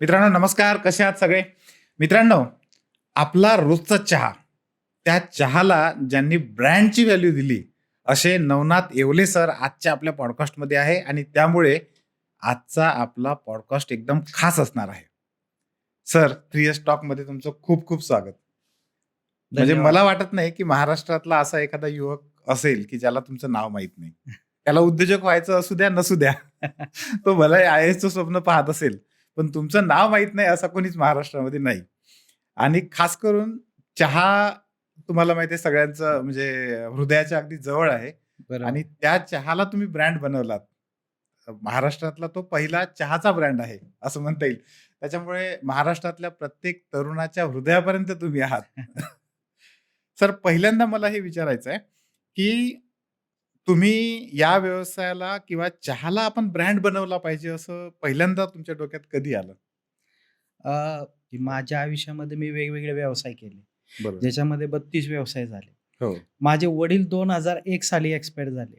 मित्रांनो नमस्कार, कसे आहात सगळे? मित्रांनो, आपला रोजचा चहा, त्या चहाला ज्यांनी ब्रँडची व्हॅल्यू दिली, असे नवनाथ येवले सर आजच्या आपल्या पॉडकास्टमध्ये आहे आणि त्यामुळे आजचा आपला पॉडकास्ट एकदम खास असणार आहे. सर, 3 टॉकमध्ये तुमचं खूप खूप स्वागत. म्हणजे धन्यवाद. मला वाटत नाही, की महाराष्ट्रातला असा एखादा युवक असेल, की ज्याला तुमचं नाव माहीत नाही. त्याला उद्योजक व्हायचं असू द्या, नसू द्या. तो भले आय-ए-एसचं स्वप्न पाहत असेल, पण तुमचं नाव माहीत नाही असा कोणीच महाराष्ट्रामध्ये नाही. आणि खास करून चहा तुम्हाला माहिती आहे सगळ्यांचं म्हणजे हृदयाच्या अगदी जवळ आहे बरोबर. आणि त्या चहाला तुम्ही ब्रँड बनवलात. महाराष्ट्रातला तो पहिला चहाचा ब्रँड आहे, असं म्हणता येईल. त्याच्यामुळे महाराष्ट्रातल्या प्रत्येक तरुणाच्या हृदयापर्यंत तुम्ही आहात. सर, पहिल्यांदा मला हे विचारायचं आहे, की तुम्ही या व्यवसायाला किंवा चहाला आपण ब्रँड बनवला पाहिजे असं पहिल्यांदा तुमच्या डोक्यात कधी आलं? की माझ्या आयुष्यामध्ये मी वेगवेगळे व्यवसाय केले. बरोबर. ज्याच्यामध्ये 32 व्यवसाय झाले. हो. माझे वडील 2001 साली एक्सपायर झाले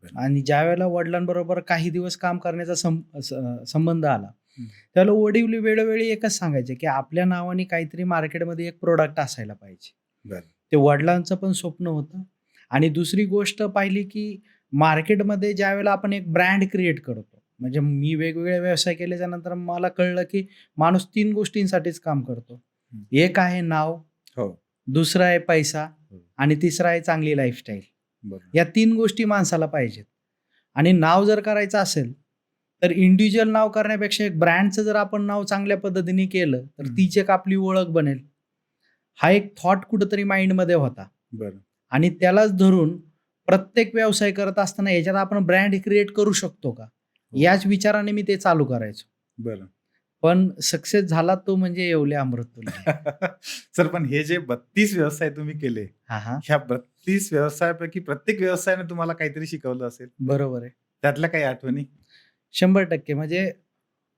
बरं. आणि ज्यावेळेला वडिलांबरोबर काही दिवस काम करण्याचा संबंध आला, हं. त्यावेळेला वडील वेळोवेळी एकच सांगायचे, की आपल्या नावाने काहीतरी मार्केटमध्ये एक प्रॉडक्ट असायला पाहिजे. बरं. ते वडिलांचं पण स्वप्न होतं आणि दुसरी गोष्ट पाहिली, की मार्केटमध्ये ज्यावेळेला आपण एक ब्रँड क्रिएट करतो, म्हणजे मी वेगवेगळे व्यवसाय केल्याच्या नंतर मला कळलं, की माणूस 3 गोष्टींसाठीच काम करतो. हं. एक आहे नाव, हो. दुसरा आहे पैसा हो. आणि तिसरा आहे चांगली लाईफस्टाईल. बरोबर. या 3 गोष्टी माणसाला पाहिजेत. आणि नाव जर करायचं असेल, तर इंडिव्हिज्युअल नाव करण्यापेक्षा एक ब्रँडचं जर आपण नाव चांगल्या पद्धतीने केलं, तर हं. तीच एक आपली ओळख बनेल. हा एक थॉट कुठेतरी माइंडमध्ये होता बरं. आणि त्यालाच धरून प्रत्येक व्यवसाय करत असताना याच्यात आपण ब्रँड क्रिएट करू शकतो का? हो. याच विचाराने मी ते चालू करायचो. बरं. पण सक्सेस झाला तो म्हणजे येवले अमृततुल्य. सर, पण हे जे 32 व्यवसाय तुम्ही केले, हां, हां. ह्या 32 व्यवसायापैकी प्रत्येक व्यवसायाने तुम्हाला काहीतरी शिकवलं असेल. बरोबर आहे. त्यातल्या काही आठवणी? 100% म्हणजे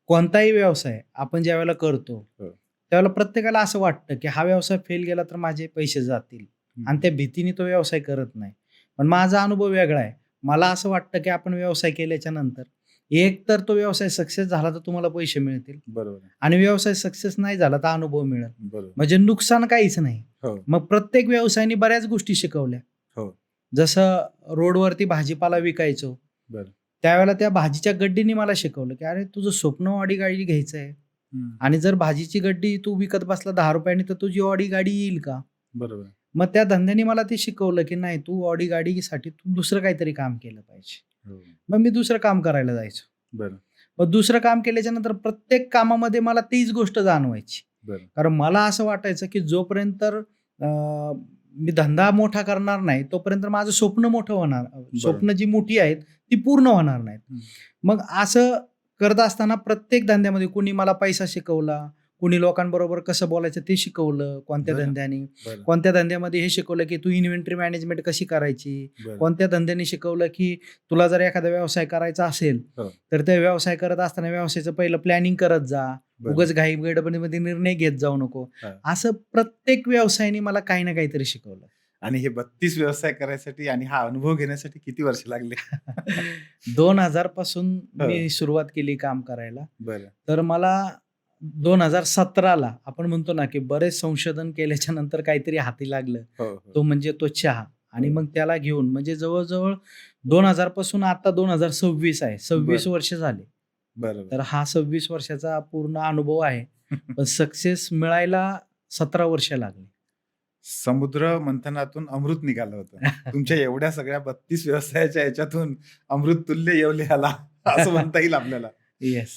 कोणताही व्यवसाय आपण ज्यावेळेला करतो, हो. त्यावेळेला प्रत्येकाला असं वाटतं, की हा व्यवसाय फेल गेला तर माझे पैसे जातील आणि त्या भीतीने तो व्यवसाय करत नाही. पण माझा अनुभव वेगळा आहे. मला असं वाटतं, की आपण व्यवसाय केल्याच्या नंतर एक तर तो व्यवसाय सक्सेस झाला तर तुम्हाला पैसे मिळतील बरोबर आहे. आणि व्यवसाय सक्सेस नाही झाला तर अनुभव मिळेल. बरोबर. म्हणजे नुकसान काहीच नाही. हो. मग प्रत्येक व्यवसायाने बऱ्याच गोष्टी शिकवल्या. हो. जसं रोडवरती भाजीपाला विकायचो. बरं. त्यावेळेला त्या भाजीच्या गड्डीने मला शिकवलं, की "अरे, तुझं स्वप्न ऑडी गाडी घ्यायचं आहे हं. आणि जर भाजीची गड्डी तू विकत बसला ₹10 तर तुझी ऑडी गाडी येईल का?" बरोबर. मग त्या धंद्याने मला ते शिकवलं, की नाही तू ऑडी गाडीसाठी तू दुसरं काहीतरी काम केलं पाहिजे. हो. मग मी दुसरं काम करायला जायचो. बरं. मग दुसरं काम केल्याच्यानंतर प्रत्येक कामामध्ये मला तीच गोष्ट जाणवायची. बरं. कारण मला असं वाटायचं, की जोपर्यंत मी धंदा मोठा करणार नाही, तोपर्यंत माझं स्वप्न मोठं होणार. स्वप्न जी मोठी आहेत, ती पूर्ण होणार नाहीत. हं. मग असं करत असताना प्रत्येक धंद्यामध्ये कुणी मला पैसा शिकवला, कुणी लोकांबरोबर कसं बोलायचं ते शिकवलं कोणत्या बरं. धंद्याने. बरं. कोणत्या धंद्यामध्ये हे शिकवलं, की तू इन्व्हेंटरी मॅनेजमेंट कशी करायची. बरं. कोणत्या धंद्याने शिकवलं, की तुला जर एखादा व्यवसाय करायचा असेल, हो. तर ते व्यवसाय करत असताना व्यवसायाचं पहिलं प्लॅनिंग करत जा. बरं. उगाच घाई-गडबडीमध्ये निर्णय घेत जाऊ नको. हां. असं प्रत्येक व्यवसायाने मला काही ना काहीतरी शिकवलं. आणि हे 32 व्यवसाय करायसाठी आणि हा अनुभव घेण्यासाठी किती वर्ष लागले? 2000 पासून हो. मी सुरुवात केली काम करायला. बरं. तर मला 2017ला आपण म्हणतो ना, की बरेच संशोधन केल्याच्या नंतर काहीतरी हाती लागलं. हो, हो. तो म्हणजे तो चहा आणि हो. मग त्याला घेऊन म्हणजे जवळ-जवळ 2000 पासून आता 2026 आहे. 26 बरं. वर्ष झाले. बरोबर. तर हा 26 वर्षाचा पूर्ण अनुभव आहे. पण सक्सेस मिळायला 17 वर्ष लागली. समुद्र मंथनातून अमृत निघालं होतं. तुमच्या एवढ्या सगळ्या 32 व्यवसायाच्या ह्याच्यातून अमृत तुल्य येवले आला असं म्हणता येईल आपल्याला. येस.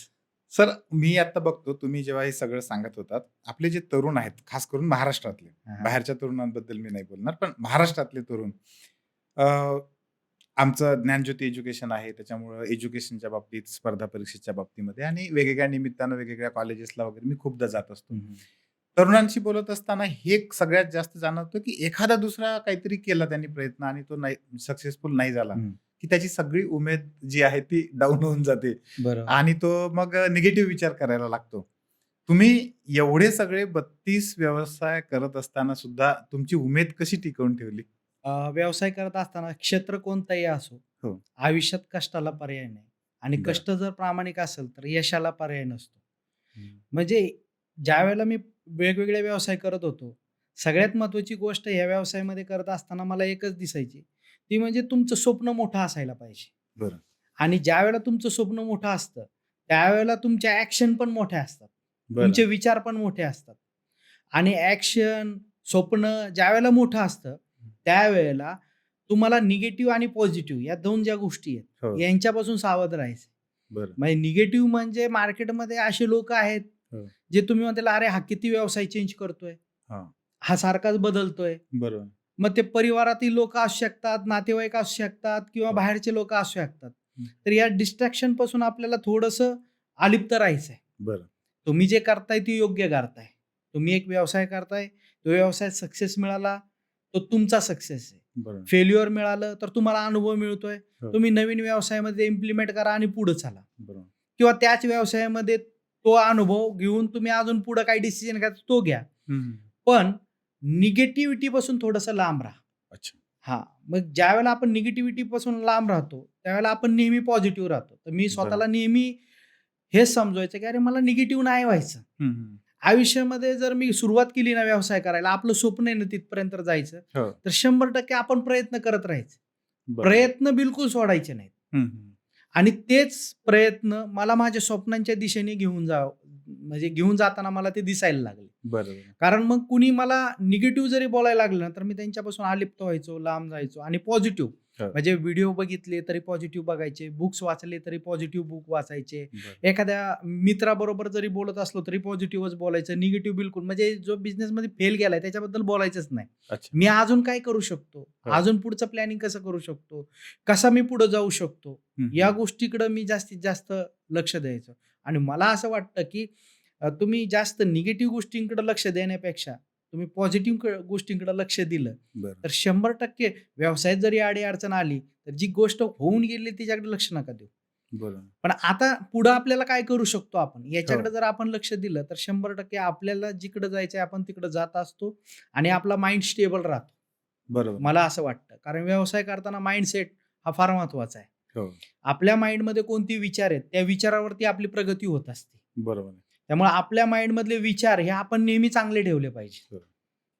सर, मी आता बघतो तुम्ही जेव्हा हे सगळं सांगत होतात, आपले जे तरुण आहेत, खास करून महाराष्ट्रातले, हां. बाहेरच्या तरुणांबद्दल मी नाही बोलणार, पण महाराष्ट्रातले तरुण अ, आमचं ज्ञानज्योती एज्युकेशन आहे, त्याच्यामुळं एज्युकेशनच्या बाबतीत, स्पर्धा परीक्षेच्या बाबतीमध्ये आणि वेगवेगळ्या निमित्तानं वेगवेगळ्या कॉलेजेसला वगैरे मी खूपदा जात असतो. हं, हं. तरुणांशी बोलत असताना हे सगळ्यात जास्त जाणवतं, की एखादा दुसरा काहीतरी केला त्यांनी प्रयत्न आणि तो नाही सक्सेसफुल नाही झाला, हं. की त्याची सगळी उमेद जी आहे ती डाऊन होऊन जाते बरोबर. आणि तो मग निगेटिव्ह विचार करायला लागतो. तुम्ही एवढे सगळे 32 व्यवसाय करत असताना सुद्धा तुमची उमेद कशी टिकवून ठेवली? व्यवसाय करत असताना क्षेत्र कोणतंही असो, हो. आयुष्यात कष्टाला पर्याय नाही आणि बरं. कष्ट जर प्रामाणिक असेल, तर यशाला पर्याय नसतो. म्हणजे ज्यावेळेला मी वेगवेगळे व्यवसाय करत होतो, सगळ्यात महत्त्वाची गोष्ट ह्या व्यवसायामध्ये करत असताना मला एकच दिसायची, ती म्हणजे तुमचं स्वप्न मोठं असायला पाहिजे. बरं. आणि ज्यावेळेला तुमचं स्वप्न मोठं असतं, त्यावेळेला तुमच्या ॲक्शन पण मोठ्या असतात. बरं. तुमचे विचार पण मोठे असतात. आणि ॲक्शन, स्वप्न ज्यावेळेला मोठं असतं, त्यावेळेला तुम्हाला निगेटिव्ह आणि पॉझिटिव्ह या 2 ज्या गोष्टी आहेत, हो. यांच्यापासून सावध राहायचं. बरं. म्हणजे निगेटिव्ह म्हणजे मार्केटमध्ये असे लोक आहेत, हो. जे तुम्ही म्हणताल, "अरे, हा किती व्यवसाय चेंज करतोय. हां. हा सारखाच बदलतोय." बरोबर. मग ते परिवारातील लोकं असू शकतात, नातेवाईक असू शकतात किंवा हो. बाहेरचे लोकं असू शकतात. हं. तर या डिस्ट्रॅक्शनपासून आपल्याला थोडंसं अलिप्त राहायचंय. बरं. तुम्ही जे करताय ते योग्य करताय. तुम्ही एक व्यवसाय करताय, तो व्यवसायात सक्सेस मिळाला, तो तुमचा सक्सेस आहे. बरोबर. फेल्युअर मिळालं, तर तुम्हाला अनुभव मिळतोय. हो. तुम्ही नवीन व्यवसायामध्ये इम्प्लिमेंट करा आणि पुढे चाला. बरोबर. किंवा त्याच व्यवसायामध्ये तो अनुभव घेऊन तुम्ही अजून पुढे काही डिसिजन घ्या, तो घ्या. हं. पण निगेटिव्हिटीपासून थोडंसं लांब राहा. अच्छा. हां, मग ज्यावेळेला आपण निगेटिव्हिटीपासून लांब राहतो, त्यावेळेला आपण नेहमी पॉझिटिव्ह राहतो. तर मी स्वतःला नेहमी हेच समजवायचं, की अरे मला निगेटिव्ह नाही व्हायचं. हं, हं. आयुष्यामध्ये जर मी सुरुवात केली ना व्यवसाय करायला, आपलं स्वप्न आहे ना तिथपर्यंत जायचं, हो. तर 100% आपण प्रयत्न करत राहायचे. बरोबर. प्रयत्न बिलकुल सोडायचे नाहीत. हं, हं. आणि तेच प्रयत्न मला माझ्या स्वप्नांच्या दिशेने म्हणजे घेऊन जाताना मला ते दिसायला लागले. बरोबर. कारण मग कुणी मला निगेटिव्ह जरी बोलायला लागलं ना, तर मी त्यांच्यापासून अलिप्त व्हायचो, लांब जायचो. आणि पॉझिटिव्ह हो. म्हणजे व्हिडिओ बघितले तरी पॉझिटिव्ह बघायचे, बुक्स वाचले तरी पॉझिटिव्ह बुक वाचायचे. बरं. एखाद्या मित्राबरोबर जरी बोलत असलो तरी पॉझिटिव्हच बोलायचं, निगेटिव्ह बिलकुल. म्हणजे जो बिझनेसमध्ये फेल गेलाय त्याच्याबद्दल बोलायचंच नाही. अच्छा. मी अजून काय करू शकतो? हो. अजून पुढचं प्लॅनिंग कसं करू शकतो? कसा मी पुढे जाऊ शकतो? हं, या हं. गोष्टीकडे मी जास्तीत जास्त लक्ष द्यायचं. आणि मला असं वाटतं, की तुम्ही जास्त निगेटिव्ह गोष्टींकडे लक्ष देण्यापेक्षा तुम्ही पॉझिटिव्ह गोष्टींकडे लक्ष दिलं, बरं. तर 100% व्यवसायात जरी अडी-अडचण आली, तर जी गोष्ट होऊन गेली तिच्याकडे लक्ष नका देऊ. बरोबर. पण आता पुढं आपल्याला काय करू शकतो आपण, याच्याकडे हो. जर आपण लक्ष दिलं, तर 100% आपल्याला जिकडे जायचंय आपण तिकडे जात असतो आणि आपला माइंड स्टेबल राहतो. बरोबर. मला असं वाटतं. कारण व्यवसाय करताना माइंडसेट हा फार महत्त्वाचा आहे. हो. आपल्या माइंडमध्ये कोणते विचार आहेत, त्या विचारावरती आपली प्रगती होत असते. बरोबर आहे. त्यामुळे आपल्या माइंडमधले विचार हे आपण नेहमी चांगले ठेवले पाहिजे. हो.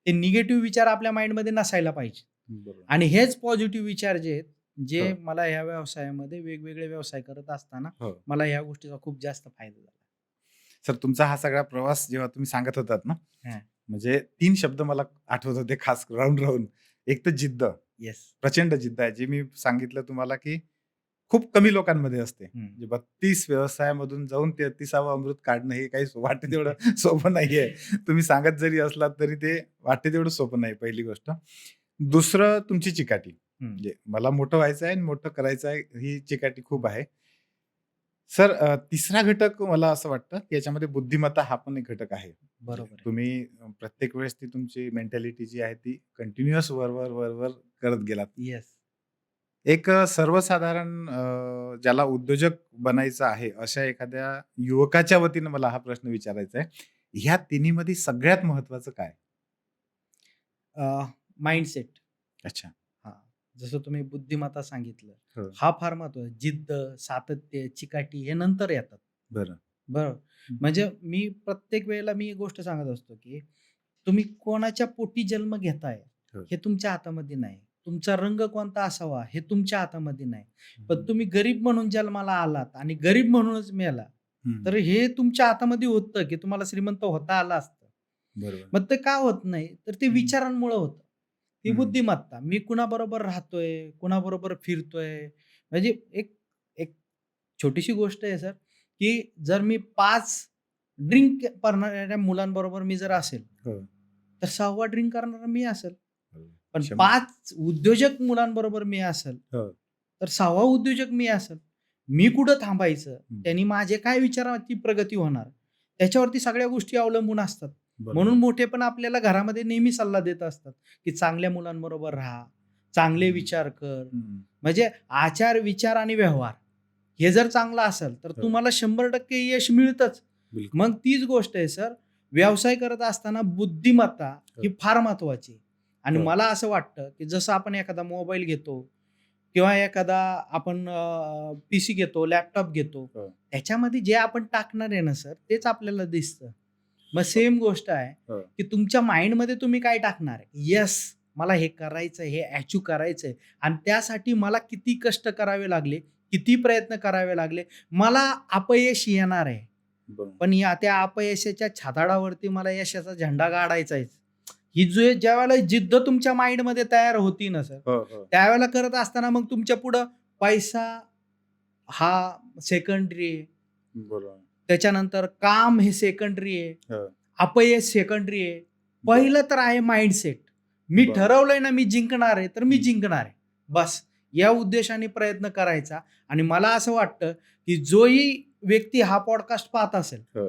ते निगेटिव्ह विचार आपल्या माइंडमध्ये नसायला पाहिजे. बरोबर. आणि हेच पॉझिटिव्ह विचार जे आहेत, जे हो. मला ह्या व्यवसायामध्ये वेगवेगळे व्यवसाय करत असताना हो. मला ह्या गोष्टीचा खूप जास्त फायदा झाला. सर, तुमचा हा सगळा प्रवास जेव्हा तुम्ही सांगत होतात ना, हां. म्हणजे 3 शब्द मला आठवत होते खास राहून. एक तर जिद्द, येस. प्रचंड जिद्द आहे. जे मी सांगितलं तुम्हाला, की खूप कमी लोकांमध्ये असते. हं. म्हणजे 32 व्यवसायामधून जाऊन 33वा अमृत काढणं हे काही वाटते तेवढं सोपं नाहीये. तुम्ही सांगत जरी असलात तरी ते वाटते तेवढं सोपं नाही, पहिली गोष्ट. दुसरं तुमची चिकाटी. म्हणजे मला मोठं व्हायचं आहे आणि मोठं करायचं आहे, ही चिकाटी खूप आहे. सर, तिसरा घटक मला असं वाटतं, की याच्यामध्ये बुद्धिमत्ता हा पण एक घटक आहे. बरोबर आहे. तुम्ही प्रत्येक वेळेस ती तुमची मेंटॅलिटी जी आहे ती कंटिन्युअस वर करत गेलात. येस. एक सर्वसाधारण ज्याला उद्योजक बनायचं आहे, अशा एखाद्या युवकाच्या वतीनं मला हा प्रश्न विचारायचा आहे. ह्या तिन्हीमध्ये सगळ्यात महत्त्वाचं काय? माइंडसेट. अच्छा. हां. जसं तुम्ही बुद्धिमत्ता सांगितलं. हो. हा फार महत्त्वाचा. जिद्द, सातत्य, चिकाटी हे नंतर येतात. बरं. बरोबर. म्हणजे मी प्रत्येक वेळेला मी एक गोष्ट सांगत असतो, की तुम्ही कोणाच्या पोटी जन्म घेताय, हो. हे तुमच्या हातामध्ये नाही. तुमचा रंग कोणता असावा, हे तुमच्या हातामध्ये नाही. पण हं. तुम्ही गरीब म्हणून जन्माला आलात आणि गरीब म्हणूनच मेला, हं. तर हे तुमच्या हातामध्ये होतं, की तुम्हाला श्रीमंत होता आलं असतं. बरोबर. मग ते का होत नाही? तर ते हं. विचारांमुळं होतं. ती हं. बुद्धिमत्ता. मी कुणाबरोबर राहतोय, कुणाबरोबर फिरतोय. म्हणजे एक एक छोटीशी गोष्ट आहे सर, की जर मी 5 ड्रिंक करणाऱ्या मुलांबरोबर मी जर असेल, हो. तर 6वा ड्रिंक करणारा मी असेल. हो. पण 100. 5 उद्योजक मुलांबरोबर मी असेल, हो. तर 6वा उद्योजक मी असेल. मी कुठं थांबायचं? हं. त्यांनी माझे काय विचारांची प्रगती होणार? त्याच्यावरती सगळ्या गोष्टी अवलंबून असतात. बरोबर. म्हणून मोठे पण आपल्याला घरामध्ये नेहमी सल्ला देत असतात, की चांगल्या मुलांबरोबर राहा, चांगले विचार कर. हं. म्हणजे आचार, विचार आणि व्यवहार हे जर चांगलं असेल, तर हो. तुम्हाला 100% यश मिळतंच. बिलकुल. मग तीच गोष्ट आहे सर, व्यवसाय करत असताना बुद्धिमत्ता ही फार महत्त्वाची आहे. आणि हो. मला असं वाटतं, की जसं आपण एखादा मोबाईल घेतो, किंवा एखादा आपण पीसी घेतो, लॅपटॉप घेतो. हो. त्याच्यामध्ये जे आपण टाकणार आहे ना सर, तेच आपल्याला दिसतं. मग सेम गोष्ट आहे, हो. की तुमच्या माइंडमध्ये तुम्ही काय टाकणार आहे? येस, मला हे करायचं हे अचीव्ह करायचंय आणि त्यासाठी मला किती कष्ट करावे लागले, किती प्रयत्न करावे लागले. मला अपयश येणार आहे. बरोबर. पण त्या अपयशाच्या छाताडावरती मला यशाचा झेंडा गाडायचा आहे. ही जो ज्यावेळेला जिद्द तुमच्या माइंडमध्ये तयार होती ना सर, हो, हो. त्यावेळेला करत असताना मग तुमच्या पुढं पैसा हा सेकंडरी आहे. बरोबर. त्याच्यानंतर काम हे सेकंडरी आहे. हो. अपयश सेकंडरी आहे. बरं. पहिलं तर आहे माइंडसेट. मी बरं. ठरवलंय ना मी जिंकणार आहे, तर मी जिंकणार आहे. बस या उद्देशाने प्रयत्न करायचा आणि मला असं वाटतं, की जोही व्यक्ती हा पॉडकास्ट पाहत असेल हो.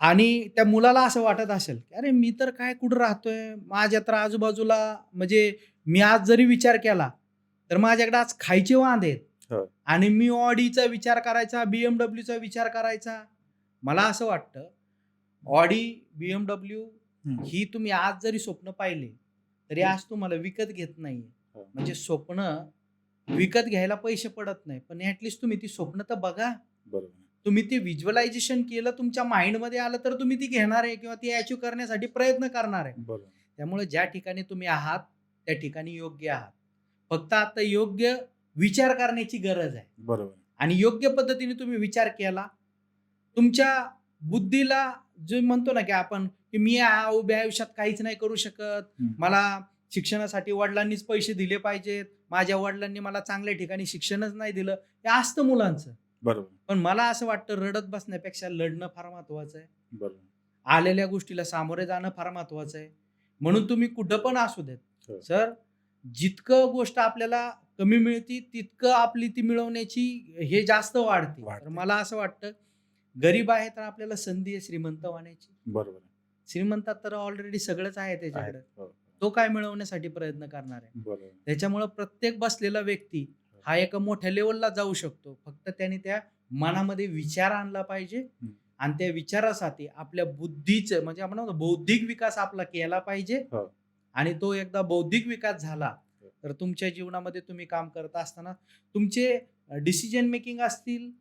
आणि त्या मुलाला असं वाटत असेल, की "अरे मी तर काय कुठं राहतोय? माझ्या तर आजूबाजूला म्हणजे मी आज जरी विचार केला, तर माझ्याकडे आज खायचे वांदे आहेत हो. आणि मी ऑडीचा विचार करायचा, BMWचा विचार करायचा." मला असं वाटतं, ऑडी, BMW हं. ही तुम्ही आज जरी स्वप्न पाहिले, तरी आज तुम्हाला विकत घेत नाहीये. हो. म्हणजे स्वप्न विकत घ्यायला पैसे पडत नाही. पण ॲटलीस्ट तुम्ही ती स्वप्न तर बघा. बरोबर. तुम्ही ते व्हिज्युअलायझेशन केलं, तुमच्या माइंडमध्ये आलं, तर तुम्ही ती घेणार आहे किंवा ती अचीव्ह करण्यासाठी प्रयत्न करणार आहे. बरोबर. त्यामुळे ज्या ठिकाणी तुम्ही आहात, त्या ठिकाणी योग्य आहात. फक्त आता योग्य विचार करण्याची गरज आहे बरोबर. आणि योग्य पद्धतीने तुम्ही विचार केला, तुमच्या बुद्धीला जे म्हणतो ना, की आपण की मी उभ्या आयुष्यात काहीच नाही करू शकत. हं. मला शिक्षणासाठी वडिलांनीच पैसे दिले पाहिजेत. माझ्या वडिलांनी मला चांगल्या ठिकाणी शिक्षणच नाही दिलं. हे असतं मुलांचं. बरोबर. पण मला असं वाटतं रडत बसण्यापेक्षा लढणं फार महत्वाचं आहे. बरोबर. आलेल्या गोष्टीला सामोरे जाणं फार महत्वाचं आहे. म्हणून तुम्ही कुठं पण असू देत. हो. सर, जितकं गोष्ट आपल्याला कमी मिळती, तितकं आपली ती मिळवण्याची हे जास्त वाढते. तर वाढते. मला असं वाटतं, गरीब आहे तर आपल्याला संधी आहे श्रीमंत होण्याची. बरोबर. श्रीमंतात तर ऑलरेडी सगळंच आहे आहे. त्याच्याकडे. हो. तो काय मिळवण्यासाठी प्रयत्न करणार आहे? बरोबर. त्याच्यामुळं प्रत्येक बसलेला व्यक्ती हा एका मोठ्या लेवलला जाऊ शकतो. फक्त त्याने त्या मनामध्ये विचार आणला पाहिजे हं. आणि त्या विचारासाठी आपल्या बुद्धीचं म्हणजे आपण म्हणतो बौद्धिक विकास आपला केला पाहिजे हो. आणि तो एकदा बौद्धिक विकास झाला, हो. तर तुमच्या जीवनामध्ये तुम्ही काम करत असताना तुमचे डिसिजन मेकिंग असतील,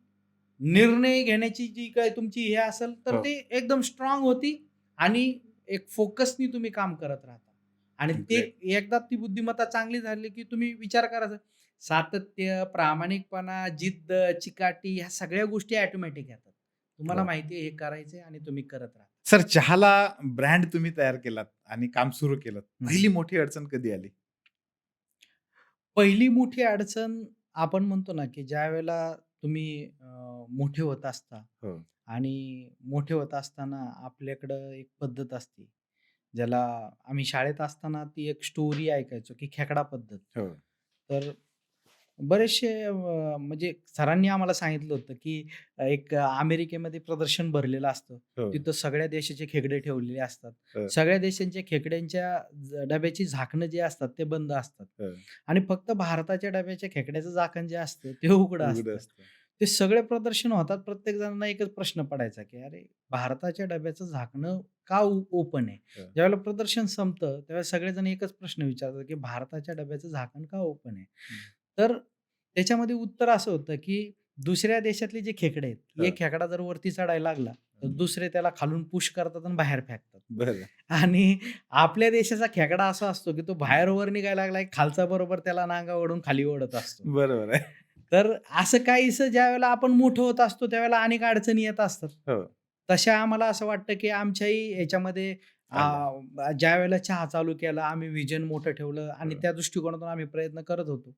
निर्णय घेण्याची जी काही तुमची हे असेल, तर हो. ती एकदम स्ट्रॉंग होती आणि एक फोकसनी तुम्ही काम करत राहता आणि ते एकदा ती बुद्धिमत्ता चांगली झाली, की तुम्ही विचार करायचा. सातत्य, प्रामाणिकपणा, जिद्द, चिकाटी ह्या सगळ्या गोष्टी ऑटोमॅटिक येतात. तुम्हाला हो. माहिती आहे हे करायचंय आणि तुम्ही करत राहा. सर, चहाला ब्रँड तुम्ही तयार केलात आणि काम सुरू केलं. पहिली मोठी अडचण कधी आली? पहिली मोठी अडचण आपण म्हणतो ना, की ज्यावेळेला तुम्ही मोठे होत असता हो. आणि मोठे होत असताना आपल्याकडं एक पद्धत असते. ज्याला आम्ही शाळेत असताना ती एक स्टोरी ऐकायचो, की खेकडा पद्धत. हो. तर बरेचसे म्हणजे सरांनी आम्हाला सांगितलं होतं, की एक अमेरिकेमध्ये प्रदर्शन भरलेलं असतं. हो. तिथं सगळ्या देशाचे खेकडे ठेवलेले असतात. हो. सगळ्या देशांच्या खेकड्यांच्या डब्याची झाकणं जी असतात ते बंद असतात हो. आणि फक्त भारताच्या डब्याच्या खेकड्याचं झाकण जे असतं ते उघडं उघडं असतं. असतं. ते सगळे प्रदर्शन होतात. प्रत्येक जणांना एकच प्रश्न पडायचा, की अरे भारताच्या डब्याचं झाकणं का ओपन आहे? हो. ज्यावेळेला प्रदर्शन संपतं, त्यावेळेला सगळेजण एकच प्रश्न विचारतात, की भारताच्या डब्याचं झाकण का ओपन आहे? तर त्याच्यामध्ये उत्तर असं होतं, की दुसऱ्या देशातले जे खेकडे आहेत, हां. एक खेकडा जर वरती चढायला लागला, तर दुसरे त्याला खालून पुश करतात आणि बाहेर फेकतात. बरं. आणि आपल्या देशाचा खेकडा असा असतो, की तो बाहेर वर निघायला लागला, की खालचा बरोबर त्याला नांगा ओढून खाली ओढत असतो. बरोबर आहे. तर असं काहीसं ज्यावेळेला आपण मोठं होत असतो, त्यावेळेला अनेक अडचणी येत असतात. हो. तशा आम्हाला असं वाटतं, की आमच्याही ह्याच्यामध्ये ज्यावेळेला चहा चालू केला, आम्ही व्हिजन मोठं ठेवलं आणि हो. त्या दृष्टिकोनातून आम्ही प्रयत्न करत होतो.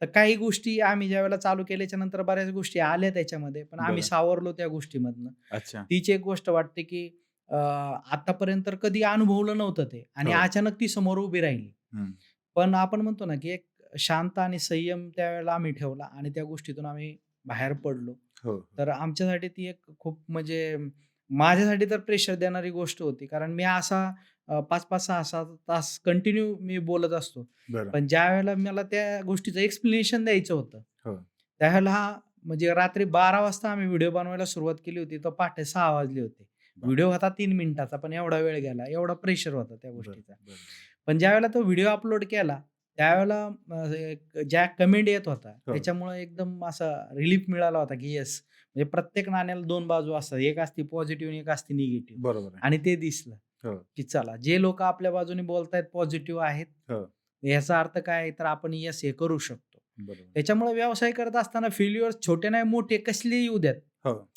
तर काही गोष्टी आम्ही ज्यावेळेला चालू केल्याच्या नंतर बऱ्याच गोष्टी आल्या त्याच्यामध्ये, पण आम्ही बरं. सावरलो त्या गोष्टीमधनं. अच्छा. तीच एक गोष्ट वाटते, की आतापर्यंत तर कधी अनुभवलं नव्हतं ते आणि हो. अचानक ती समोर उभी राहिली. हं. पण आपण म्हणतो ना, की एक शांत आणि संयम त्यावेळेला आम्ही ठेवला आणि त्या गोष्टीतून आम्ही बाहेर पडलो. हो. तर आमच्यासाठी ती एक खूप म्हणजे माझ्यासाठी तर प्रेशर देणारी गोष्ट होती. कारण मी असा 5-5, 6-6 तास कंटिन्यू मी बोलत असतो. बरं. पण ज्यावेळेला मला त्या गोष्टीचं एक्सप्लेनेशन द्यायचं होतं, हो. त्यावेळेला म्हणजे रात्री 12 वाजता आम्ही व्हिडिओ बनवायला सुरुवात केली होती, तर पहाटे 6 वाजले होते. व्हिडिओ होता 3 मिनिटाचा, पण एवढा वेळ गेला, एवढा प्रेशर होता त्या बरं. गोष्टीचा. बरं. पण ज्यावेळेला तो व्हिडिओ अपलोड केला, त्यावेळेला ज्या कमेंट येत होता हो. त्याच्यामुळे एकदम असा रिलीफ मिळाला होता, की येस म्हणजे प्रत्येक नाण्याला 2 बाजू असतात. एक असते पॉझिटिव्ह आणि एक असते निगेटिव्ह. बरोबर आहे. आणि ते दिसलं, हो. की चला जे लोकं आपल्या बाजूने बोलतायत पॉझिटिव्ह आहेत. हो. याचा अर्थ काय आहे, तर आपण येस हे करू शकतो. बरोबर. त्याच्यामुळे व्यवसाय करत असताना फेल्युअर्स छोटे नाही मोठे कसलेही येऊ द्यात. हो.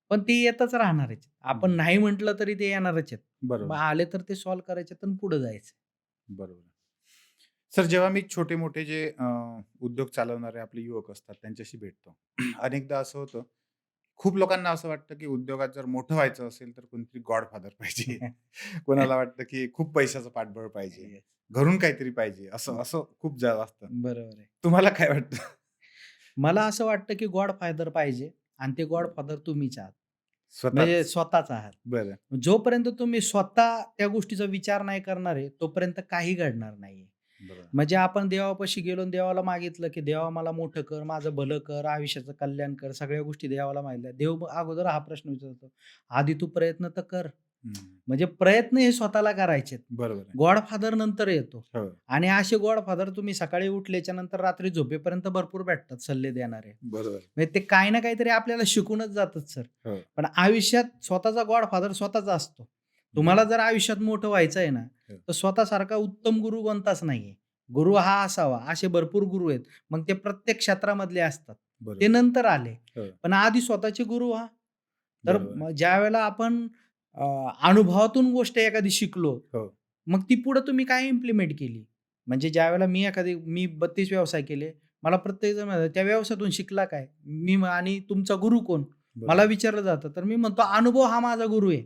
पण ते येतच राहणार आहेत. आपण हं. नाही म्हटलं तरी ते येणारच आहेत. मग बरोबर. आले तर ते सॉल्व्ह करायचे आणि पुढे जायचं. बरोबर. सर, जेव्हा मी छोटे-मोठे जे उद्योग चालवणारे आपले युवक असतात त्यांच्याशी भेटतो. अनेकदा असं होतं, खूप लोकांना असं वाटतं, की उद्योगात जर मोठं व्हायचं असेल तर कोणतरी गॉडफादर पाहिजे. कोणाला वाटतं, की खूप पैशाचं पाठबळ पाहिजे. येस. घरून काहीतरी पाहिजे. असं असं खूप असतं. बरोबर आहे. तुम्हाला काय वाटतं? मला असं वाटतं, की गॉडफादर पाहिजे आणि ते गॉडफादर तुम्हीच आहात. म्हणजे स्वतःच. स्वतःच आहात. बरं. जोपर्यंत तुम्ही स्वतः त्या गोष्टीचा विचार नाही करणार आहे, तोपर्यंत काही घडणार नाहीये. बरोबर. म्हणजे आपण देवापाशी गेलो आणि देवाला मागितलं, की देवा मला मोठं कर, माझं भलं कर, आयुष्याचं कल्याण कर, सगळ्या गोष्टी देवाला मागितल्या. देव अगोदर हा प्रश्न विचारतो, आधी तू प्रयत्न तर कर. हं. म्हणजे प्रयत्न हे स्वतःला करायचेत. बरोबर आहे. गॉडफादर नंतर येतो. हो. आणि असे गॉडफादर तुम्ही सकाळी उठल्याच्या नंतर रात्री झोपेपर्यंत भरपूर भेटतात सल्ले देणारे. बरोबर. म्हणजे ते काही ना काहीतरी आपल्याला शिकूनच जातात सर. हो. पण आयुष्यात स्वतःचा गॉडफादर स्वतःचा असतो. तुम्हाला जर आयुष्यात मोठं व्हायचं आहे ना, हो. तर स्वतःसारखा उत्तम गुरु कोणताच नाहीये. गुरु हा असावा. असे भरपूर गुरु आहेत. मग ते प्रत्येक क्षेत्रामधले असतात. ते बरोबर. नंतर आले. हो. पण आधी स्वतःचे गुरु व्हा. तर बरोबर. ज्यावेळेला आपण अ, अनुभवातून गोष्ट एखादी शिकलो, हो. मग ती पुढे तुम्ही काय इम्प्लिमेंट केली? म्हणजे ज्यावेळेला मी 32 व्यवसाय केले. मला प्रत्येकजण म्हणाला, "त्या व्यवसायातून शिकला काय?" आणि तुमचा गुरु कोण? मला बरोबर. विचारलं जातं. तर मी म्हणतो, "अनुभव हा माझा गुरु आहे."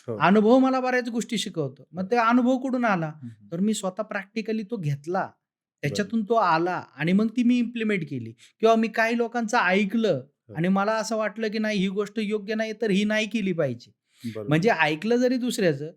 हो. अनुभव मला बऱ्याच गोष्टी शिकवतो. मग ते अनुभव कुठून आला? हं, हं. तर मी स्वतः प्रॅक्टिकली तो घेतला. बरं. त्याच्यातून तो आला आणि मग ती मी इम्प्लिमेंट केली किंवा मी काही लोकांचं ऐकलं हो. आणि मला असं वाटलं, की नाही ही गोष्ट योग्य नाही, तर ही नाही केली पाहिजे. बरोबर. म्हणजे ऐकलं जरी दुसऱ्याचं,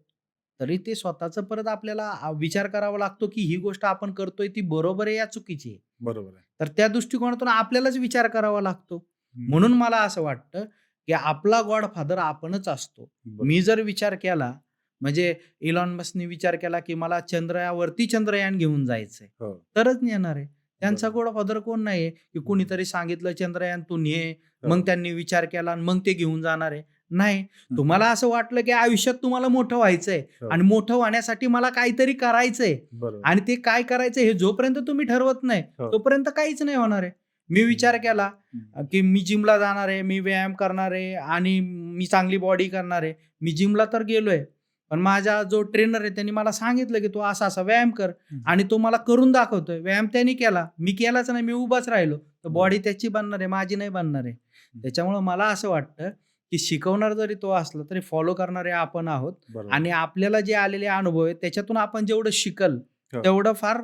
तरी ते स्वतःचं परत आपल्याला विचार करावा लागतो, की ही गोष्ट आपण करतोय ती बरोबर आहे या चुकीची आहे. बरोबर आहे. तर त्या दृष्टिकोनातून आपल्यालाच विचार करावा लागतो. हं. म्हणून मला असं वाटतं, की आपला गॉडफादर आपणच असतो. बरोबर. मी जर विचार केला, म्हणजे इलॉन मस्कने विचार केला, की मला चंद्रयान घेऊन जायचंय, हो. तरच नेणार आहे. त्यांचा बरोबर. गॉडफादर कोण नाहीये, की कुणीतरी सांगितलं चंद्रयान तू ने, हो. मग त्यांनी विचार केला आणि मग ते घेऊन जाणार आहे. नाही. हं. तुम्हाला असं वाटलं, की आयुष्यात तुम्हाला मोठं व्हायचंय हो. आणि मोठं होण्यासाठी मला काहीतरी करायचंय बरोबर. आणि ते काय करायचं हे जोपर्यंत तुम्ही ठरवत नाही, हो. तोपर्यंत काहीच नाही होणार आहे. मी विचार केला, हं. की मी जिमला जाणार आहे, मी व्यायाम करणार आहे आणि मी चांगली बॉडी करणार आहे. मी जिमला तर गेलोय. पण माझा जो ट्रेनर आहे त्यांनी मला सांगितलं, की "तू असा-असा व्यायाम कर" हं. आणि तो मला करून दाखवतोय. व्यायाम त्याने केला. मी केलाच नाही. मी उभाच राहिलो. तर बॉडी बरोबर. त्याची बनणार आहे, माझी नाही बनणार आहे. त्याच्यामुळं मला असं वाटतं, की शिकवणार जरी तो असला तरी फॉलो करणारे आपण आहोत बरोबर. आणि आपल्याला जे आलेले अनुभव आहेत त्याच्यातून आपण जेवढं शिकल हो. तेवढं फार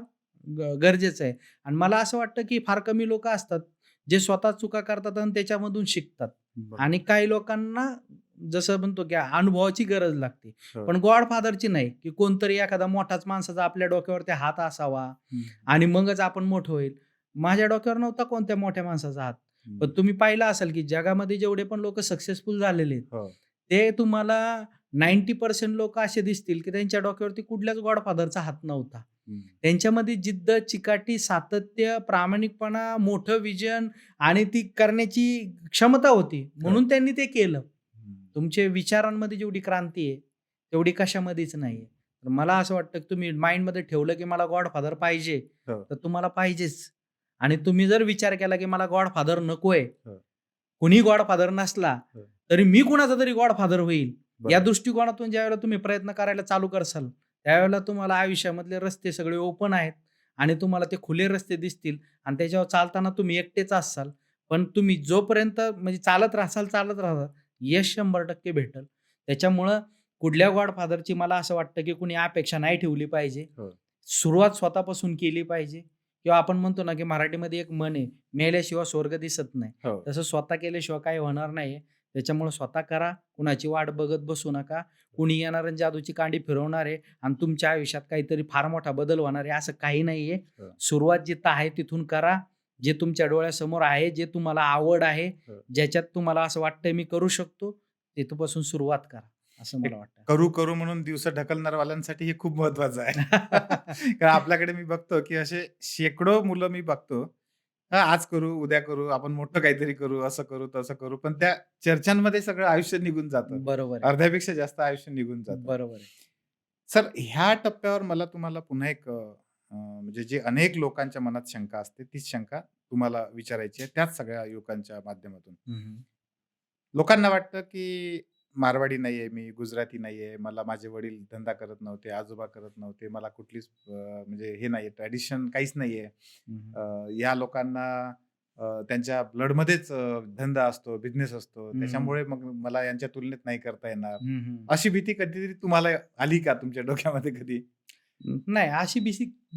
गरजेचं आहे. आणि मला असं वाटतं, की फार कमी लोकं असतात, जे स्वतः चुका करतात आणि त्याच्यामधून शिकतात. बरोबर. आणि काही लोकांना जसं म्हणतो, की अनुभवाची गरज लागते. हो. पण गॉडफादरची नाही, की कोणतरी एखादा मोठाच माणसाचा आपल्या डोक्यावरती हात असावा हं. आणि मगच आपण मोठं होईल. माझ्या डोक्यावर नव्हता कोणत्या मोठ्या माणसाचा हात. पण हं. तुम्ही पाहिलं असेल, की जगामध्ये जेवढे पण लोकं सक्सेसफुल झालेले आहेत, हो. ते तुम्हाला 90% लोकं असे दिसतील, की त्यांच्या डोक्यावरती कुठल्याच गॉडफादरचा हात नव्हता. हं. त्यांच्यामध्ये जिद्द, चिकाटी, सातत्य, प्रामाणिकपणा, मोठं विजन आणि ती करण्याची क्षमता होती. म्हणून त्यांनी ते केलं. हं. तुमच्या विचारांमध्ये जेवढी क्रांती आहे, तेवढी कशामध्येच नाहीये. तर मला असं वाटतं, की तुम्ही माइंडमध्ये ठेवलं, की मला गॉडफादर पाहिजे, हो. तर तुम्हाला पाहिजेच. आणि तुम्ही जर विचार केला, की मला गॉडफादर नकोय, हो. कुणी गॉडफादर नसला, हो. तरी मी कुणाचा तरी गॉडफादर होईल. या बरोबर. दृष्टिकोनातून ज्यावेळेला तुम्ही प्रयत्न करायला चालू करसाल, त्यावेळेला तुम्हाला आयुष्यामधले रस्ते सगळे ओपन आहेत आणि तुम्हाला ते खुले रस्ते दिसतील आणि त्याच्यावर चालताना तुम्ही एकटेच असाल. पण तुम्ही जोपर्यंत म्हणजे चालत राहाल, यश 100% भेटेल. त्याच्यामुळं कुठल्या गॉडफादरची मला असं वाटतं, की कुणी अपेक्षा नाही ठेवली पाहिजे. हो. सुरुवात स्वतःपासून केली पाहिजे किंवा आपण म्हणतो ना, की मराठीमध्ये एक म्हण आहे, "मेल्याशिवाय स्वर्ग दिसत नाही." हो. तसं स्वतः केल्याशिवाय काही होणार नाही. त्याच्यामुळे स्वतः करा. कुणाची वाट बघत बसू नका. कुणी येणार आणि जादूची कांडी फिरवणार आहे आणि तुमच्या आयुष्यात काहीतरी फार मोठा बदल होणार आहे, असं काही नाहीये. हो. सुरुवात जिथं आहे तिथून करा. जे तुमच्या डोळ्यासमोर आहे, जे तुम्हाला आवड आहे, हो. ज्याच्यात तुम्हाला असं वाटतंय मी करू शकतो, तिथपासून सुरुवात करा. असं हे मला वाटतं. करू म्हणून दिवस ढकलणारवाल्यांसाठी हे खूप महत्वाचं आहे. कारण आपल्याकडे मी बघतो, की असे शेकडो मुलं मी बघतो. हां, आज करू, उद्या करू, आपण मोठं काहीतरी करू, असं करू, तसं करू. पण त्या चर्चांमध्ये सगळं आयुष्य निघून जातं. बरोबर आहे. अर्ध्यापेक्षा जास्त आयुष्य निघून जातं. बरोबर आहे. सर, ह्या टप्प्यावर मला तुम्हाला पुन्हा एक म्हणजे जे अनेक लोकांच्या मनात शंका असते, तीच शंका तुम्हाला विचारायची आहे, त्याच सगळ्या युवकांच्या माध्यमातून. हं, लोकांना वाटतं, की मारवाडी नाहीये मी, गुजराती नाहीये, मला माझे वडील धंदा करत नव्हते, आजोबा करत नव्हते, मला कुठलीच म्हणजे हे नाहीये, ट्रॅडिशन काहीच नाहीये. हं, या लोकांना त्यांच्या ब्लडमध्येच धंदा असतो, बिझनेस असतो. हं, त्याच्यामुळे मग मला यांच्या तुलनेत नाही करता येणार. हं, हं. अशी भीती कधीतरी तुम्हाला आली का तुमच्या डोक्यामध्ये कधी? नाही, अशी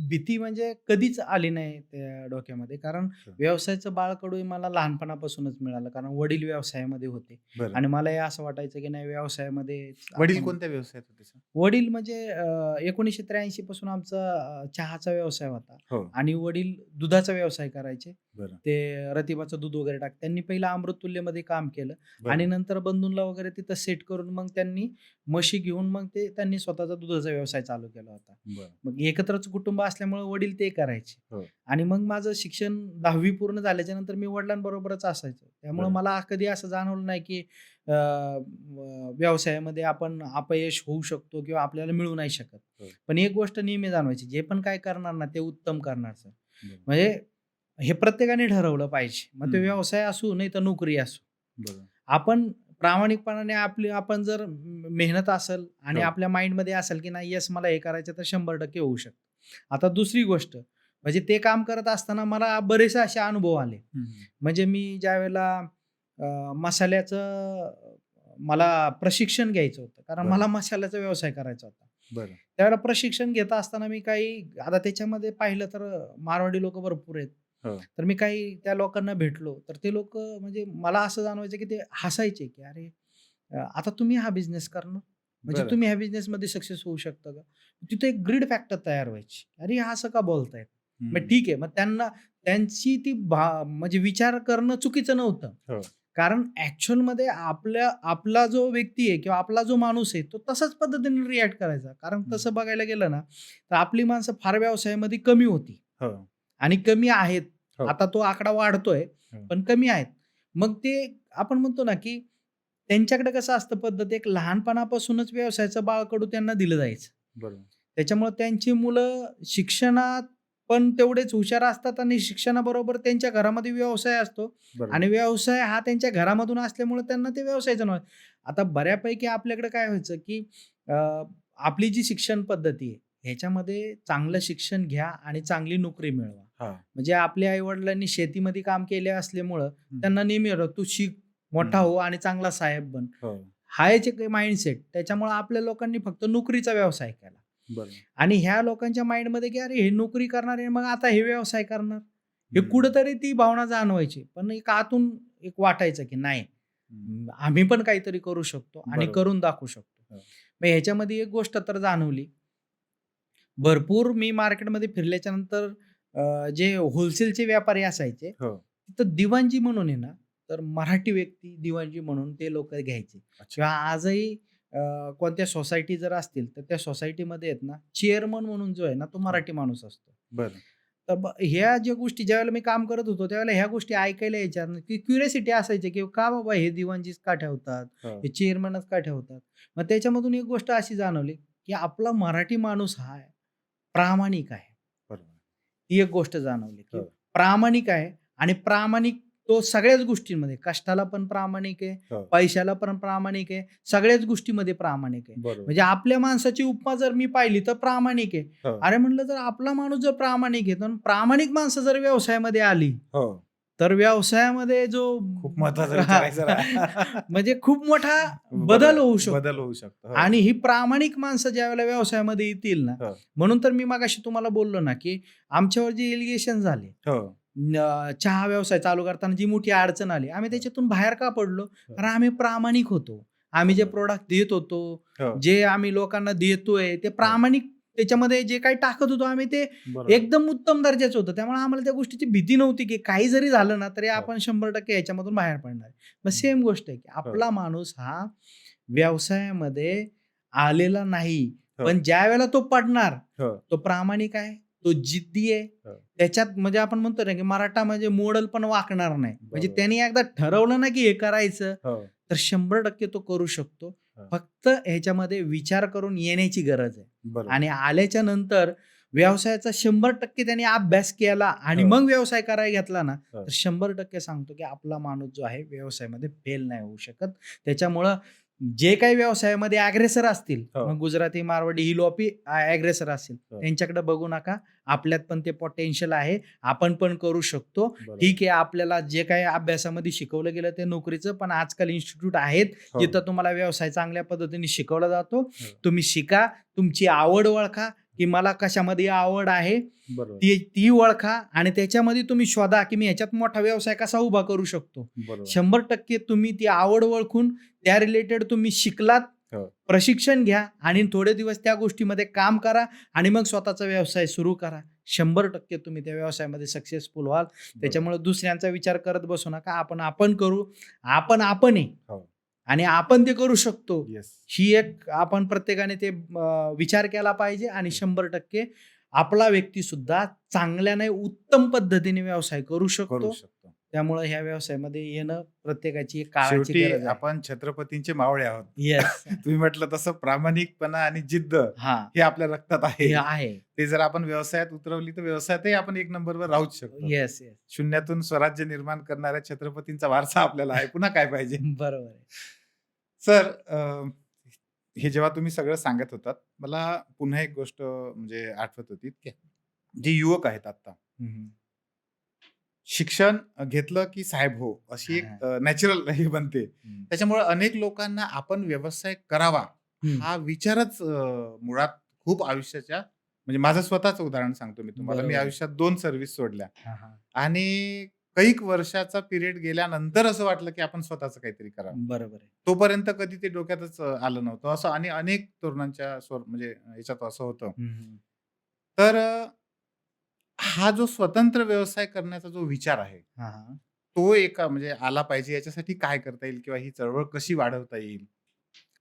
भीती म्हणजे कधीच आली नाही त्या डोक्यामध्ये. कारण हं. व्यवसायाचं बाळकडू मला लहानपणापासूनच मिळालं. कारण वडील व्यवसायामध्ये होते बरं. आणि मलाही असं वाटायचं की नाही व्यवसायामध्येच वडील आपण. कोणत्या व्यवसायात होते सर? वडील म्हणजे 1983 पासून आमचा चहाचा व्यवसाय होता हो. आणि वडील दुधाचा व्यवसाय करायचे. बरं, ते रतिबाचं दूध वगैरे त्यांनी पहिलं अमृततुल्यमध्ये काम केलं आणि बरं, नंतर बंधूंला वगैरे तिथं सेट करून मग त्यांनी म्हशी घेऊन मग ते त्यांनी स्वतःचा दुधाचा व्यवसाय चालू केला होता. बरं. मग एकत्रच कुटुंब असल्यामुळे वडील ते करायचे हो. आणि मग माझं शिक्षण 10वी पूर्ण झाल्याच्या नंतर मी वडिलांबरोबरच असायचो. त्यामुळे बरं. मला कधी असं जाणवलं नाही की व्यवसायामध्ये आपण अपयश होऊ शकतो किंवा आपल्याला मिळू नाही शकत. हो. पण एक गोष्ट नेहमी जाणवायची, जे पण काय करणार ना ते उत्तम करणार सर. बरं. म्हणजे हे प्रत्येकाने ठरवलं पाहिजे. मग तो हं. व्यवसाय असू नाही तर नोकरी असो. बरं. आपण प्रामाणिकपणाने आपण जर मेहनत असेल आणि हो. आपल्या माइंडमध्ये असेल, की नाही येस मला हे करायचं तर 100% होऊ शकतं. आता दुसरी गोष्ट म्हणजे ते काम करत असताना मला बरेचसे असे अनुभव आले. हं, हं. म्हणजे मी ज्यावेळेला मसाल्याचं मला प्रशिक्षण घ्यायचं होतं. कारण बरं, मला मसाल्याचा व्यवसाय करायचा होता. बरं. त्यावेळेला प्रशिक्षण घेत असताना मी काही आता त्याच्यामध्ये पाहिलं तर मारवाडी लोकं भरपूर आहेत. हो. तर मी काही त्या लोकांना भेटलो, तर ते लोकं म्हणजे मला असं जाणवायचं, की ते हसायचे, की "अरे, आता तुम्ही हा बिझनेस करणार? म्हणजे बरं. तुम्ही ह्या बिझनेसमध्ये सक्सेस होऊ शकता का?" तिथे एक ग्रीड फॅक्टर तयार व्हायची. "अरे, हे असं का बोलतायत?" मग हं. ठीक आहे. मग त्यांना त्यांची ती म्हणजे विचार करणं चुकीचं नव्हतं. हो. कारण ॲक्चुअलमध्ये आपला जो व्यक्ती आहे किंवा आपला जो माणूस आहे, तो तशाच पद्धतीने रिएक्ट करायचा. कारण हं. तसं बघायला गेलं ना, तर आपली माणसं फार व्यवसायामध्ये कमी होती हो, आणि कमी आहेत. हो, आता तो आकडा वाढतोय, हो. पण कमी आहेत. मग ते आपण म्हणतो ना, की त्यांच्याकडे कसं असतं पद्धत, एक लहानपणापासूनच व्यवसायाचं बाळकडू त्यांना दिलं जायचं. बरोबर. त्याच्यामुळे त्यांची मुलं शिक्षणात पण तेवढेच हुशार असतात आणि शिक्षणाबरोबर त्यांच्या घरामध्ये व्यवसाय असतो बरोबर. आणि व्यवसाय हा त्यांच्या घरामधून असल्यामुळे त्यांना ते व्यवसायाचं नाव. आता बऱ्यापैकी आपल्याकडे काय व्हायचं, की अ, आपली जी शिक्षण पद्धती आहे, ह्याच्यामध्ये चांगलं शिक्षण घ्या आणि चांगली नोकरी मिळवा. हां. म्हणजे आपल्या आई-वडिलांनी शेतीमध्ये काम केले असल्यामुळं हं, त्यांना नेहमी होतं, "तू शिक, मोठा हं. हो आणि चांगला साहेब बन." हो. हा एक माइंडसेट. त्याच्यामुळं आपल्या लोकांनी फक्त नोकरीचा व्यवसाय केला. बरोबर. आणि ह्या लोकांच्या माइंडमध्ये की अरे हे नोकरी करणार आहे, मग आता हे व्यवसाय करणार. हे हं, कुठेतरी ती भावना जाणवायची. पण एक आतून एक वाटायचं की नाही, हं. आम्ही पण काहीतरी करू शकतो आणि बरोबर. करून दाखवू शकतो. हो, मग ह्याच्यामध्ये एक गोष्ट तर जाणवली. भरपूर मी मार्केटमध्ये फिरल्याच्या नंतर जे होलसेलचे व्यापारी असायचे, हो. तिथं दिवाणजी म्हणून आहे ना, तर मराठी व्यक्ती दिवाणजी म्हणून ते लोकं घ्यायचे अच्छा. किंवा आजही कोणत्या सोसायटी जर असतील, तर त्या सोसायटीमध्ये आहेत ना, चेअरमन म्हणून जो आहे ना, तो हां. मराठी माणूस असतो. बरं. तर ह्या ज्या गोष्टी ज्यावेळेला मी काम करत होतो, त्यावेळेला ह्या गोष्टी ऐकायला यायच्या, की क्युरिओसिटी असायची, की का बाबा हे दिवाणजीच का ठेवतात? हो. हे चेअरमनच का ठेवतात? मग त्याच्यामधून एक गोष्ट अशी जाणवली, की आपला मराठी माणूस हा आहे, प्रामाणिक आहे. बरोबर. ती एक गोष्ट जाणवली, की हो, प्रामाणिक आहे आणि प्रामाणिक तो सगळ्याच गोष्टींमध्ये कष्टाला पण प्रामाणिक आहे, हो. पैशाला पण प्रामाणिक आहे, सगळ्याच गोष्टीमध्ये प्रामाणिक आहे. बरोबर. म्हणजे आपल्या माणसाची उपमा जर मी पाहिली तर प्रामाणिक आहे. हो, अरे म्हटलं जर आपला माणूस जर प्रामाणिक आहे, तर प्रामाणिक माणसं जर व्यवसायामध्ये आली, हो. तर व्यवसायामध्ये जो खूप महत्वाचा विचार आहे सर हा. म्हणजे खूप मोठा बरोबर बदल आहे. होऊ शकतो. बदल होऊ शकतो. हो, आणि ही प्रामाणिक माणसं ज्यावेळेला व्यवसायामध्ये येतील ना, हो, म्हणून तर मी मगाशी तुम्हाला बोललो ना, की आमच्यावर जे एलिगेशन झाले, हो, चहा व्यवसाय चालू करताना जी मोठी अडचण आली, आम्ही हो, त्याच्यातून बाहेर का पडलो? हो. कारण आम्ही प्रामाणिक होतो. आम्ही जे बरोबर. प्रॉडक्ट देत होतो, हो, जे आम्ही लोकांना देतोय, ते हो. प्रामाणिक त्याच्यामध्ये जे काही टाकत होतो आम्ही ते बरोबर. एकदम उत्तम दर्जाचं होतं. त्यामुळे आम्हाला त्या गोष्टीची भीती नव्हती, की काही जरी झालं ना, तरी हो. आपण 100% ह्याच्यामधून बाहेर पडणार आहे. मग हं. सेम गोष्ट आहे, की हो, आपला माणूस हा व्यवसायामध्ये आलेला नाही, हो. पण ज्यावेळेला तो पडणार, हो. तो प्रामाणिक आहे, तो जिद्दी आहे. हो. त्याच्यात म्हणजे आपण म्हणतो ना, की मराठा म्हणजे मोडल पण वाकणार नाही. म्हणजे बरोबर. त्यांनी एकदा ठरवलं ना, की हे करायचं, हो. तर 100% तो करू शकतो. हो. फक्त ह्याच्यामध्ये विचार करून येण्याची गरज आहे. बरोबर. आणि आल्याच्या नंतर व्यवसायाचा 100% त्यांनी अभ्यास केला आणि हो. मग व्यवसाय करायला घेतला ना, हो. तर 100% सांगतो, की आपला माणूस जो आहे व्यवसायामध्ये फेल नाही होऊ शकत. त्याच्यामुळं जे काही व्यवसायामध्ये अग्रेसर असतील, हो. मग गुजराती, मारवाडी, हिलोपी अग्रेसर असतील, हो. त्यांच्याकडे बघू नका. आपल्यात पण ते पोटेन्शियल आहे. आपण पण करू शकतो. बरोबर. ठीक आहे, आपल्याला जे काही अभ्यासामध्ये शिकवलं गेलं ते नोकरीचं, पण आजकाल इन्स्टिट्यूट आहेत, हो. जिथं तुम्हाला व्यवसाय चांगल्या पद्धतीने शिकवला जातो. हो. तुम्ही शिका, तुमची आवड ओळखा, की मला कशामध्ये आवड आहे, बरोबर. ती ओळखा आणि त्याच्यामध्ये तुम्ही शोधा, की मी ह्याच्यात मोठा व्यवसाय कसा उभा करू शकतो. बरोबर. 100% तुम्ही ती आवड ओळखून त्या रिलेटेड तुम्ही शिकलात, हो. प्रशिक्षण घ्या आणि थोडे दिवस त्या गोष्टीमध्ये काम करा आणि मग स्वतःचा व्यवसाय सुरू करा. 100% तुम्ही त्या व्यवसायामध्ये सक्सेसफुल व्हाल. त्याच्यामुळे दुसऱ्यांचा विचार करत बसू नका. आपण करू. आपण आहे हो. आणि आपण ते करू शकतो. येस. ही एक आपण प्रत्येकाने ते विचार केला पाहिजे आणि 100% आपला व्यक्ती सुद्धा चांगल्या नाही उत्तम पद्धतीने व्यवसाय करू शकतो. करू शकतो. त्यामुळे ह्या व्यवसायामध्ये येणं प्रत्येकाची एक काळाची शेवटी गरज आहे. आपण छत्रपतींचे मावळे आहोत. येस. तुम्ही म्हटलं तसं प्रामाणिकपणा आणि जिद्द हां. हे आपल्या रक्तात आहे. हे आहे. ते जर आपण व्यवसायात उतरवली तर व्यवसायातही आपण एक नंबरवर राहूच शकतो. Yes, yes. शून्यातून स्वराज्य निर्माण करणाऱ्या छत्रपतींचा वारसा आपल्याला आहे. पुन्हा काय पाहिजे? बरोबर आहे. सर, हे जेव्हा तुम्ही सगळं सांगत होतात, मला पुन्हा एक गोष्ट म्हणजे आठवत होती, की जे युवक आहेत आता, हं, शिक्षण घेतलं की साहेब हो, अशी एक नॅचरल हे बनते. हं. त्याच्यामुळे अनेक लोकांना आपण व्यवसाय करावा हं. हा विचारच मुळात खूप आयुष्याच्या म्हणजे माझं स्वतःचं उदाहरण सांगतो मी तुम्हाला. मी बरोबर. आयुष्यात 2 सर्व्हिस सोडल्या हां, हां. आणि कैक वर्षाचा पिरियड गेल्यानंतर असं वाटलं की आपण स्वतःचं काहीतरी करावं. बरोबर आहे. तोपर्यंत कधी ते डोक्यातच आलं नव्हतं. असं आणि अनेक तरुणांच्या म्हणजे ह्याच्यात असं होतं. हं, हं. तर हा जो स्वतंत्र व्यवसाय करण्याचा जो विचार आहे, हां, हां. तो एका म्हणजे आला पाहिजे याच्यासाठी काय करता येईल किंवा ही चळवळ कशी वाढवता येईल?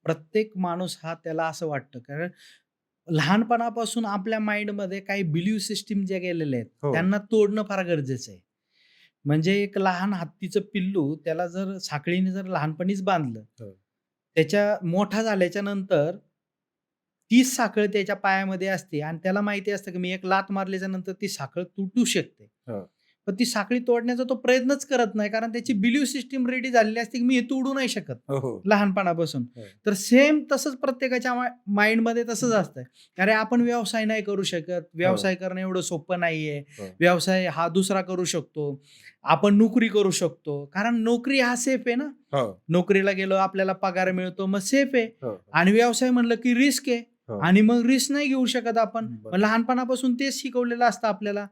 प्रत्येक माणूस हा त्याला असं वाटतं कारण लहानपणापासून आपल्या माइंडमध्ये काही बिलीव्ह सिस्टम ज्या गेलेल्या आहेत, हो. त्यांना तोडणं फार गरजेचं आहे. म्हणजे एक लहान हत्तीचं पिल्लू त्याला जर साखळीने जर लहानपणीच बांधलं, हो. त्याच्या मोठा झाल्याच्या नंतर तीच साखळ त्याच्या पायामध्ये असते आणि त्याला माहिती असतं, की मी एक लाथ मारल्याच्या नंतर ती साखळ तुटू शकते. हो. पण ती साखळी तोडण्याचा तो प्रयत्नच करत नाही कारण त्याची बिलीव्ह सिस्टम रेडी झालेली असते, की मी हे तोडू नाही शकत. हो, हो. लहानपणापासून. हो. तर सेम तसंच प्रत्येकाच्या माइंडमध्ये तसंच असतं. अरे आपण व्यवसाय नाही करू शकत. व्यवसाय करणं एवढं सोपं नाहीये. हो. व्यवसाय हा दुसरा करू शकतो. आपण नोकरी करू शकतो. कारण नोकरी हा सेफ आहे ना. हो. नोकरीला गेलो आपल्याला पगार मिळतो मग सेफ आहे. हो. आणि व्यवसाय म्हणलं की रिस्क आहे. हो. आणि मग रिस्क नाही घेऊ शकत आपण. बरोबर. मग लहानपणापासून तेच शिकवलेलं असतं आपल्याला,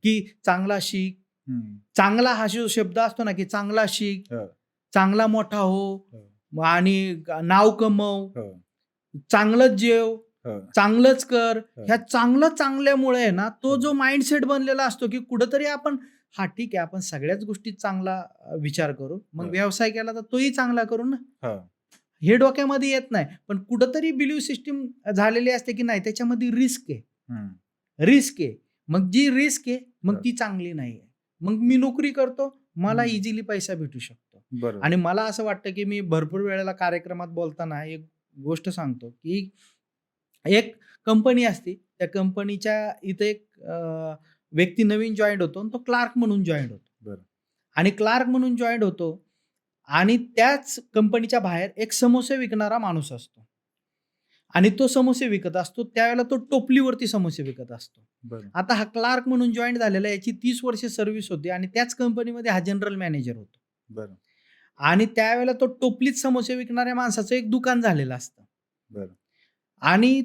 की चांगला शिक. हं. चांगला हा जो शब्द असतो ना, की चांगला शिक, हो. चांगला मोठा हो हो. आणि नाव कमव, हो. चांगलंच जेव, हो. चांगलंच कर. हो. ह्या चांगल्यामुळे आहे ना, तो जो माइंडसेट बनलेला असतो, की कुठेतरी आपण ठीक आहे, आपण सगळ्याच गोष्टीत चांगला विचार करू. मग हो. व्यवसाय केला तर तोही चांगला करू ना. हो. हे डोक्यामध्ये येत नाही. पण कुठेतरी बिलीव्ह सिस्टम झालेली असते, की नाही त्याच्यामध्ये रिस्क आहे. हं. रिस्क आहे. मग जी रिस्क आहे, मग हो. ती चांगली नाहीये. मग मी नोकरी करतो, मला हं. इझिली पैसा भेटू शकतो. बरोबर. आणि मला असं वाटतं, की मी भरपूर वेळेला कार्यक्रमात बोलताना एक गोष्ट सांगतो, की एक कंपनी असते. त्या कंपनीच्या इथे एक व्यक्ती नवीन जॉइंट होतो आणि तो क्लार्क म्हणून जॉइंट होतो. बरं. आणि क्लार्क म्हणून जॉइंट होतो आणि त्याच कंपनीच्या बाहेर एक समोसे विकणारा माणूस असतो. आणि तो समोसे विकत असतो. त्यावेळेला तो टोपलीवरती समोसे विकत असतो. बरं. आता हा क्लार्क म्हणून जॉइंट झालेला याची 30 वर्ष सर्व्हिस होती आणि त्याच कंपनीमध्ये हा जनरल मॅनेजर होतो. बरं. आणि त्यावेळेला तो टोपलीत समोसे विकणाऱ्या माणसाचं एक दुकान झालेलं असतं. बरं. आणि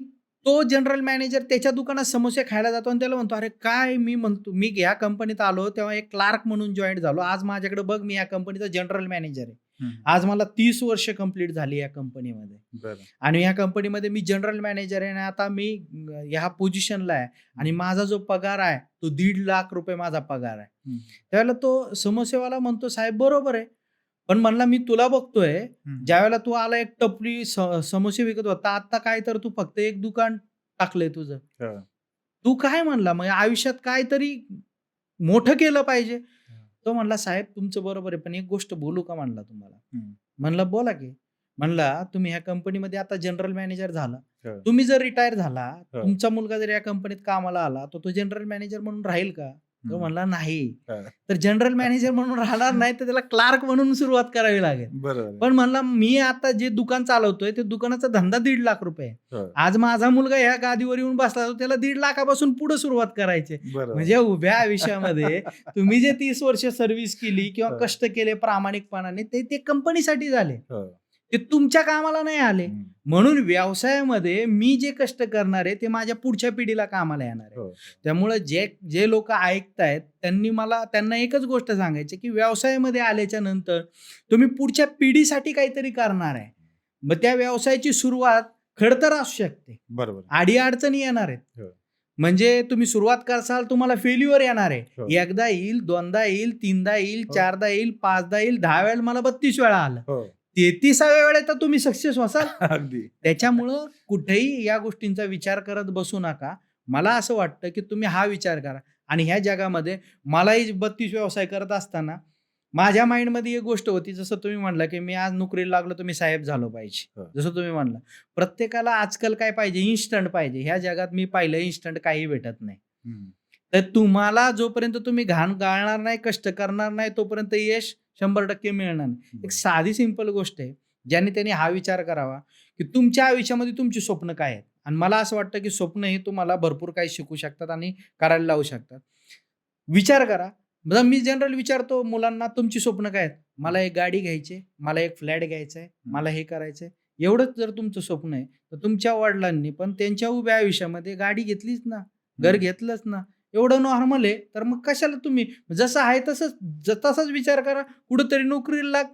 तो जनरल मॅनेजर त्याच्या दुकानात समोसे खायला जातो आणि त्याला म्हणतो, "अरे काय?" मी म्हणतो, "मी ह्या कंपनीत आलो तेव्हा एक क्लार्क म्हणून जॉइंट झालो. आज माझ्याकडे बघ मी या कंपनीचा जनरल मॅनेजर आहे. हं. आज मला 30 वर्ष कंप्लीट झाली या कंपनीमध्ये. बरं. आणि या कंपनीमध्ये मी जनरल मॅनेजर आहे आणि आता मी ह्या पोझिशनला आहे आणि माझा जो पगार आहे तो ₹1.5 लाख माझा पगार आहे." हं. त्यावेळेला तो समोसेवाला म्हणतो, "साहेब बरोबर आहे. पण म्हणला मी तुला बघतोय, हं. ज्यावेळेला तू आला एक टपरी समोसे विकत होता. आता काय तर तू फक्त एक दुकान टाकलंय तुझं. हं. तू काय म्हणला मग आयुष्यात काहीतरी मोठं केलं पाहिजे. हं. तो म्हणला, "साहेब तुमचं बरोबर आहे, पण एक गोष्ट बोलू का?" म्हणला तुम्हाला. हं. म्हणलं, "बोला की." म्हणला, "तुम्ही ह्या कंपनीमध्ये आता जनरल मॅनेजर झाला. हं. तुम्ही जर रिटायर झाला, हं. तुमचा मुलगा जर या कंपनीत कामाला आला, तर तो जनरल मॅनेजर म्हणून राहील का?" तो हं. म्हणला, "नाही." हं. तर जनरल मॅनेजर म्हणून राहणार नाही, तर त्याला क्लार्क म्हणून सुरुवात करावी लागेल. बरोबर आहे. पण म्हणला, "मी आता जे दुकान चालवतोय, ते दुकानाचा धंदा ₹1,50,000 आहे. हं. आज माझा मुलगा ह्या गादीवर येऊन बसला, तर त्याला 1,50,000 पासून पुढे सुरुवात करायची आहे." बरोबर. म्हणजे उभ्या आयुष्यामध्ये तुम्ही जे 30 वर्ष सर्व्हिस केली किंवा हं. कष्ट केले प्रामाणिकपणाने, ते कंपनीसाठी झाले. हं. ते तुमच्या कामाला नाही आले. हं. म्हणून व्यवसायामध्ये मी जे कष्ट करणार आहे, ते माझ्या पुढच्या पिढीला कामाला येणार आहे. हो. त्यामुळे जे लोकं ऐकतायत त्यांना एकच गोष्ट सांगायची, की व्यवसायामध्ये आल्याच्या नंतर तुम्ही पुढच्या पिढीसाठी काहीतरी करणार आहे. मग त्या व्यवसायाची सुरुवात खडतर असू शकते. बरोबर. अडी-अडचणी येणार आहेत. हो. म्हणजे तुम्ही सुरुवात करसाल, तुम्हाला फेल्युअर येणार आहे. हो. एकदा येईल, दोनदा येईल, तीनदा येईल, हो. चारदा येईल, पाचदा येईल, 10 वेळेला मला 32 वेळा आलं. हो. 33व्या वेळेत तर तुम्ही सक्सेस व्हाल. अगदी. त्याच्यामुळं कुठेही या गोष्टींचा विचार करत बसू नका. मला असं वाटतं, की तुम्ही हा विचार करा आणि ह्या जगामध्ये मलाही 32 व्यवसाय करत असताना माझ्या माइंडमध्ये एक गोष्ट होती, जसं तुम्ही म्हणला, की मी आज नोकरीला लागलो तर मी साहेब झालो पाहिजे. हं. जसं तुम्ही म्हणला. प्रत्येकाला आजकाल काय पाहिजे? इन्स्टंट पाहिजे. ह्या जगात मी पाहिलं इन्स्टंट काही भेटत नाही. हं. तर तुम्हाला जोपर्यंत तुम्ही घाण गाळणार नाही, कष्ट करणार नाही, तोपर्यंत यश 100% मिळणार नाही. एक बरोबर. साधी सिंपल गोष्ट आहे. ज्याने त्यांनी हा विचार करावा, की तुमच्या आयुष्यामध्ये तुमची स्वप्न काय आहेत? आणि मला असं वाटतं, की स्वप्न हे तुम्हाला भरपूर काही शिकू शकतात आणि करायला लावू शकतात. विचार करा. बघा मी जनरल विचारतो मुलांना, "तुमची स्वप्न काय आहेत?" "मला एक गाडी घ्यायची आहे, मला एक फ्लॅट घ्यायचा आहे, मला हे करायचं आहे." एवढंच जर तुमचं स्वप्न आहे, तर तुमच्या वडिलांनी पण त्यांच्या उभ्या आयुष्यामध्ये गाडी घेतलीच ना, घर हं. घेतलंच ना. एवढं नॉर्मल आहे, तर मग कशाला तुम्ही जसं आहे तसाच विचार करा. कुठेतरी नोकरीला लाग.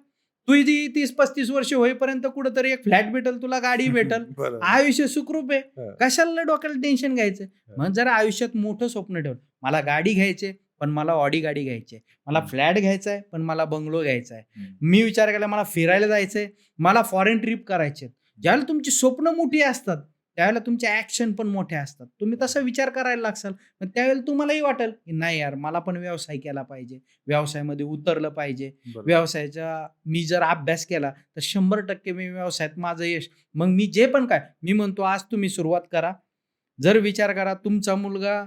तुझी 30-35 वर्ष होईपर्यंत कुठेतरी एक फ्लॅट भेटेल, तुला गाडी भेटेल. बरोबर. आयुष्य सुखरूप आहे. हं. कशाला डोक्याला टेन्शन घ्यायचं? मग जरा आयुष्यात मोठं स्वप्न ठेव. मला गाडी घ्यायची पण मला ऑडी गाडी घ्यायची आहे. मला हं. फ्लॅट घ्यायचा आहे, पण मला बंगलो घ्यायचा आहे. हं. मी विचार केला मला फिरायला जायचंय, मला फॉरेन ट्रिप करायची आहे. ज्यावेळेला तुमची स्वप्न मोठी असतात, त्यावेळेला तुमच्या ॲक्शन पण मोठ्या असतात. तुम्ही तसा विचार करायला लागसाल, मग त्यावेळेला तुम्हालाही वाटेल, की नाही यार मला पण व्यवसाय केला पाहिजे. व्यवसायामध्ये उतरलं पाहिजे. बरोबर. व्यवसायाचा मी जर अभ्यास केला, तर 100% मी व्यवसायात माझं यश. मग मी जे पण काय मी म्हणतो आज तुम्ही सुरुवात करा. जर विचार करा तुमचा मुलगा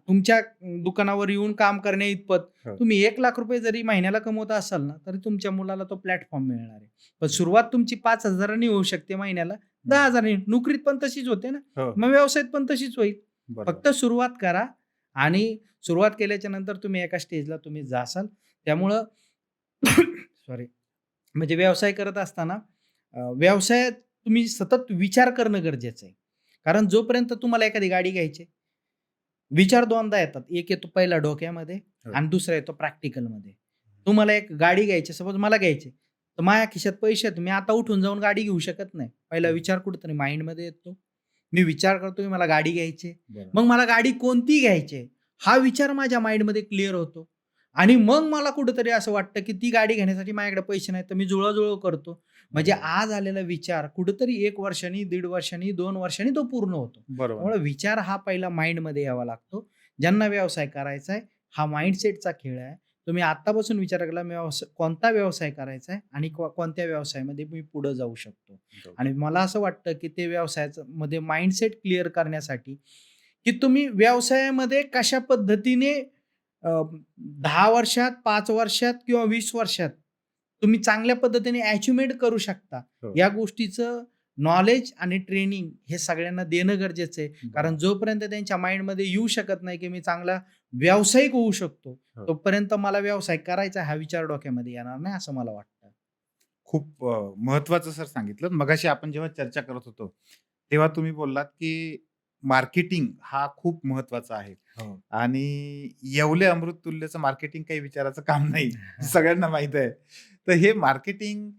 तुमच्या दुकानावर येऊन काम करण्या इतपत हो. तुम्ही ₹1,00,000 जरी महिन्याला कमवत असाल ना, तरी तुमच्या मुलाला तो प्लॅटफॉर्म मिळणार आहे. पण सुरुवात तुमची 5,000नी होऊ शकते महिन्याला, 10,000नी. नोकरीत पण तशीच होते ना, हो. मग व्यवसायात पण तशीच होईल. बरोबर. फक्त सुरुवात करा आणि सुरुवात केल्याच्या नंतर तुम्ही एका स्टेजला तुम्ही जासाल. त्यामुळं सॉरी म्हणजे व्यवसाय करत असताना व्यवसायात तुम्ही सतत विचार करणं गरजेचं आहे. कारण जोपर्यंत तुम्हाला एखादी गाडी घ्यायची आहे, विचार दोनदा येतात. एक येतो पहिला डोक्यामध्ये हो. आणि दुसरा येतो प्रॅक्टिकलमध्ये. तुम्हाला एक गाडी घ्यायची सपोज मला घ्यायची, तर माझ्या खिशात पैसे आहेत. मी आता उठून जाऊन गाडी घेऊ शकत नाही. पहिला विचार कुठेतरी माइंडमध्ये येतो. मी विचार करतो की मला गाडी घ्यायची आहे. बरोबर. मग मला गाडी कोणती घ्यायची आहे? हा विचार माझ्या माइंडमध्ये क्लिअर होतो आणि मग मला कुठेतरी असं वाटतं की ती गाडी घेण्यासाठी माझ्याकडे पैसे नाहीत, तर मी जुळवाजुळव करतो. म्हणजे आज आलेला विचार कुठेतरी 1 वर्षांनी, 1.5 वर्षांनी, 2 वर्षांनी तो पूर्ण होतो. बरोबर. त्यामुळे विचार हा पहिला माइंडमध्ये यावा लागतो. ज्यांना व्यवसाय करायचा आहे, हा माइंडसेटचा खेळ आहे. तुम्ही आत्तापासून विचार केला कोणता व्यवसाय करायचा आहे आणि कोणत्या व्यवसायामध्ये मी पुढे जाऊ शकतो. आणि मला असं वाटतं, की ते व्यवसायाचं मध्ये माइंडसेट क्लिअर करण्यासाठी, की तुम्ही व्यवसायामध्ये कशा पद्धतीने 10 वर्षात, 5 वर्षात किंवा 20 वर्षात तुम्ही चांगल्या पद्धतीने अचिव्हमेंट करू शकता. हो. या गोष्टीचं नॉलेज आणि ट्रेनिंग हे सगळ्यांना देणं गरजेचं आहे. कारण जोपर्यंत त्यांच्या माइंडमध्ये येऊ शकत नाही, की मी चांगला व्यावसायिक होऊ शकतो, हो. तोपर्यंत मला व्यवसाय करायचा हा विचार डोक्यामध्ये येणार नाही, असं मला वाटतं. खूप महत्वाचं सर सांगितलं. मगाशी आपण जेव्हा चर्चा करत होतो, तेव्हा तुम्ही बोललात, की मार्केटिंग हा खूप महत्वाचा आहे हो. आणि येवले अमृत तुल्यचं मार्केटिंग काही विचाराचं काम नाही. सगळ्यांना माहीत आहे. तर हे मार्केटिंग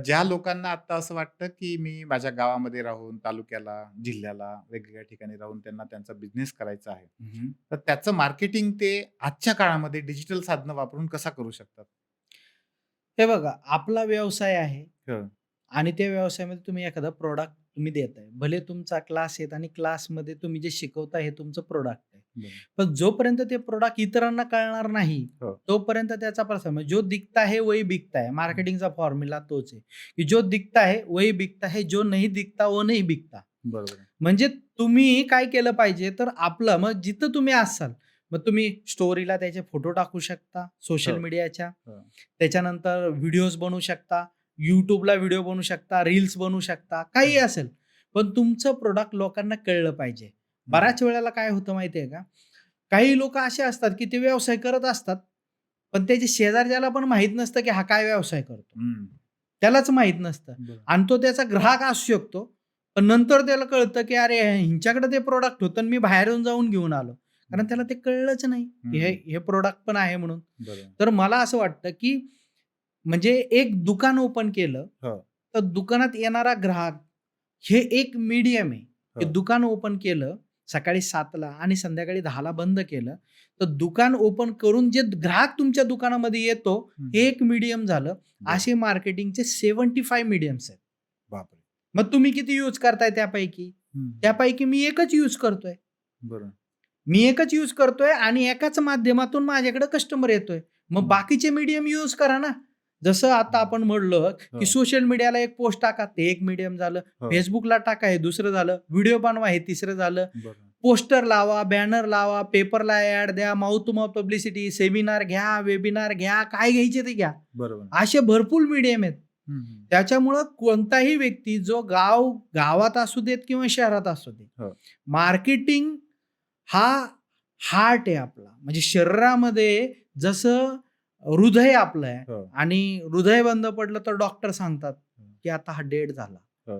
ज्या लोकांना आता असं वाटतं, की मी माझ्या गावामध्ये राहून, तालुक्याला, जिल्ह्याला, वेगवेगळ्या ठिकाणी राहून त्यांना त्यांचा बिझनेस करायचा आहे. तर त्याचं मार्केटिंग ते आजच्या काळामध्ये डिजिटल साधनं वापरून कसा करू शकतात? हे बघा, आपला व्यवसाय आहे हं. आणि त्या व्यवसायामध्ये तुम्ही एखादा प्रॉडक्ट तुम्ही देताय. भले तुमचा क्लास आहे आणि क्लासमध्ये तुम्ही जे शिकवताय हे तुमचं प्रॉडक्ट आहे. बरं. पण जोपर्यंत ते प्रॉडक्ट इतरांना कळणार नाही, हो. तोपर्यंत त्याचा प्रसार म्हणजे जो दिखता है वही बिकता है. मार्केटिंगचा फॉर्म्युला तोच आहे, की जो दिखता है वही बिकता है, जो नहीं दिखता वो नहीं बिकता. बरोबर आहे. म्हणजे तुम्ही काय केलं पाहिजे, तर आपलं मग जिथं तुम्ही असाल, मग तुम्ही स्टोरीला त्याचे फोटो टाकू शकता सोशल हो. मीडियाच्या. हो. त्याच्यानंतर व्हिडिओज बनवू शकता. YouTubeला व्हिडिओ बनवू शकता, रील्स बनवू शकता, काही हं. असेल. पण तुमचं प्रॉडक्ट लोकांना कळलं पाहिजे. बऱ्याच वेळेला काय होतं माहिती आहे का? काही लोकं असे असतात, की ते व्यवसाय करत असतात, पण त्याच्या शेजारच्याला पण माहीत नसतं, की हा काय व्यवसाय करतो. हं. त्यालाच माहीत नसतं बरं. आणि तो त्याचा ग्राहक असू शकतो. पण नंतर त्याला कळतं, की अरे ह्यांच्याकडे ते प्रॉडक्ट होतं आणि मी बाहेरून जाऊन घेऊन आलो. कारण त्याला ते कळलंच नाही, की हे हं. हे प्रॉडक्ट पण आहे म्हणून. बरोबर. तर मला असं वाटतं, की म्हणजे एक दुकान ओपन केलं, हो. तर दुकानात येणारा ग्राहक हे एक मीडियम आहे. हे हो. दुकान ओपन केलं सकाळी 7:00ला आणि संध्याकाळी 10:00ला बंद केलं, तर दुकान ओपन करून जे ग्राहक तुमच्या दुकानामध्ये येतो, हं. हे एक मीडियम झालं. बरं. असे मार्केटिंगचे 75 मीडियम्स आहेत. बापरे! मग तुम्ही किती यूज करताय त्यापैकी? हं. त्यापैकी मी एकच यूज करतोय. बरं. मी एकच यूज करतोय आणि एकाच माध्यमातून माझ्याकडे कस्टमर येतोय. मग हं. बाकीचे मीडियम यूज करा ना. जसं आता हं. आपण म्हणलं, की हो. सोशल मीडियाला एक पोस्ट टाका, ते एक मीडियम झालं. हो. Facebookला टाका, हे दुसरं झालं. व्हिडिओ बनवा, हे तिसरं झालं. बरं. पोस्टर लावा, बॅनर लावा, पेपरला ॲड द्या, mouth to mouth publicity, seminar घ्या, वेबिनार घ्या, काय घ्यायचे ते घ्या. बरोबर. असे भरपूर मीडियम आहेत. हं, हं. त्याच्यामुळं कोणताही व्यक्ती जो गावात असू देत किंवा शहरात असू दे, हो. मार्केटिंग हा हार्ट आहे आपला. म्हणजे शरीरामध्ये जसं हृदय आपलं आहे हो. आणि हृदय बंद पडलं तर डॉक्टर सांगतात, की आता हा डेड झाला. हो.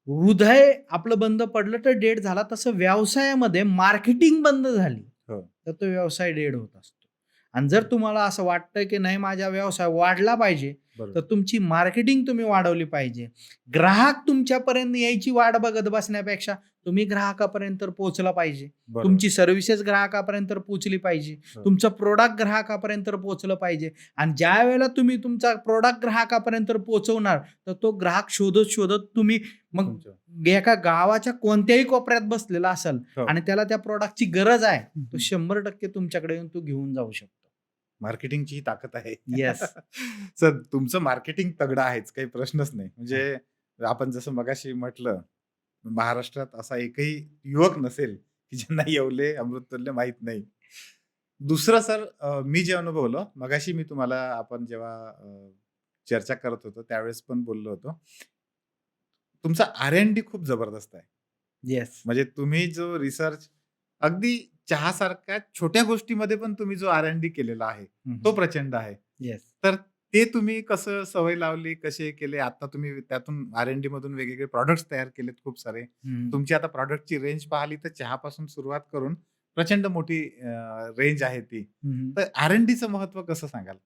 हृदय आपलं बंद पडलं तर डेड झाला. तसं व्यवसायामध्ये मार्केटिंग बंद झाली, हो. तर तो व्यवसाय डेड होत असतो. आणि जर तुम्हाला असं वाटतं, की नाही माझा व्यवसाय वाढला पाहिजे, तर बरोबर. तुमची मार्केटिंग तुम्ही वाढवली पाहिजे. ग्राहक तुमच्यापर्यंत यायची वाट बघत बसण्यापेक्षा तुम्ही ग्राहकापर्यंत पोहोचला पाहिजे. बरोबर. तुमची सर्व्हिसेस ग्राहकापर्यंत पोहोचली पाहिजे. हो. तुमचं प्रॉडक्ट ग्राहकापर्यंत पोहोचलं पाहिजे. आणि ज्यावेळेला तुम्ही तुमचा प्रॉडक्ट ग्राहकापर्यंत पोहोचवणार, तर तो ग्राहक शोधत तुम्ही मग तुमचं. एका गावाच्या कोणत्याही कोपऱ्यात बसलेला असेल हो. आणि त्याला त्या प्रॉडक्टची गरज आहे, हं, तो हं. 100% तुमच्याकडे येऊन तो घेऊन जाऊ शकतो. मार्केटिंगची ही ताकद आहे. येस. सर तुमचं मार्केटिंग तगडं आहेच, काही प्रश्नच नाही. म्हणजे आपण जसं मगाशी म्हटलं, महाराष्ट्रात असा एकही युवक नसेल, की ज्यांना येवले अमृततुल्य माहीत नाही. दुसरं सर मी जे अनुभवलं, मगाशी मी तुम्हाला आपण जेव्हा चर्चा करत होतो त्यावेळेस पण बोललो होतो. तुमचा R&D खूप जबरदस्त आहे. येस. म्हणजे तुम्ही जो रिसर्च अगदी चहासारख्या छोट्या गोष्टीमध्ये पण तुम्ही जो R&D केलेला आहे, तो प्रचंड आहे. येस. तर ते तुम्ही कसं सवय लावली, कसे केले? आता तुम्ही त्यातून R&D मधून वेगवेगळे प्रॉडक्ट्स तयार केलेत खूप सारे. तुमची आता प्रॉडक्टची रेंज पाहिली तर चहापासून सुरुवात करून प्रचंड मोठी रेंज आहे ती. तर R&Dचं महत्त्व कसं सांगाल?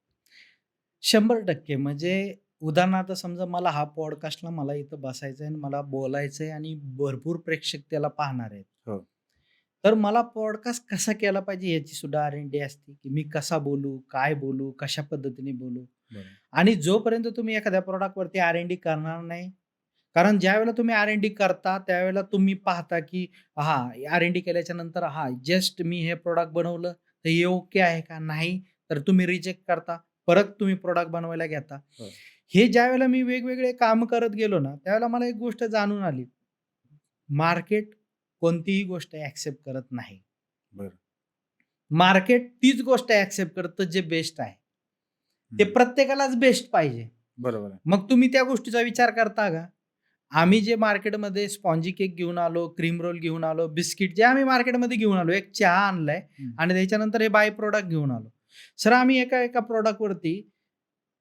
100% म्हणजे उदाहरणार्थ समजा मला हा पॉडकास्टला मला इथं बसायचं आहे आणि मला बोलायचं आहे आणि भरपूर प्रेक्षक त्याला पाहणार आहेत. हो. तर मला पॉडकास्ट कसा केला पाहिजे याची सुद्धा R&D असते, की मी कसा बोलू, काय बोलू, कशा पद्धतीने बोलू. बरोबर. आणि जोपर्यंत तुम्ही एखाद्या प्रॉडक्टवरती R&D करणार नाही, कारण ज्यावेळेला तुम्ही R&D करता त्यावेळेला तुम्ही पाहता, की R&D केल्याच्या नंतर जस्ट मी हे प्रॉडक्ट बनवलं, तर हे ओके आहे का? नाही, तर तुम्ही रिजेक्ट करता. परत तुम्ही प्रॉडक्ट बनवायला घेता. हो. हे ज्यावेळेला मी वेगवेगळे काम करत गेलो ना, त्यावेळेला मला एक गोष्ट जाणून आली. मार्केट कोणतीही गोष्ट ॲक्सेप्ट करत नाही. बरं. मार्केट तीच गोष्ट ॲक्सेप्ट करतं जे बेस्ट आहे. ते हं. प्रत्येकालाच बेस्ट पाहिजे. बरोबर आहे. मग तुम्ही त्या गोष्टीचा विचार करता का? आम्ही जे मार्केटमध्ये स्पॉन्जी केक घेऊन आलो, क्रीम रोल घेऊन आलो, बिस्किट जे आम्ही मार्केटमध्ये घेऊन आलो, एक चहा आणलाय हं. आणि त्याच्यानंतर हे बाय प्रॉडक्ट घेऊन आलो. सर आम्ही एका प्रॉडक्टवरती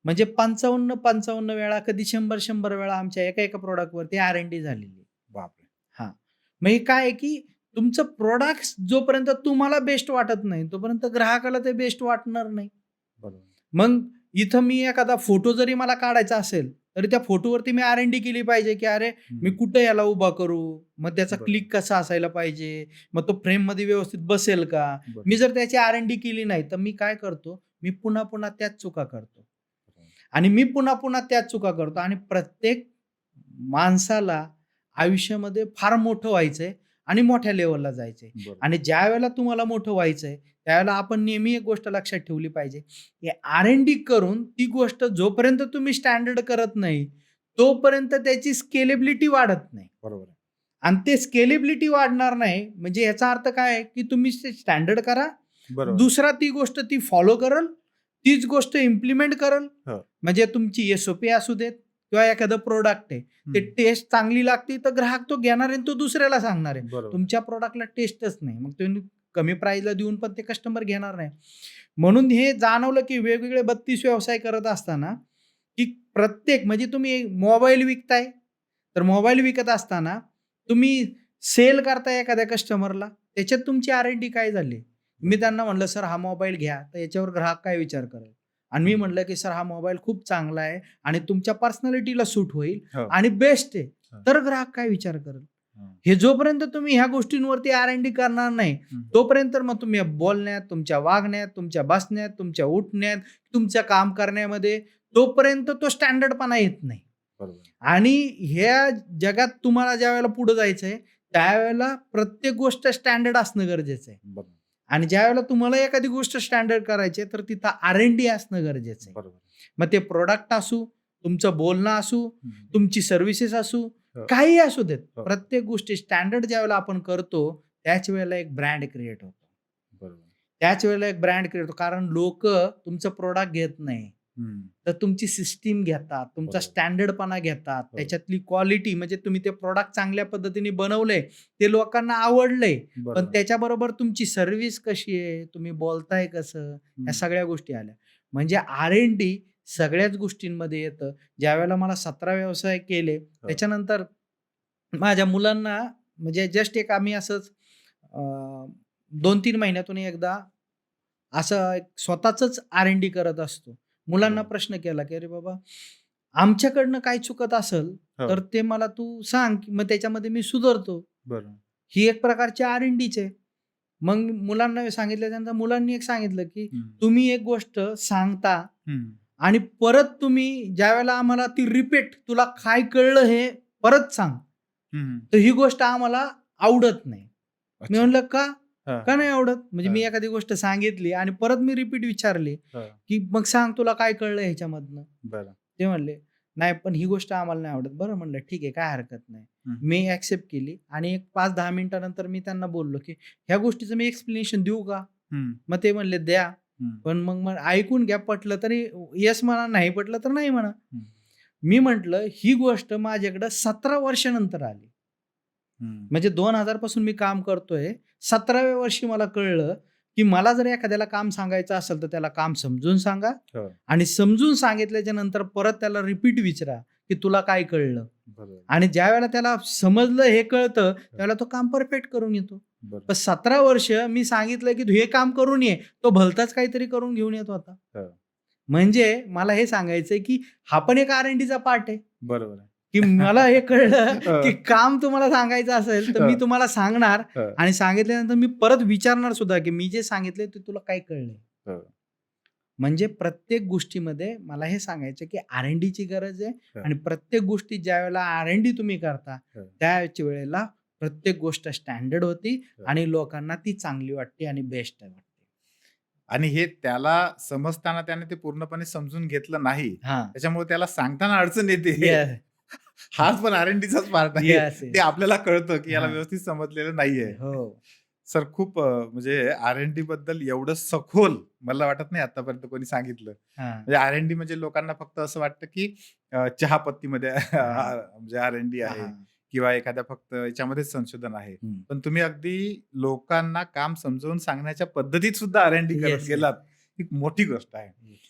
म्हणजे 55 वेळा, कधी 100 वेळा आमच्या एका प्रॉडक्टवरती R&D झालेली आहे. बापरे! हां. मग हे काय आहे, की तुमचं प्रॉडक्ट जोपर्यंत तुम्हाला बेस्ट वाटत नाही, तोपर्यंत ग्राहकाला ते बेस्ट वाटणार नाही. बरोबर. मग इथं मी एखादा फोटो जरी मला काढायचा असेल, तरी त्या फोटोवरती मी R&D केली पाहिजे, की अरे मी हं. कुठे याला उभा करू? मग त्याचा बरोबर. क्लिक कसा असायला पाहिजे? मग तो फ्रेममध्ये व्यवस्थित बसेल का? बरोबर. मी जर त्याची R&D केली नाही, तर मी काय करतो? मी पुन्हा त्याच चुका करतो. आणि मी पुन्हा पुन्हा त्याच चुका करतो आणि प्रत्येक माणसाला आयुष्यामध्ये फार मोठं व्हायचंय आणि मोठ्या लेवलला जायचंय. बरोबर. आणि ज्या वेळेला तुम्हाला मोठं व्हायचंय त्यावेळेला आपण नेहमी एक गोष्ट लक्षात ठेवली पाहिजे, की R&D करून ती गोष्ट जोपर्यंत तुम्ही स्टँडर्ड करत नाही, तोपर्यंत त्याची स्केलेबिलिटी वाढत नाही. बरोबर आहे. आणि ते स्केलेबिलिटी वाढणार नाही म्हणजे याचा अर्थ काय आहे, की तुम्ही ते स्टँडर्ड करा. बरोबर. दुसरा ती गोष्ट ती फॉलो करल, तीच गोष्ट इम्प्लिमेंट करल. हो. म्हणजे तुमची एस-ओ-पी असू देत किंवा एखादं प्रोडक्ट आहे. ते हं. टेस्ट चांगली लागते तर ग्राहक तो घेणार आहे आणि तो दुसऱ्याला सांगणार आहे. बरोबर. तुमच्या प्रॉडक्टला टेस्टच नाही. मग तुम्ही कमी प्राईजला देऊन पण ते कस्टमर घेणार नाही. म्हणून हे जाणवलं, की वेगवेगळे 32 व्यवसाय करत असताना, की प्रत्येक म्हणजे तुम्ही मोबाईल विकताय, तर मोबाईल विकत असताना तुम्ही सेल करताय एखाद्या कस्टमरला, त्याच्यात तुमची R&D काय झाली? मी त्यांना म्हटलं, "सर हा मोबाईल घ्या." तर याच्यावर ग्राहक काय विचार करेल? आणि मी म्हटलं, की "सर हा मोबाईल खूप चांगला आहे आणि तुमच्या पर्सनॅलिटीला सूट होईल हो. आणि बेस्ट आहे." हो. तर ग्राहक काय विचार करेल? हं. हे जोपर्यंत तुम्ही ह्या गोष्टींवरती R&D करणार नाही, हं. तोपर्यंत मग तुम्ही बोलण्यात, तुमच्या वागण्यात, तुमच्या बसण्यात, तुमच्या उठण्यात, तुमचं काम करण्यामध्ये तोपर्यंत तो स्टँडर्डपणा येत नाही. बरोबर. आणि ह्या जगात तुम्हाला ज्यावेळेला पुढे जायचंय, त्यावेळेला प्रत्येक गोष्ट स्टँडर्ड असणं गरजेचं आहे. बरोबर. आणि ज्यावेळेला तुम्हाला एखादी गोष्ट स्टँडर्ड करायची आहे, तर तिथं R&D असणं गरजेचं आहे. बरोबर. मग ते प्रॉडक्ट असू, तुमचं बोलणं असू, हं. तुमची सर्व्हिसेस असू, हो. काहीही असू देत. हो. प्रत्येक गोष्टी स्टँडर्ड ज्यावेळेला आपण करतो, त्याच वेळेला एक ब्रँड क्रिएट होतो. बरोबर. त्याच वेळेला एक ब्रँड क्रिएट होतो. कारण लोकं तुमचं प्रॉडक्ट घेत नाही. हं. तर तुमची सिस्टीम घेतात, तुमचा बरोबर. स्टँडर्डपणा घेतात, हो. त्याच्यातली क्वालिटी म्हणजे तुम्ही ते प्रॉडक्ट चांगल्या पद्धतीने बनवलंय, ते लोकांना आवडलंय. पण बरोबर. त्याच्याबरोबर तुमची सर्व्हिस कशी आहे, तुम्ही बोलताय कसं, हं. ह्या सगळ्या गोष्टी आल्या. म्हणजे R&D सगळ्याच गोष्टींमध्ये येतं. ज्यावेळेला मला 17 व्यवसाय केले, हो. त्याच्यानंतर माझ्या मुलांना म्हणजे जस्ट एक आम्ही असंच 2-3 महिन्यातून एकदा असं एक स्वतःचंच R&D करत असतो. मुलांना बरोबर. प्रश्न केला, की "अरे बाबा, आमच्याकडनं काय चुकत असेल, हो. तर ते मला तू सांग, की मग त्याच्यामध्ये मी सुधारतो." बरोबर. ही एक प्रकारची R&Dच आहे. मग मुलांना सांगितल्यानंतर मुलांनी एक सांगितलं, की हं. तुम्ही एक गोष्ट सांगता हं. आणि परत तुम्ही ज्यावेळेला आम्हाला ती रिपीट तुला काय कळलं हे परत सांग. हं. तर ही गोष्ट आम्हाला आवडत नाही. मी अच्छा. म्हणलं का? हां, का हां. नाही आवडत? म्हणजे मी हां. एखादी गोष्ट सांगितली आणि परत मी रिपीट विचारली, हां. की "मग सांग तुला काय कळलं ह्याच्यामधनं?" बरं. ते म्हणले, "नाही, पण ही गोष्ट आम्हाला नाही आवडत." बरं म्हणलं, "ठीक आहे, काय हरकत नाही." हं. मी ॲक्सेप्ट केली आणि एक 5-10 मिनिटानंतर मी त्यांना बोललो, की "ह्या गोष्टीचं मी एक्सप्लेनेशन देऊ का?" हं. मग ते म्हणले, "द्या." हं. पण मग ऐकून घ्या, पटलं तरी येस म्हणा, नाही पटलं तर नाही म्हणा. हं. मी म्हटलं, "ही गोष्ट माझ्याकडं 17 वर्षानंतर आली." हं. म्हणजे 2000 पासून मी काम करतोय. 17व्या वर्षी मला कळलं, की मला जर एखाद्याला काम सांगायचं असेल, तर त्याला काम समजून सांगा हो. आणि समजून सांगितल्याच्या नंतर परत त्याला रिपीट विचारा, की तुला काय कळलं? बरोबर. आणि ज्यावेळेला त्याला समजलं, हे कळतं, त्यावेळेला तो काम परफेक्ट करून येतो. बरोबर. पण 17 वर्ष मी सांगितलं, की "तू हे काम करून ये." तो भलताच काहीतरी करून घेऊन येत होता. हो. म्हणजे मला हे सांगायचंय, की हा पण एक R&Dचा पार्ट आहे. बरोबर आहे. की मला हे कळलं, की हं. काम तुम्हाला सांगायचं असेल, तर मी हं. तुम्हाला सांगणार हं. आणि सांगितल्यानंतर मी परत विचारणार सुद्धा, की मी जे सांगितलंय ते तुला काय कळलंय? हो. म्हणजे प्रत्येक गोष्टीमध्ये मला हे सांगायचं, की R&Dची गरज आहे हं. आणि प्रत्येक गोष्टीत ज्यावेळेला R&D तुम्ही करता, हं. त्याच वेळेला प्रत्येक गोष्ट स्टँडर्ड होती हं. आणि लोकांना ती चांगली वाटते आणि बेस्ट वाटते. आणि हे त्याला समजताना त्याने ते पूर्णपणे समजून घेतलं नाही. हां. त्याच्यामुळे त्याला सांगताना अडचण येते. येस, हाच पण R&Dचाच पार्ट आहे. येस, ते येस. आपल्याला कळतं, की याला हां. व्यवस्थित समजलेलं नाहीये. हो. सर खूप म्हणजे R&D बद्दल एवढं सखोल मला वाटत नाही आतापर्यंत कोणी सांगितलं. हां. म्हणजे R&D म्हणजे लोकांना फक्त असं वाटतं, की चहापत्तीमध्ये हां. म्हणजे R&D आहे हां. किंवा एखाद्या फक्त याच्यामध्येच संशोधन आहे. हं. पण तुम्ही अगदी लोकांना काम समजावून सांगण्याच्या पद्धतीत सुद्धा R&D करत येस, येस. गेलात. ही मोठी गोष्ट आहे.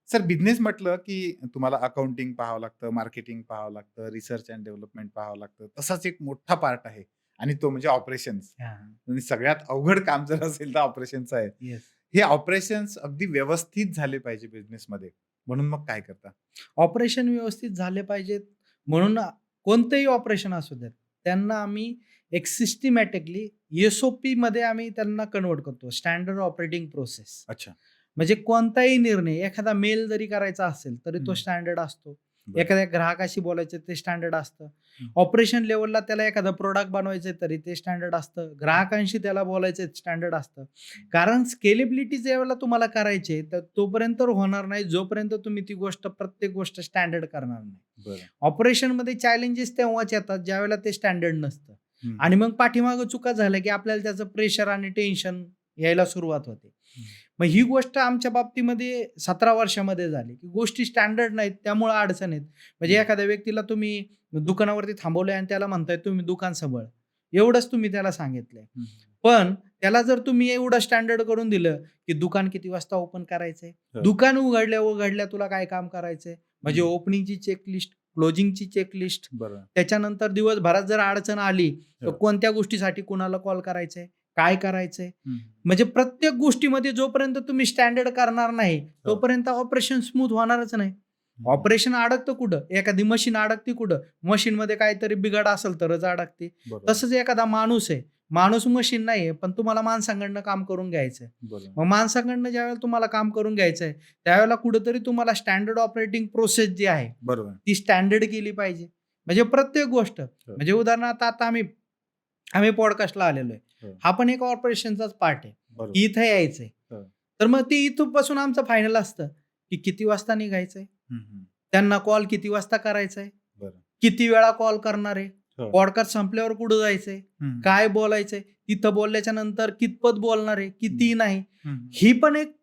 सर बिझनेस म्हटलं, की तुम्हाला अकाउंटिंग पाहावं लागतं, मार्केटिंग पाहावं लागतं, रिसर्च अँड डेव्हलपमेंट पाहावं लागतं. तसाच एक मोठा पार्ट आहे आणि तो म्हणजे ऑपरेशन्स. हां. आणि सगळ्यात अवघड काम जर असेल तर ऑपरेशन्स आहे. येस. हे ऑपरेशन्स अगदी व्यवस्थित झाले पाहिजे बिझनेसमध्ये. म्हणून मग काय करता? ऑपरेशन व्यवस्थित झाले पाहिजेत म्हणून कोणतंही ऑपरेशन असू देत, त्यांना आम्ही एक सिस्टमॅटिकली एस-ओ-पीमध्ये आम्ही त्यांना कन्व्हर्ट करतो. Standard operating process. अच्छा. म्हणजे कोणताही निर्णय एखादा मेल जरी करायचा असेल तरी तो हं. स्टँडर्ड असतो. बरं. एखाद्या ग्राहकाशी बोलायचं ते स्टँडर्ड असतं. हं. ऑपरेशन लेव्हलला त्याला एखादं प्रॉडक्ट बनवायचं तरी ते स्टँडर्ड असतं. ग्राहकांशी त्याला बोलायचं स्टँडर्ड असतं. कारण स्केलेबिलिटी ज्यावेळेला तुम्हाला करायची आहे, तर तोपर्यंत होणार नाही जोपर्यंत तुम्ही ती गोष्ट प्रत्येक गोष्ट स्टँडर्ड करणार नाही. बरं. ऑपरेशनमध्ये चॅलेंजेस तेव्हाच येतात ज्यावेळेला ते स्टँडर्ड नसतं. हं. आणि मग पाठीमागं चुका झाल्या की आपल्याला त्याचं प्रेशर आणि टेन्शन यायला सुरुवात होते. हं. मग ही गोष्ट आमच्या बाबतीमध्ये 17 वर्षामध्ये झाली की गोष्टी स्टँडर्ड नाहीत त्यामुळे अडचण आहेत. म्हणजे हं. एखाद्या व्यक्तीला तुम्ही दुकानावरती थांबवलंय आणि त्याला म्हणताय तुम्ही दुकान सांभाळ. एवढंच तुम्ही त्याला सांगितलंय. हं. पण त्याला जर तुम्ही एवढं स्टँडर्ड करून दिलं की दुकान किती वाजता ओपन करायचंय, हो. दुकान उघडल्या तुला काय काम करायचंय, म्हणजे हं. ओपनिंगची चेकलिस्ट, क्लोजिंगची चेकलिस्ट, बरं. त्याच्यानंतर दिवसभरात जर अडचण आली तर हो. कोणत्या गोष्टीसाठी कुणाला कॉल करायचंय, काय करायचंय, हं. म्हणजे प्रत्येक गोष्टीमध्ये जोपर्यंत तुम्ही स्टँडर्ड करणार नाही तोपर्यंत ऑपरेशन स्मूथ होणारच नाही. हं. ऑपरेशन अडकतं कुठं? एखादी मशीन अडकते कुठं? मशीनमध्ये काहीतरी बिघाड असेल तरच अडकते. बरोबर. तसंच एखादा माणूस आहे. माणूस मशीन नाहीये, पण तुम्हाला माणसाकडनं काम करून घ्यायचंय. बरोबर. मग माणसाकडनं ज्यावेळेला तुम्हाला काम करून घ्यायचंय, त्यावेळेला कुठेतरी तुम्हाला स्टँडर्ड ऑपरेटिंग प्रोसेस जी आहे, बरोबर. ती स्टँडर्ड केली पाहिजे. म्हणजे प्रत्येक गोष्ट म्हणजे उदाहरणार्थ आता आम्ही पॉडकास्टला आलेलो आहे. हो. हा पण एक ऑपरेशनचाच पार्ट आहे. बरोबर. इथं यायचंय. हो. तर मग ते इथपासून आमचं फायनल असतं, की किती वाजता निघायचंय? हं. हं. त्यांना कॉल किती वाजता करायचाय? बरं. किती वेळा कॉल करणार आहे? हो. पॉडकास्ट संपल्यावर कुठं जायचंय? हं. काय बोलायचंय? तिथं बोलल्याच्या नंतर कितपत बोलणार आहे? किती नाही? हं. ही पण एक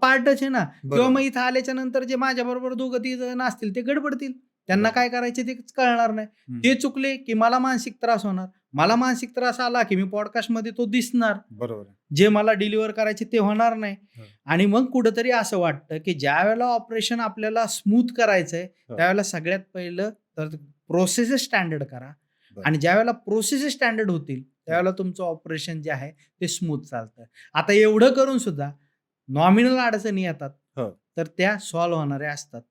पार्टच आहे ना. किंवा बरोबर. मग इथं आल्याच्या नंतर जे माझ्याबरोबर 2-3 जण असतील ते गडबडतील. त्यांना बरोबर. काय करायचे तेच कळणार नाही. हं. ते चुकले की मला मानसिक त्रास होणार. मला मानसिक त्रास आला की मी पॉडकास्टमध्ये तो दिसणार. बरोबर. जे मला डिलिव्हर करायचे ते होणार नाही. हो. आणि मग कुठेतरी असं वाटतं की ज्यावेळेला ऑपरेशन आपल्याला स्मूथ करायचंय, हो. त्यावेळेला सगळ्यात पहिलं तर प्रोसेसेस स्टँडर्ड करा. बरं. आणि ज्यावेळेला प्रोसेसेस स्टँडर्ड होतील, त्यावेळेला तुमचं ऑपरेशन जे आहे ते स्मूथ चालतं. आता एवढं करून सुद्धा नॉमिनल अडचणी येतात, हो. तर त्या सॉल्व्ह होणाऱ्या असतात.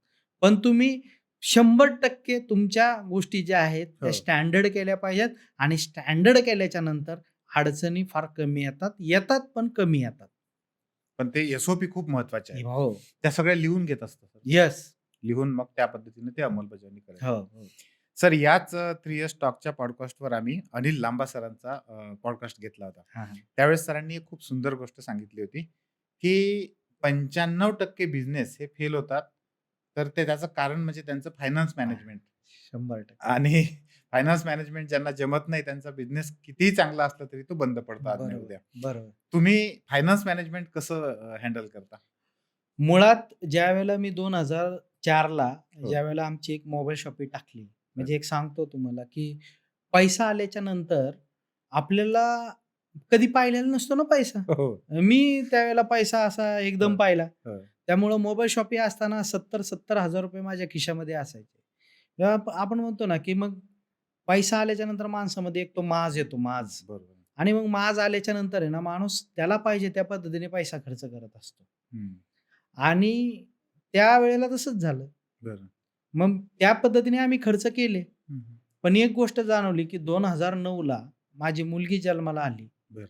पण तुम्ही 100% तुमच्या गोष्टी ज्या आहेत त्या हो. स्टँडर्ड केल्या पाहिजेत आणि स्टँडर्ड केल्याच्या नंतर अडचणी फार कमी येतात पण कमी येतात. पण ते एस-ओ-पी खूप महत्वाचे आहे. हो. त्या सगळ्या लिहून घेत असतात. येस. लिहून मग त्या पद्धतीने ते अंमलबजावणी करायची. हो, हो. सर याच 3 इयर्स टॉकच्या पॉडकास्टवर आम्ही अनिल लांबा सरांचा पॉडकास्ट घेतला होता. हां, हां. त्यावेळेस सरांनी एक खूप सुंदर गोष्ट सांगितली होती, की 95% बिझनेस हे फेल होतात. तर त्याचं कारण म्हणजे त्यांचं फायनान्स मॅनेजमेंट 100%. आणि फायनान्स मॅनेजमेंट ज्यांना जमत नाही त्यांचा बिझनेस कितीही चांगला असला तरी तो बंद पडतो आज नाही बरोबर, उद्या. बरोबर. तुम्ही फायनान्स मॅनेजमेंट कसं हँडल करता? मुळात ज्यावेळेला मी 2004ला हो. ज्यावेळेला आमची एक मोबाईल शॉपी टाकली, म्हणजे एक सांगतो तुम्हाला, की पैसा आल्याच्या नंतर आपल्याला कधी पाहिलेला नसतो ना पैसा. हो. मी त्यावेळेला पैसा असा एकदम हो. पाहिला. हो. त्यामुळं मोबाईल शॉपी असताना 70,000 रुपये माझ्या खिशामध्ये असायचे. तेव्हा आपण म्हणतो ना, की मग पैसा आल्याच्या नंतर माणसामध्ये एक तो माज येतो, माज. बरोबर. आणि मग माज आल्याच्या नंतर आहे ना, माणूस त्याला पाहिजे त्या पद्धतीने पैसा खर्च करत असतो. हं. आणि त्यावेळेला तसंच झालं. बरं. मग त्या पद्धतीने आम्ही खर्च केले. हं. पण एक गोष्ट जाणवली, की 2009ला माझी मुलगी जन्माला आली. बरं.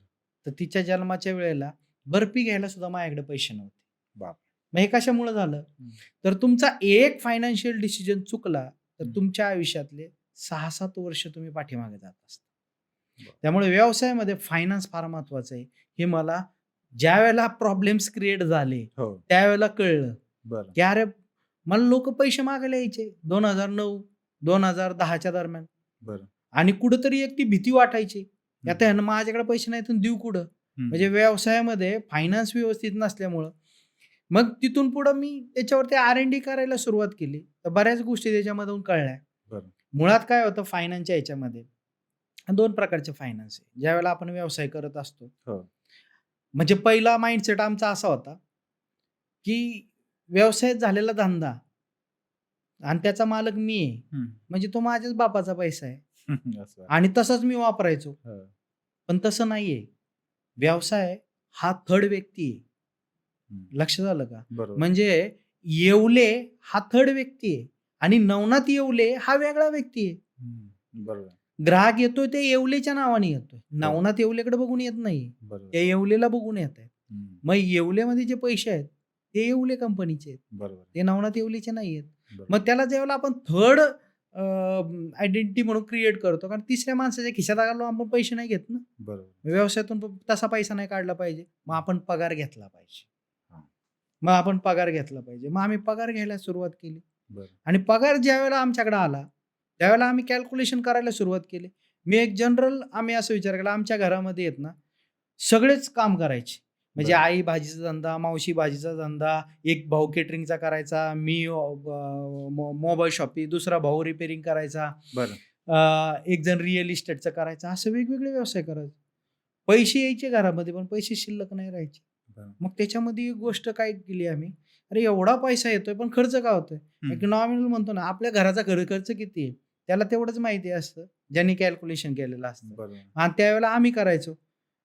तर तिच्या जन्माच्या वेळेला बर्फी घ्यायला सुद्धा माझ्याकडे पैसे नव्हते. बाप! मग हे कशामुळे झालं? हं. तर तुमचा एक फायनान्शियल डिसिजन चुकला, तर हं. तुमच्या आयुष्यातले 6-7 वर्ष तुम्ही पाठीमागे जात असता. बरं. त्यामुळे व्यवसायामध्ये फायनान्स फार महत्वाचं आहे. हे मला ज्यावेळेला प्रॉब्लेम्स क्रिएट झाले, हो. त्यावेळेला कळलं, बरं. की अरे मला लोकं पैसे मागायला यायचे 2009, 2010च्या दरम्यान. बरं. आणि कुठेतरी एक ती भीती वाटायची. हं. आता ह्यांना माझ्याकडे पैसे नाहीत तर देऊ कुठं? हं. म्हणजे व्यवसायामध्ये फायनान्स व्यवस्थित नसल्यामुळं मग तिथून पुढं मी त्याच्यावरती R&D करायला सुरुवात केली. तर बऱ्याच गोष्टी त्याच्यामधून कळल्या. बरं. मुळात काय होतं फायनान्सच्या ह्याच्यामध्ये 2 प्रकारचे फायनान्स आहे. ज्यावेळेला आपण व्यवसाय करत असतो. हो. म्हणजे पहिला माइंडसेट आमचा असा होता, की व्यवसायात झालेला धंदा आणि त्याचा मालक मी आहे. हं. म्हणजे तो माझ्याच बापाचा पैसा आहे असं. आणि तसाच मी वापरायचो. हो. पण तसं नाहीये. व्यवसाय हा थर्ड व्यक्ती आहे. हं. लक्षात आलं का? बरोबर. म्हणजे येवले हा थर्ड व्यक्ती आहे आणि नवनाथ येवले हा वेगळा व्यक्ती आहे. हं. बरोबर. ग्राहक येतोय ते येवलेच्या नावाने येतोय. नवनाथ येवलेकडे बघून येत नाही. बरोबर. त्या येवलेला बघून येत आहे. हं. मग येवलेमध्ये जे पैसे आहेत ते येवले कंपनीचे आहेत. बरोबर. ते नवनाथ येवलेचे नाही आहेत. बरोबर. मग त्याला ज्यावेळेला आपण थर्ड आयडेंटिटी म्हणून क्रिएट करतो, कारण तिसऱ्या माणसाच्या खिशात घालून आपण पैसे नाही घेत ना. बरोबर. व्यवसायातून तसा पैसा नाही काढला पाहिजे. मग आपण पगार घेतला पाहिजे. हां. मग आपण पगार घेतला पाहिजे. मग आम्ही पगार घ्यायला सुरुवात केली बरं. आणि पगार ज्यावेळेला आमच्याकडे आला, त्यावेळेला आम्ही कॅल्क्युलेशन करायला सुरुवात केली. मी एक जनरल आम्ही असा विचार केला, आमच्या घरामध्ये आहेत ना, सगळेच काम करायचे. म्हणजे बरं. आई भाजीचा धंदा, मावशी भाजीचा धंदा, एक भाऊ केटरिंगचा करायचा, मी मोबाईल शॉपी, दुसरा भाऊ रिपेअरिंग करायचा, बरं. एक जण रिअल इस्टेटचं करायचं, असं वेगवेगळे व्यवसाय करायचे. पैसे यायचे घरामध्ये, पण पैसे शिल्लक नाही राहायचे. बरं. मग त्याच्यामध्ये एक गोष्ट काय केली आम्ही, अरे एवढा पैसा येतोय पण खर्च का होतोय? एक नॉमिनल म्हणतो ना, आपल्या घराचा खर्च किती आहे त्याला तेवढंच माहिती असतं, ज्यांनी कॅल्क्युलेशन केलेलं असतं. बरोबर. आणि त्यावेळेला आम्ही करायचो.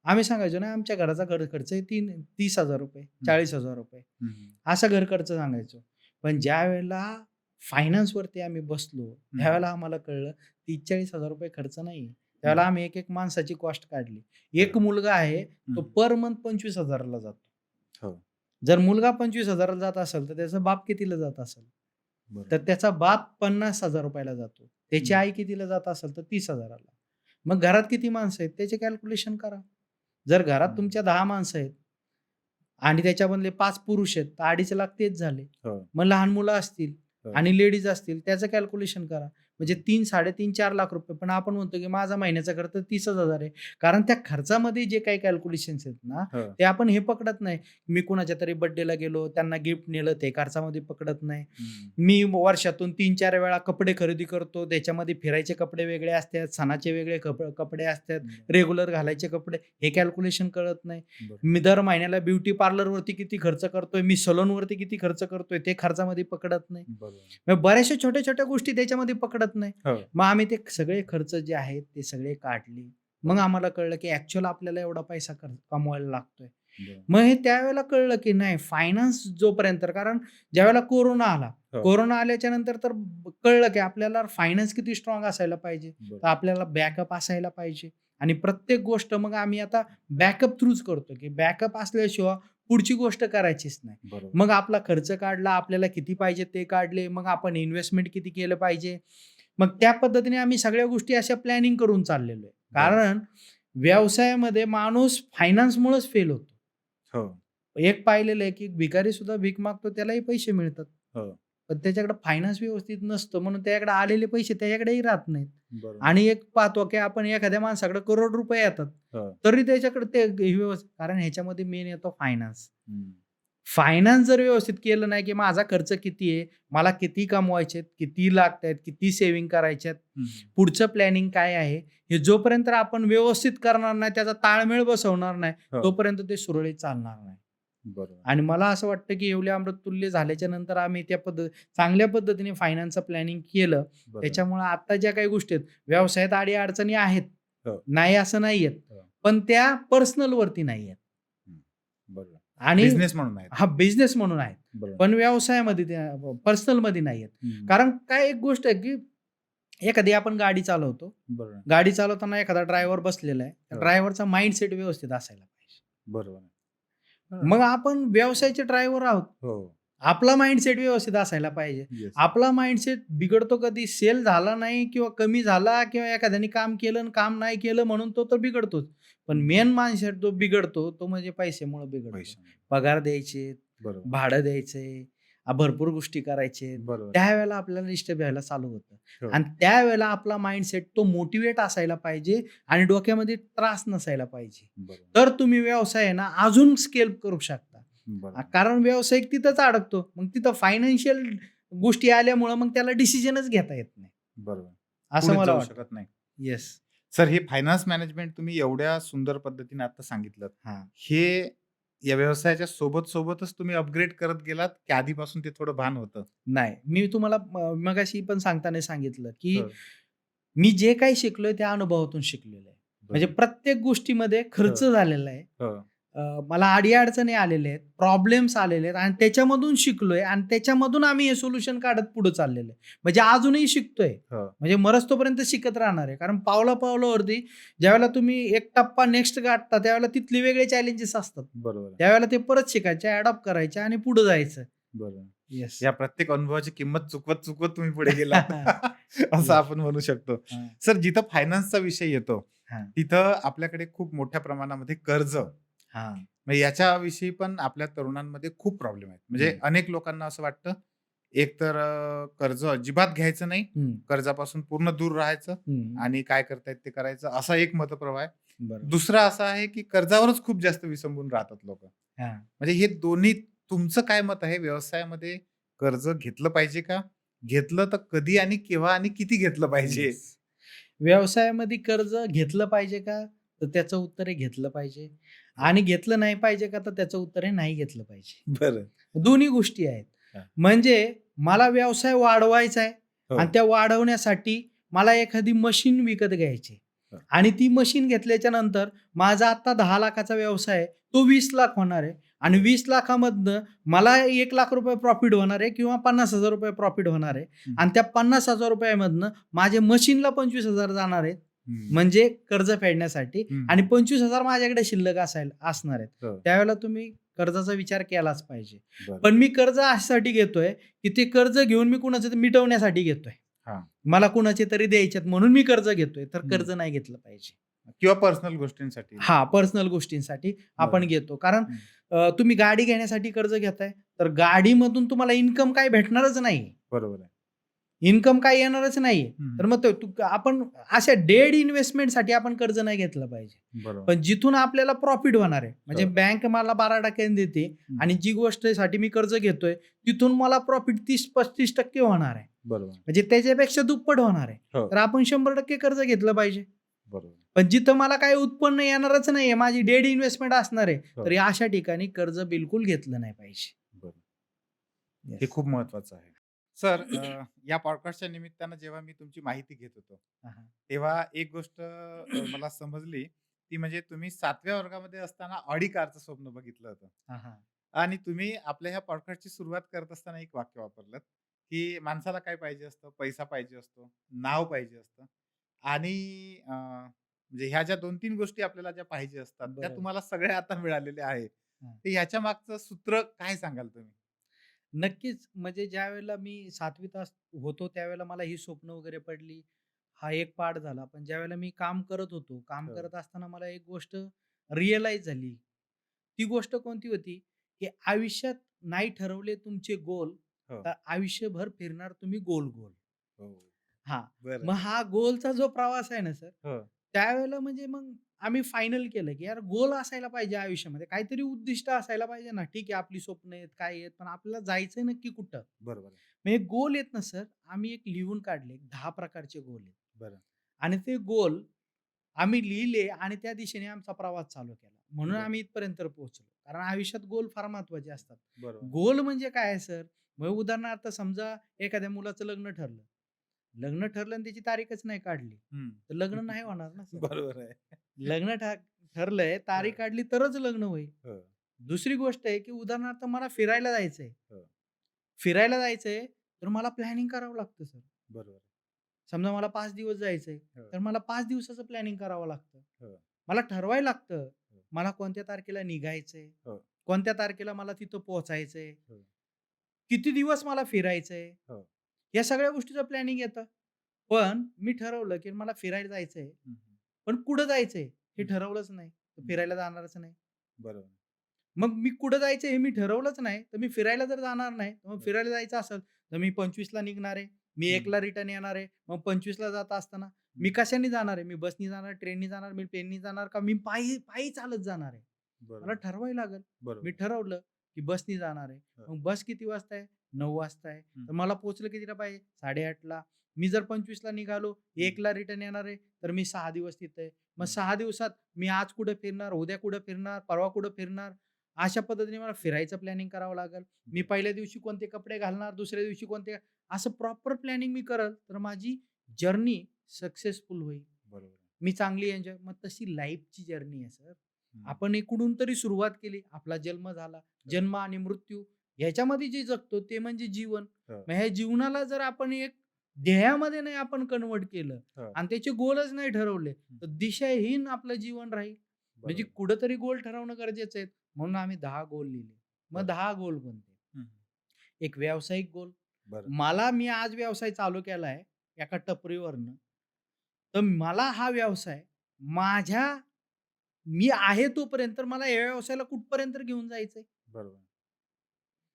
आम्ही सांगायचो ना, आमच्या घराचा खर्च आहे 30,000 रुपये, 40,000 रुपये, असा घर खर्च सांगायचो. पण ज्या वेळेला फायनान्सवरती आम्ही बसलो, त्यावेळेला आम्हाला कळलं 30,000-40,000 रुपये खर्च नाही. त्यावेळेला आम्ही एक माणसाची कॉस्ट काढली. एक मुलगा आहे, तो पर मंथ 25,000 ला जातो. हो. जर मुलगा 25,000 ला जात असेल, तर त्याचा बाप कितीला जात असेल? बरोबर. तर त्याचा बाप 50,000 रुपयाला जातो. त्याची आई कितीला जात असेल, तर 30,000 ला. मग घरात किती माणसं आहेत त्याचे कॅल्क्युलेशन करा. जर घरात तुमच्या 10 माणसं आहेत आणि त्याच्यामधले 5 पुरुष आहेत, तर 2.5 लाख तेच झाले. हो. मग लहान मुलं असतील हो. आणि लेडीज असतील, त्याचं कॅल्क्युलेशन करा. म्हणजे 3-3.5-4 लाख रुपये. पण आपण म्हणतो की माझा महिन्याचा खर्च 30,000 आहे. कारण त्या खर्चामध्ये जे काही कॅल्क्युलेशन्स आहेत ना, हो. ते आपण हे पकडत नाही. मी कुणाच्या तरी बर्थडेला गेलो, त्यांना गिफ्ट नेलं, ते खर्चामध्ये पकडत नाही. मी वर्षातून 3-4 वेळा कपडे खरेदी करतो, त्याच्यामध्ये फिरायचे कपडे वेगळे असतात, सणाचे वेगळे कपडे असतात, रेग्युलर घालायचे कपडे, हे कॅल्क्युलेशन कळत नाही. बरोबर. मी दर महिन्याला ब्युटी पार्लरवरती किती खर्च करतोय, मी सलूनवरती किती खर्च करतोय, ते खर्चामध्ये पकडत नाही. बरोबर. मग बऱ्याचशा छोट्या-छोट्या गोष्टी त्याच्यामध्ये पकडत नाही. हो. मग आम्ही ते सगळे खर्च जे आहेत ते सगळे काढले. मग आम्हाला कळलं की ॲक्चुअल आपल्याला एवढा पैसा कमवायला लागतोय. बरं. मग हे त्यावेळेला कळलं की नाही, फायनान्स जोपर्यंत, कारण ज्यावेळेला कोरोना आला, हो. कोरोना आल्याच्या नंतर तर कळलं की आपल्याला फायनान्स किती स्ट्रॉंग असायला पाहिजे. बरोबर. तर आपल्याला बॅकअप असायला पाहिजे आणि प्रत्येक गोष्ट मग आम्ही आता बॅकअप थ्रूच करतो, की बॅकअप असल्याशिवाय पुढची गोष्ट करायचीच नाही. बरोबर. मग आपला खर्च काढला, आपल्याला किती पाहिजे ते काढले, मग आपण इन्व्हेस्टमेंट किती केलं पाहिजे. मग त्या पद्धतीने आम्ही सगळ्या गोष्टी अशा प्लॅनिंग करून चाललेलो आहे. कारण व्यवसायामध्ये माणूस फायनान्समुळेच फेल होतो. हो. एक पाहिलेलं आहे की भिकारी सुद्धा भीक मागतो, त्यालाही पैसे मिळतात. हो. पण त्याच्याकडे फायनान्स व्यवस्थित नसतं, म्हणून त्याच्याकडे आलेले पैसे त्याच्याकडेही राहत नाहीत. बरोबर. आणि एक पाहतो की आपण एखाद्या माणसाकडे करोड रुपये येतात, हो. तरी त्याच्याकडे ते व्यवस्थित, कारण ह्याच्यामध्ये मेन येतो फायनान्स. हं. फायनान्स जर व्यवस्थित केलं नाही, की माझा खर्च किती आहे, मला किती कमवायचे आहेत, किती लागतायत, किती सेव्हिंग करायचे आहेत, हं. पुढचं प्लॅनिंग काय आहे, हे जोपर्यंत आपण व्यवस्थित करणार नाही, त्याचा ताळमेळ बसवणार नाही, हो. तोपर्यंत ते सुरळीत चालणार नाही. बरोबर. आणि मला असं वाटतं की येवले अमृततुल्य झाल्याच्या नंतर आम्ही त्या चांगल्या पद्धतीने फायनान्सचं प्लॅनिंग केलं. बरोबर. त्याच्यामुळे आता ज्या काही गोष्टी आहेत, व्यवसायात अडी-अडचणी आहेत, हो. नाही असं नाही आहेत, हो. पण त्या पर्सनलवरती नाही आहेत. बरोबर. आणि बिझनेस म्हणून आहेत. हा बिझनेस म्हणून आहेत, बरोबर. पण व्यवसायामध्ये त्या पर्सनलमध्ये नाही आहेत. हं. कारण काय एक गोष्ट आहे की एखादी आपण गाडी चालवतो, बरोबर. गाडी चालवताना एखादा ड्रायव्हर बसलेला आहे, त्या हो. ड्रायव्हरचा माइंडसेट व्यवस्थित असायला पाहिजे. बरोबर. मग आपण व्यवसायाचे ड्रायव्हर आहोत, हो. आपला माइंडसेट व्यवस्थित असायला पाहिजे. येस. आपला माइंडसेट बिघडतो कधी सेल झाला नाही किंवा कमी झाला किंवा एखाद्याने काम केलं आणि काम नाही केलं म्हणून तो तर बिघडतोच. पण मेन माइंडसेट जो बिघडतो तो म्हणजे पैशामुळे बिघडतो. पैसे. पगार द्यायचे, बरोबर. भाडं द्यायचे, भरपूर गोष्टी करायचे, बरोबर. त्यावेळेला आपल्याला डिस्टर्ब व्हायला चालू होतं. हो. आणि त्यावेळेला आपला माइंडसेट तो मोटिवेट असायला पाहिजे आणि डोक्यामध्ये त्रास नसायला पाहिजे. बरोबर. तर तुम्ही व्यवसाय आहे ना अजून स्केल करू शकता. बरोबर. कारण व्यावसायिक तिथंच अडकतो. मग तिथं फायनान्शियल गोष्टी आल्यामुळं मग त्याला डिसिजनच घेता येत नाही. बरोबर. असं पुढे मला जाऊ वाटतं. शकत नाही. येस. सर, हे फायनान्स मॅनेजमेंट तुम्ही एवढ्या सुंदर पद्धतीने आता सांगितलं. हां. हे या व्यवसायाच्या सोबतच तुम्ही अपग्रेड करत गेलात, की आधीपासून ते थोडं भान होतं? नाही. मी तुम्हाला मगाशी पण सांगताना सांगितलं, की हो. मी जे काही शिकलोय त्या अनुभवातून शिकलेलं आहे. म्हणजे बरोबर. प्रत्येक गोष्टीमध्ये खर्च झालेला आहे. हो. मला अडी-अडचणी आलेल्या आहेत, प्रॉब्लेम्स आलेले आहेत आणि त्याच्यामधून शिकलोय आणि त्याच्यामधून आम्ही हे सोल्युशन काढत पुढे चाललेलो आहे. म्हणजे अजूनही शिकतोय. हो. म्हणजे मरस्तोपर्यंत शिकत राहणार आहे. कारण पावला-पावलावरती ज्यावेळेला तुम्ही एक टप्पा नेक्स्ट गाठता, त्यावेळेला तिथले वेगळे चॅलेंजेस असतात. बरोबर आहे. त्यावेळेला ते परत शिकायचे, अडॉप्ट करायचे आणि पुढे जायचं. बरोबर. येस. या प्रत्येक अनुभवाची किंमत चुकवत तुम्ही पुढे गेलात असं येस. आपण म्हणू शकतो. हां, सर, जिथं फायनान्सचा विषय येतो, हां, तिथं आपल्याकडे खूप मोठ्या प्रमाणामध्ये कर्ज, हां. मग याच्याविषयी पण आपल्या तरुणांमध्ये खूप प्रॉब्लेम आहेत. म्हणजे हं, अनेक लोकांना असं वाटतं, एक तर कर्ज अजिबात घ्यायचं नाही, हं, कर्जापासून पूर्ण दूर राहायचं हं. आणि काय करतायत ते करायचं, असा एक मतप्रवाह आहे. बरोबर. दुसरा असा आहे, की कर्जावरच खूप जास्त विसंबून राहतात लोकं. हां. म्हणजे हे दोन्ही, तुमचं काय मत आहे? व्यवसायामध्ये कर्ज घेतलं पाहिजे का? घेतलं तर कधी आणि केव्हा आणि किती घेतलं पाहिजे? येस. व्यवसायामध्ये कर्ज घेतलं पाहिजे का? तर त्याचं उत्तर आहे घेतलं पाहिजे आणि घेतलं नाही पाहिजे का? तर त्याचं उत्तर आहे नाही घेतलं पाहिजे. बरं. दोन्ही गोष्टी आहेत. हां. म्हणजे मला व्यवसाय वाढवायचा आहे हो. आणि त्या वाढवण्यासाठी मला एखादी मशीन विकत घ्यायची आहे. हो. आणि ती मशीन घेतल्याच्या नंतर माझा आता 10,00,000चा व्यवसाय आहे, तो 20,00,000 होणार आहे आणि 20,00,000मधनं मला ₹1,00,000 प्रॉफिट होणार आहे किंवा ₹50,000 प्रॉफिट होणार आहे हं. आणि त्या ₹50,000मधनं माझ्या मशीनला 25,000 जाणार आहेत. हं. म्हणजे कर्ज फेडण्यासाठी हं. आणि 25,000 माझ्याकडे शिल्लक असणार आहेत. हो. त्यावेळेला तुम्ही कर्जाचा विचार केलाच पाहिजे. बरं. पण मी कर्ज अशासाठी घेतोय, की ते कर्ज घेऊन मी कुणाचं तरी मिटवण्यासाठी घेतोय. हां. मला कुणाचे तरी द्यायचेत म्हणून मी कर्ज घेतोय. तर हं. कर्ज नाही घेतलं पाहिजे. किंवा पर्सनल गोष्टींसाठी. हां, पर्सनल गोष्टींसाठी आपण बरं. घेतो. कारण हं. तुम्ही गाडी घेण्यासाठी कर्ज घेताय, तर गाडीमधून तुम्हाला इन्कम काही भेटणारच नाही. बरोबर आहे. इन्कम काही येणारच नाहीये. हं. तर मग आपण अशा डेड इन्व्हेस्टमेंटसाठी आपण कर्ज नाही घेतलं पाहिजे. बरोबर. पण जिथून आपल्याला प्रॉफिट होणार आहे, म्हणजे हो. बँक मला 12% देते हं. आणि जी गोष्टीसाठी मी कर्ज घेतोय, तिथून मला प्रॉफिट 30-35% होणार आहे. बरोबर. म्हणजे त्याच्यापेक्षा दुप्पट होणार आहे. हो. तर आपण 100% कर्ज घेतलं पाहिजे. बरोबर. पण जिथं मला काही उत्पन्न येणारच नाहीये, माझी डेड इन्व्हेस्टमेंट असणार आहे, हो. तर या अशा ठिकाणी कर्ज बिलकुल घेतलं नाही पाहिजे. बरोबर. हे येस. खूप महत्वाचं आहे. सर, या पॉडकास्टच्या निमित्तानं जेव्हा मी तुमची माहिती घेत होतो, हां, हां. तेव्हा एक गोष्ट मला समजली, ती म्हणजे तुम्ही 7व्या वर्गामध्ये असताना ऑडी कारचं स्वप्न बघितलं होतं. हां, हां. आणि तुम्ही आपल्या ह्या पॉडकास्टची सुरुवात करत असताना एक वाक्य वापरलं, की माणसाला काय पाहिजे असतं? पैसा पाहिजे असतो, नाव पाहिजे असतं आणि म्हणजे ह्या ज्या 2-3 गोष्टी आपल्याला ज्या पाहिजे असतात, त्या बरोबर. तुम्हाला सगळ्या आता मिळालेल्या आहेत. हां. तर ह्याच्या मागचं सूत्र काय सांगाल तुम्ही? नक्कीच. म्हणजे ज्यावेळेला मी 7वीत होतो त्यावेळेला मला ही स्वप्न वगैरे पडली. हा एक पार्ट झाला. पण ज्यावेळेला मी काम करत होतो, काम हो, करत असताना मला एक गोष्ट रिअलाईज झाली. ती गोष्ट कोणती होती, की आयुष्यात नाही ठरवले तुमचे गोल, हो, तर आयुष्यभर फिरणार तुम्ही गोल-गोल. हो. हां. बरं. मग हा गोलचा जो प्रवास आहे ना सर, हो, त्यावेळेला म्हणजे मग आम्ही फायनल केलं, की यार गोल असायला पाहिजे आयुष्यामध्ये. काहीतरी उद्दिष्ट असायला पाहिजे ना. ठीक आहे आपली स्वप्न आहेत, काय आहेत, पण आपल्याला जायचंय नक्की कुठं? बरोबर आहे. मग एक गोल आहेत ना सर, आम्ही एक लिहून काढले. 10 प्रकारचे गोल आहेत. बरं, आणि ते गोल आम्ही लिहिले आणि त्या दिशेने आमचा प्रवास चालू केला. म्हणून बरं. आम्ही इथपर्यंत पोहोचलो. कारण आयुष्यात गोल फार महत्त्वाचे असतात. बरोबर. गोल म्हणजे काय आहे सर? मग उदाहरणार्थ समजा एखाद्या मुलाचं लग्न ठरलं. लग्न ठरलं आणि त्याची तारीखच नाही काढली, हं. तर लग्न नाही होणार ना सर. बरोबर आहे. लग्न ठरलंय, तारीख हं, काढली तरच लग्न होईल. हो, दुसरी गोष्ट आहे, की उदाहरणार्थ मला फिरायला जायचंय. हो. फिरायला जायचंय, तर मला प्लॅनिंग करावं लागतं सर. बरोबर आहे. समजा मला 5 दिवस जायचंय, हो, तर मला 5 दिवसाचं प्लॅनिंग करावं लागतं. हो, मला ठरवायला लागतं, हो, मला कोणत्या तारखेला निघायचंय, हो, कोणत्या तारखेला मला तिथं पोहोचायचंय, हो, किती दिवस मला फिरायचंय. हो. या सगळ्या गोष्टीचं प्लॅनिंग येतं. पण मी ठरवलं, की मला फिरायला जायचंय, हं, हं, पण कुठं जायचंय हे हं, ठरवलंच नाही. तर हं. फिरायला जाणारच नाही. बरोबर. मग मी कुठं जायचं हे मी ठरवलंच नाही, तर मी फिरायला जर जाणार नाही, तर मग हो. फिरायला जायचं असेल, तर मी 25ला निघणार आहे. मी हं, 1ला रिटर्न येणार आहे. मग 25ला जात असताना मी हं. कशाने जाणार आहे? मी बसनी जाणार, ट्रेननी जाणार, मी ट्रेननी जाणार का मी पायी पायी चालत जाणार आहे? मला बरोबर, ठरवायला लागेल. मी बरोबर. ठरवलं, की बसनी जाणार आहे. हो. मग बस किती वाजता आहे? 9 वाजता आहे. हं, तर मला पोहोचलं कितीला पाहिजे? 8:30ला. मी जर 25ला निघालो, हं, 1ला रिटर्न येणार आहे, तर मी 6 दिवस तिथे आहे. मग हं. 6 दिवसात मी आज कुठं फिरणार, उद्या कुठं फिरणार, परवा कुठं फिरणार, अशा पद्धतीने मला फिरायचं प्लॅनिंग करावं लागेल. मी बरोबर, पहिल्या दिवशी कोणते कपडे घालणार, दुसऱ्या दिवशी कोणते असं प्रॉपर प्लॅनिंग मी करेल, तर माझी जर्नी सक्सेसफुल होईल. बरोबर आहे. मी चांगली एन्जॉय मग तशी लाईफची जर्नी आहे सर. आपण इकडून तरी सुरुवात केली. आपला जन्म झाला. जन्म आणि मृत्यू ह्याच्यामध्ये जे जगतो ते म्हणजे जीवन. हो. मग ह्या जीवनाला जर आपण एक ध्येयामध्ये नाही आपण कन्व्हर्ट केलं हो. आणि त्याचे गोलच नाही ठरवले, तर दिशाहीन आपलं जीवन राहील. म्हणजे बरोबर. कुठेतरी गोल ठरवणं गरजेचं आहे. म्हणून आम्ही 10 गोल लिहिले. मग बरं. 10 गोल कोणते? हं. एक व्यावसायिक गोल. बरं. मी आज व्यवसाय चालू केलाय एका टपरीवरनं. तर मला हा व्यवसाय माझ्या मी आहे तोपर्यंत मला या व्यवसायाला कुठपर्यंत घेऊन जायचंय. बरोबर.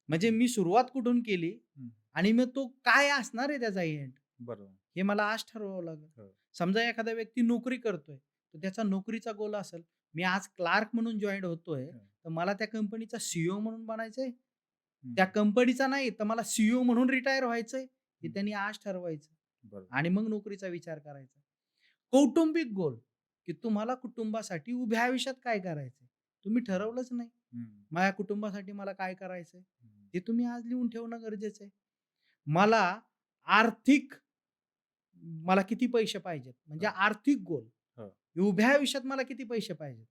म्हणजे मी सुरुवात कुठून केली हं. आणि मग तो काय असणार आहे त्याचा एंड बरोबर. हे मला आज ठरवावं लागेल. हो. समजा एखादा व्यक्ती नोकरी करतोय, तर त्याचा नोकरीचा गोल असेल, मी आज क्लार्क म्हणून जॉइन होतोय, हं. तर मला त्या कंपनीचा सीईओ म्हणून बनायचंय. हं. त्या कंपनीचा नाही, तर मला सीईओ म्हणून रिटायर व्हायचंय. हे हं. त्यांनी आज ठरवायचं बरोबर. आणि मग नोकरीचा विचार करायचा. कौटुंबिक गोल, की तुम्हाला कुटुंबासाठी उभ्या आयुष्यात काय करायचंय? तुम्ही ठरवलंच नाही. हं. माझ्या कुटुंबासाठी मला काय करायचंय? हं. ते तुम्ही आज लिहून ठेवणं गरजेचं आहे. मला आर्थिक मला किती पैसे पाहिजेत? म्हणजे हो. आर्थिक गोल. हो. उभ्या आयुष्यात मला किती पैसे पाहिजेत?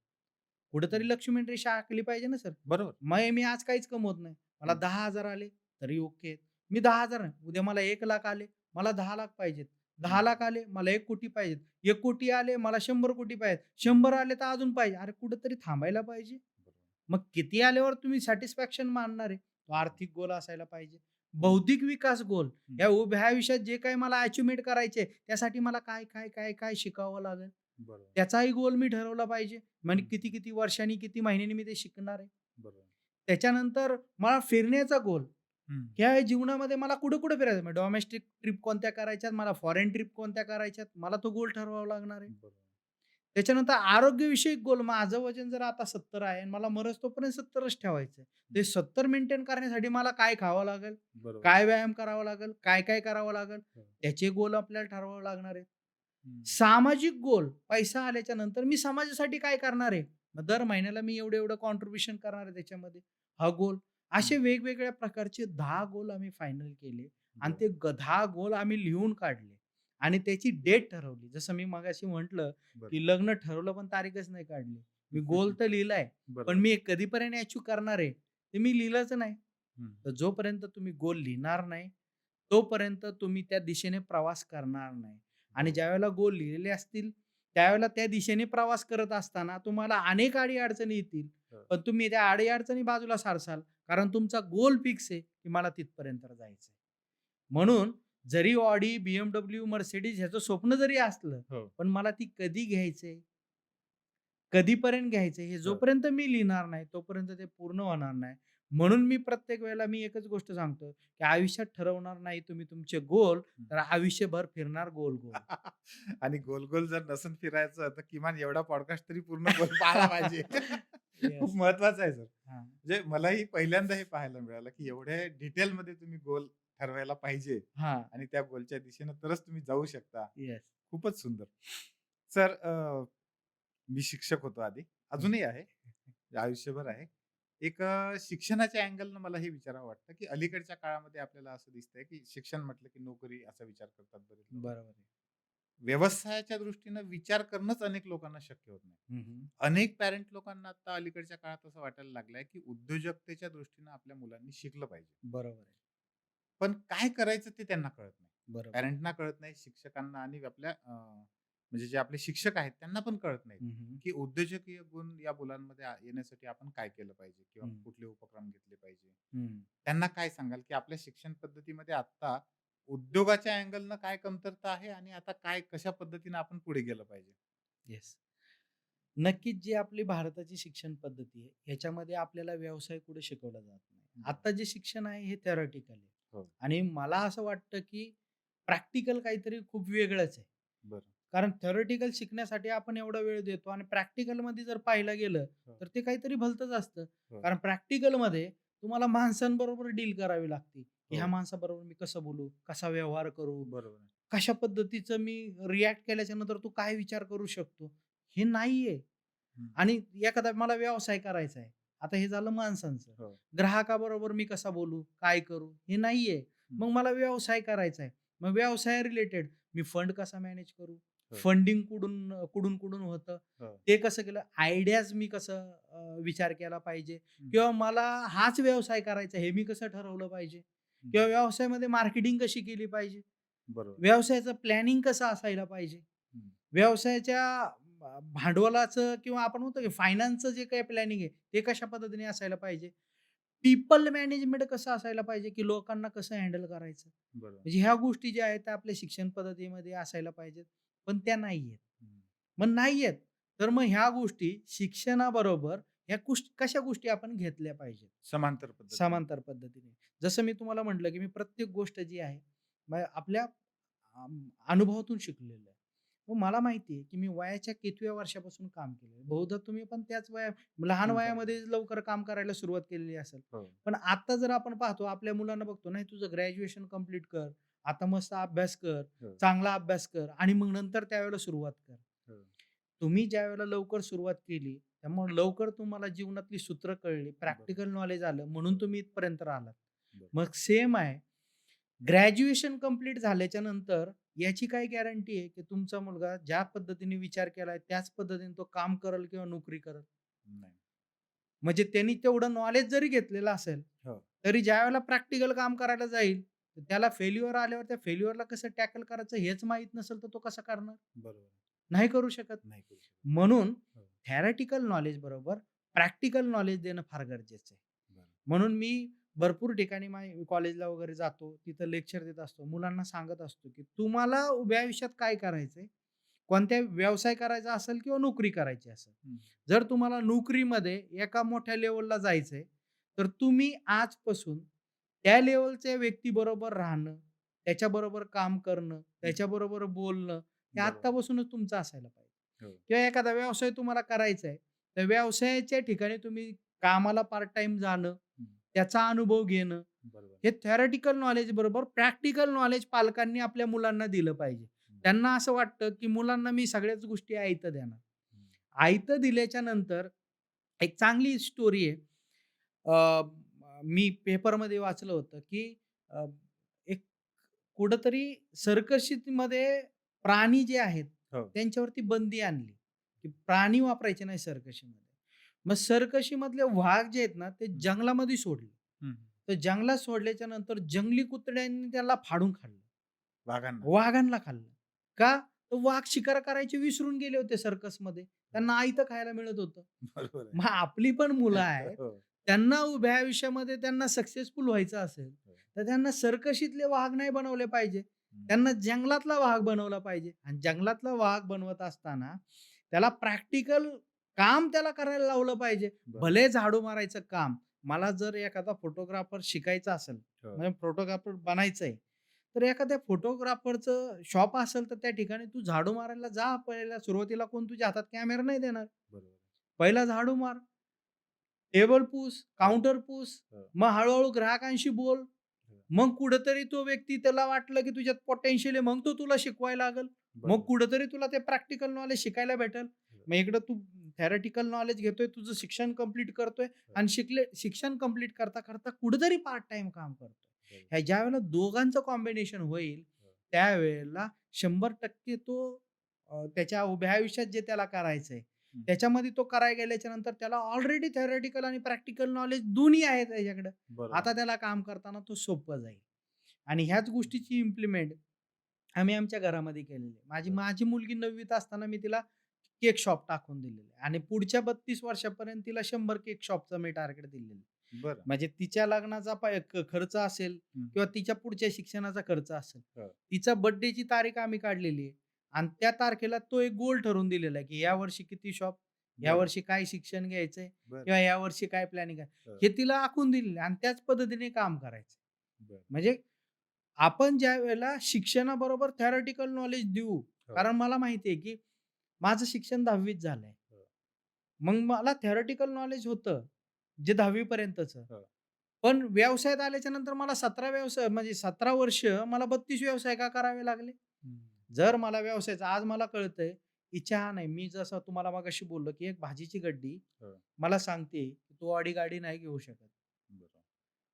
कुठेतरी लक्ष्मण रेषा आखली पाहिजे ना सर. बरोबर. मग मी आज काहीच कमवत नाही. मला 10,000 आले तरी ओके आहेत. मी 10,000 नाही. उद्या मला 1,00,000 आले, मला 10,00,000 पाहिजेत. 10,00,000 आले, मला 1,00,00,000 पाहिजेत. 1,00,00,000 आले, मला 100,00,00,000 पाहिजेत. 100 आले तर अजून पाहिजे. अरे कुठेतरी थांबायला पाहिजे. बरोबर. मग किती आल्यावर तुम्ही सॅटिस्फॅक्शन मानणार आहे? तो आर्थिक गोल असायला पाहिजे. बौद्धिक विकास गोल. हं. या उभ्या आयुष्यात जे काही मला अचिव्हमेंट करायचे त्यासाठी मला काय शिकावं लागेल? बरोबर. त्याचाही गोल मी ठरवला पाहिजे. म्हणजे हं. किती वर्षांनी, किती महिन्यांनी मी ते शिकणार आहे. बरोबर. त्याच्यानंतर मला फिरण्याचा गोल. हं. या जीवनामध्ये मला कुठे-कुठे फिरायचं? म्हणजे डोमेस्टिक ट्रिप कोणत्या करायच्यात? मला फॉरेन ट्रिप कोणत्या करायच्यात? मला तो गोल ठरवावा लागणार आहे. बरोबर. त्याच्यानंतर आरोग्यविषयक गोल. माझं वजन जर आता 70 आहे आणि मला मरेच तोपर्यंत 70च ठेवायचं आहे. ते 70 मेंटेन करण्यासाठी मला काय खावं लागेल? बरोबर. काय व्यायाम करावा लागेल? काय करावं लागेल? हो. त्याचे गोल आपल्याला ठरवावे लागणार आहेत. हं. सामाजिक गोल. पैसा आल्याच्या नंतर मी समाजासाठी काय करणार आहे? मग दर महिन्याला मी एवढं कॉन्ट्रिब्युशन करणार आहे त्याच्यामध्ये. हा गोल. असे हं. वेगवेगळ्या प्रकारचे 10 गोल आम्ही फायनल केले आणि बरं. ते 10 गोल आम्ही लिहून काढले आणि त्याची डेट ठरवली. जसं मी मगाशी म्हटलं, बरं. की लग्न ठरवलं पण तारीखच नाही काढली. मी गोल तर लिहिलाय, पण बरोबर. मी कधीपर्यंत अचीव्ह करणार आहे, ते मी लिहिलंच नाही. हं. तर जोपर्यंत तुम्ही गोल लिहिणार नाही, तोपर्यंत तुम्ही त्या दिशेने प्रवास करणार नाही. आणि बरोबर. ज्यावेळेला गोल लिहिलेले असतील, त्यावेळेला त्या दिशेने प्रवास करत असताना तुम्हाला अनेक अडी-अडचणी येतील. हो. पण तुम्ही त्या अडी-अडचणी बाजूला सारसाल, कारण तुमचा गोल फिक्स आहे, की मला तिथपर्यंत जायचंय. म्हणून जरी Audi, BMW, Mercedes ह्याचं स्वप्न जरी असलं, हो. पण मला ती कधी घ्यायचंय? कधीपर्यंत घ्यायचंय? हे हो. जोपर्यंत मी लिहिणार नाही, तोपर्यंत ते पूर्ण होणार नाही. म्हणून मी प्रत्येक वेळेला मी एकच गोष्ट सांगतो, की आयुष्यात ठरवणार नाही तुम्ही तुमचे गोल, हं. तर आयुष्यभर फिरणार गोल-गोल. आणि गोल-गोल जर नसेल फिरायचं, तर किमान एवढा पॉडकास्ट तरी पूर्ण गोल पाहायला पाहिजे. खूप येस. महत्वाचं आहे सर. हां. म्हणजे मलाही पहिल्यांदा हे पाहायला मिळालं, की एवढ्या डिटेलमध्ये तुम्ही गोल ठरवायला पाहिजे हां. आणि त्या गोलच्या दिशेनं तरच तुम्ही जाऊ शकता. येस. खूपच सुंदर. सर मी शिक्षक होतो आधी. अजूनही आहे. आयुष्यभर आहे. एक शिक्षणाच्या अँगलनं मला हे विचारावं वाटतं, की अलीकडच्या काळामध्ये आपल्याला असं दिसतंय, की शिक्षण म्हटलं की नोकरी असा विचार करतात बरेच लोकं. बरोबर आहे. व्यवसायाच्या दृष्टीनं विचार करणंच अनेक लोकांना शक्य होत नाही. हं, हं. अनेक पॅरेंट लोकांना आता अलीकडच्या काळात असं वाटायला लागलंय, की उद्योजकतेच्या दृष्टीनं आपल्या मुलांनी शिकलं पाहिजे. बरोबर आहे. पण काय करायचं ते त्यांना कळत नाही. बरोबर. पॅरेंटना कळत नाही, शिक्षकांना आणि आपल्या म्हणजे जे आपले शिक्षक आहेत त्यांना पण कळत नाही, हं, हं. की उद्योजकीय गुण या मुलांमध्ये येण्यासाठी आपण काय केलं पाहिजे किंवा हं. कुठले उपक्रम घेतले पाहिजे. हं. त्यांना काय सांगाल, की आपल्या शिक्षण पद्धतीमध्ये आता उद्योगाच्या अँगलनं काय कमतरता आहे आणि आता काय कशा पद्धतीने आपण पुढे गेलं पाहिजे? येस. नक्कीच जी आपली भारताची शिक्षण पद्धती आहे, ह्याच्यामध्ये आपल्याला व्यवसाय कुठे शिकवला जात नाही. बरं. आता जे शिक्षण आहे हे थेरॉटिकल आहे हो. आणि मला असं वाटतं, की प्रॅक्टिकल काहीतरी खूप वेगळंच आहे. बरं. कारण थेरॉटिकल शिकण्यासाठी आपण एवढा वेळ देतो आणि प्रॅक्टिकलमध्ये जर पाहायला गेलं, हो. तर ते काहीतरी भलतंच असतं. हो. कारण प्रॅक्टिकलमध्ये तुम्हाला माणसांबरोबर डील करावी लागते, की ह्या हो. माणसाबरोबर मी कसं बोलू, कसा व्यवहार करू, बरोबर आहे. कशा पद्धतीचं मी रिएक्ट केल्याच्या नंतर तू काय विचार करू शकतो, हे नाहीये. हं. आणि एखादा मला व्यवसाय करायचा आहे. आता हे झालं माणसांचं. हो. ग्राहकाबरोबर मी कसा बोलू, काय करू, हे नाहीये. हं. मग मला व्यवसाय करायचा आहे. मग व्यवसाय रिलेटेड मी फंड कसा मॅनेज करू, हो. फंडिंग कुठून कुठून होतं, हो. ते कसं केलं, आयडियाज मी कसं विचार केला पाहिजे, हं. किंवा मला हाच व्यवसाय करायचा हे मी कसं ठरवलं पाहिजे, हं. किंवा व्यवसायामध्ये मार्केटिंग कशी केली पाहिजे, बरोबर. व्यवसायाचं प्लॅनिंग कसं असायला पाहिजे, हं. व्यवसायाच्या भांडवलाचं किंवा आपण म्हणतो की फायनान्सचं जे काही प्लॅनिंग आहे ते कशा पद्धतीने असायला पाहिजे, पीपल मॅनेजमेंट कसं असायला पाहिजे, की लोकांना कसं हँडल करायचं. बरोबर. म्हणजे ह्या गोष्टी ज्या आहेत त्या आपल्या शिक्षण पद्धतीमध्ये असायला पाहिजेत, पण त्या नाहीयेत. हं. मग नाहीयेत, तर मग ह्या गोष्टी शिक्षणाबरोबर ह्या कशा गोष्टी आपण घेतल्या पाहिजेत समांतर पद्धतीने. समांतर पद्धतीने. जसं मी तुम्हाला म्हटलं, की मी प्रत्येक गोष्ट जी आहे आपल्या अनुभवातून शिकलेलो आहे. मग मला माहिती आहे, की मी वयाच्या कितव्या वर्षापासून काम केलंय. बहुधा तुम्ही पण त्याच लहान हं. वयामध्ये लवकर काम करायला सुरुवात केलेली असेल. हो. पण आता जर आपण पाहतो आपल्या मुलांना बघतो, नाही तुझं ग्रॅज्युएशन कंप्लीट कर. आता मस्त अभ्यास कर, हो. चांगला अभ्यास कर आणि मग नंतर त्यावेळेला सुरुवात कर. हो. तुम्ही ज्यावेळेला लवकर सुरुवात केली, त्यामुळे लवकर तुम्हाला जीवनातली सूत्र कळली, बरोबर. प्रॅक्टिकल नॉलेज आलं म्हणून तुम्ही इथपर्यंत राहिलात. बरोबर. मग सेम आहे. ग्रॅज्युएशन कंप्लीट झाल्याच्या नंतर याची काय गॅरंटी आहे, की तुमचा मुलगा ज्या पद्धतीने विचार केलाय त्याच पद्धतीने तो काम करेल किंवा नोकरी करेल? नाही. म्हणजे त्यांनी तेवढं नॉलेज जरी घेतलेलं असेल, हो. तरी ज्यावेळेला प्रॅक्टिकल काम करायला जाईल, तर त्याला फेल्युअर आल्यावर त्या फेल्युअरला कसं टॅकल करायचं हेच माहीत नसेल, तर तो कसा करणार? बरोबर. नाही करू शकत. नाही करू शकत. म्हणून हो. थेरटिकल नॉलेज बरोबर प्रॅक्टिकल नॉलेज देणं फार गरजेचं आहे. बरोबर. म्हणून मी भरपूर ठिकाणी कॉलेजला वगैरे जातो, तिथं लेक्चर देत असतो. मुलांना सांगत असतो, की तुम्हाला उभ्या आयुष्यात काय करायचंय? कोणत्या व्यवसाय करायचा असेल किंवा नोकरी करायची असेल. हं. जर तुम्हाला नोकरीमध्ये एका मोठ्या लेव्हलला जायचंय, तर तुम्ही आजपासून त्या लेव्हलच्या व्यक्तीबरोबर राहणं, त्याच्याबरोबर काम करणं, त्याच्याबरोबर बोलणं, हे बरोबर. आत्तापासूनच तुमचं असायला पाहिजे. हो. किंवा एखादा व्यवसाय तुम्हाला करायचा आहे, तर व्यवसायाच्या ठिकाणी तुम्ही कामाला पार्ट टाईम जाणं, हं. त्याचा अनुभव घेणं, बरोबर. हे थेरटिकल नॉलेज बरोबर प्रॅक्टिकल नॉलेज पालकांनी आपल्या मुलांना दिलं पाहिजे. त्यांना असं वाटतं, की मुलांना मी सगळ्याच गोष्टी आयतं देणार. हं. आयतं दिल्याच्या नंतर एक चांगली स्टोरी आहे. अ, मी पेपरमध्ये वाचलं होतं, की अ, एक कुठेतरी सर्कशीमध्ये प्राणी जे आहेत, हो. त्यांच्यावरती बंदी आणली, की प्राणी वापरायचे नाही सर्कशीमध्ये. मग सर्कशीमधले वाघ जे आहेत ना, ते हं. जंगलामध्ये सोडले. हं. तर जंगलात सोडल्याच्या नंतर जंगली कुत्र्यांनी त्याला फाडून खाल्लं. वाघांना. वाघांना खाल्लं. का? तर वाघ शिकार करायचे विसरून गेले होते सर्कसमध्ये. हो. त्यांना आयतं खायला मिळत होतं. बरोबर आहे. मग आपली पण मुलं आहेत. हो. त्यांना उभ्या आयुष्यामध्ये त्यांना सक्सेसफुल व्हायचं असेल, हो. तर त्यांना सर्कशीतले वाघ नाही बनवले पाहिजे. हं. त्यांना जंगलातला वाघ बनवला पाहिजे आणि जंगलातला वाघ बनवत असताना त्याला प्रॅक्टिकल काम त्याला करायला लावलं पाहिजे. बरोबर. भले झाडू मारायचं काम. मला जर एखादा फोटोग्राफर शिकायचा असेल, हो. म्हणजे फोटोग्राफर बनायचंय, तर एखाद्या फोटोग्राफरचं शॉप असेल, तर त्या ठिकाणी तू झाडू मारायला जा. पहिल्या सुरुवातीला कोण तुझ्या हातात कॅमेरा नाही देणार. बरोबर. पहिला झाडू मार. टेबल पुस, हो. काउंटर पुस. हो. मग हळू-हळू ग्राहकांशी बोल. हो. मग कुठेतरी तो व्यक्ती त्याला वाटलं, की तुझ्यात पोटेन्शियल आहे, मग तो तुला शिकवायला लागेल. मग बरोबर. कुठेतरी तुला ते प्रॅक्टिकल नॉलेज शिकायला भेटेल. हो. मग इकडं तू थेरटिकल नॉलेज घेतोय, तुझं शिक्षण कंप्लीट करतोय आणि शिक्षण कंप्लीट करता कुठेतरी पार्ट टाईम काम करतोय. बरोबर. ह्या ज्यावेळेला दोघांचं कॉम्बिनेशन होईल, हो. त्यावेळेला 100% तो त्याच्या उभ्या आयुष्यात जे त्याला करायचंय, हं. त्याच्यामध्ये तो करायला गेल्याच्या नंतर त्याला ऑलरेडी थेरटिकल आणि प्रॅक्टिकल नॉलेज दोन्ही आहे त्याच्याकडे. बरोबर. आता त्याला काम करताना तो सोपं जाईल. आणि ह्याच गोष्टीची इम्प्लिमेंट आम्ही आमच्या घरामध्ये केलेली आहे. माझी बरं. माझी मुलगी 9वीत असताना मी तिला केक शॉप टाकून दिलेलं आहे आणि पुढच्या 32 वर्षापर्यंत तिला 100 केक शॉपचं मी टार्गेट दिलेलं आहे. बरं. म्हणजे तिच्या लग्नाचा खर्च असेल हं. किंवा तिच्या पुढच्या शिक्षणाचा खर्च असेल. हो. तिचा बर्थडेची तारीख आम्ही काढलेली आहे आणि त्या तारखेला तो एक गोल ठरवून दिलेला आहे, की यावर्षी किती शॉप, बरं. यावर्षी काय शिक्षण घ्यायचंय बरं. किंवा यावर्षी काय प्लॅनिंग आहे. हो. हे तिला आखून दिलेलं आहे आणि त्याच पद्धतीने काम करायचं. बरं. म्हणजे आपण ज्यावेळेला शिक्षणाबरोबर थेरटिकल नॉलेज देऊ, हो. कारण मला माहिती आहे, की माझं शिक्षण 10वीत झालंय. हो. मग मला थेरटिकल नॉलेज होतं, जे 10वी पर्यंतचं. हो. पण व्यवसायात आल्याच्या नंतर मला 17 व्यवसाय म्हणजे 17 वर्ष मला 32 व्यवसाय का करावे लागले? हं. जर मला व्यवसायाचं आज मला कळतंय, की चहा नाही. मी जसं तुम्हाला मगाशी बोललो, की एक भाजीची गड्डी हो. मला सांगते, की तू ऑडी गाडी नाही घेऊ शकत. बरं.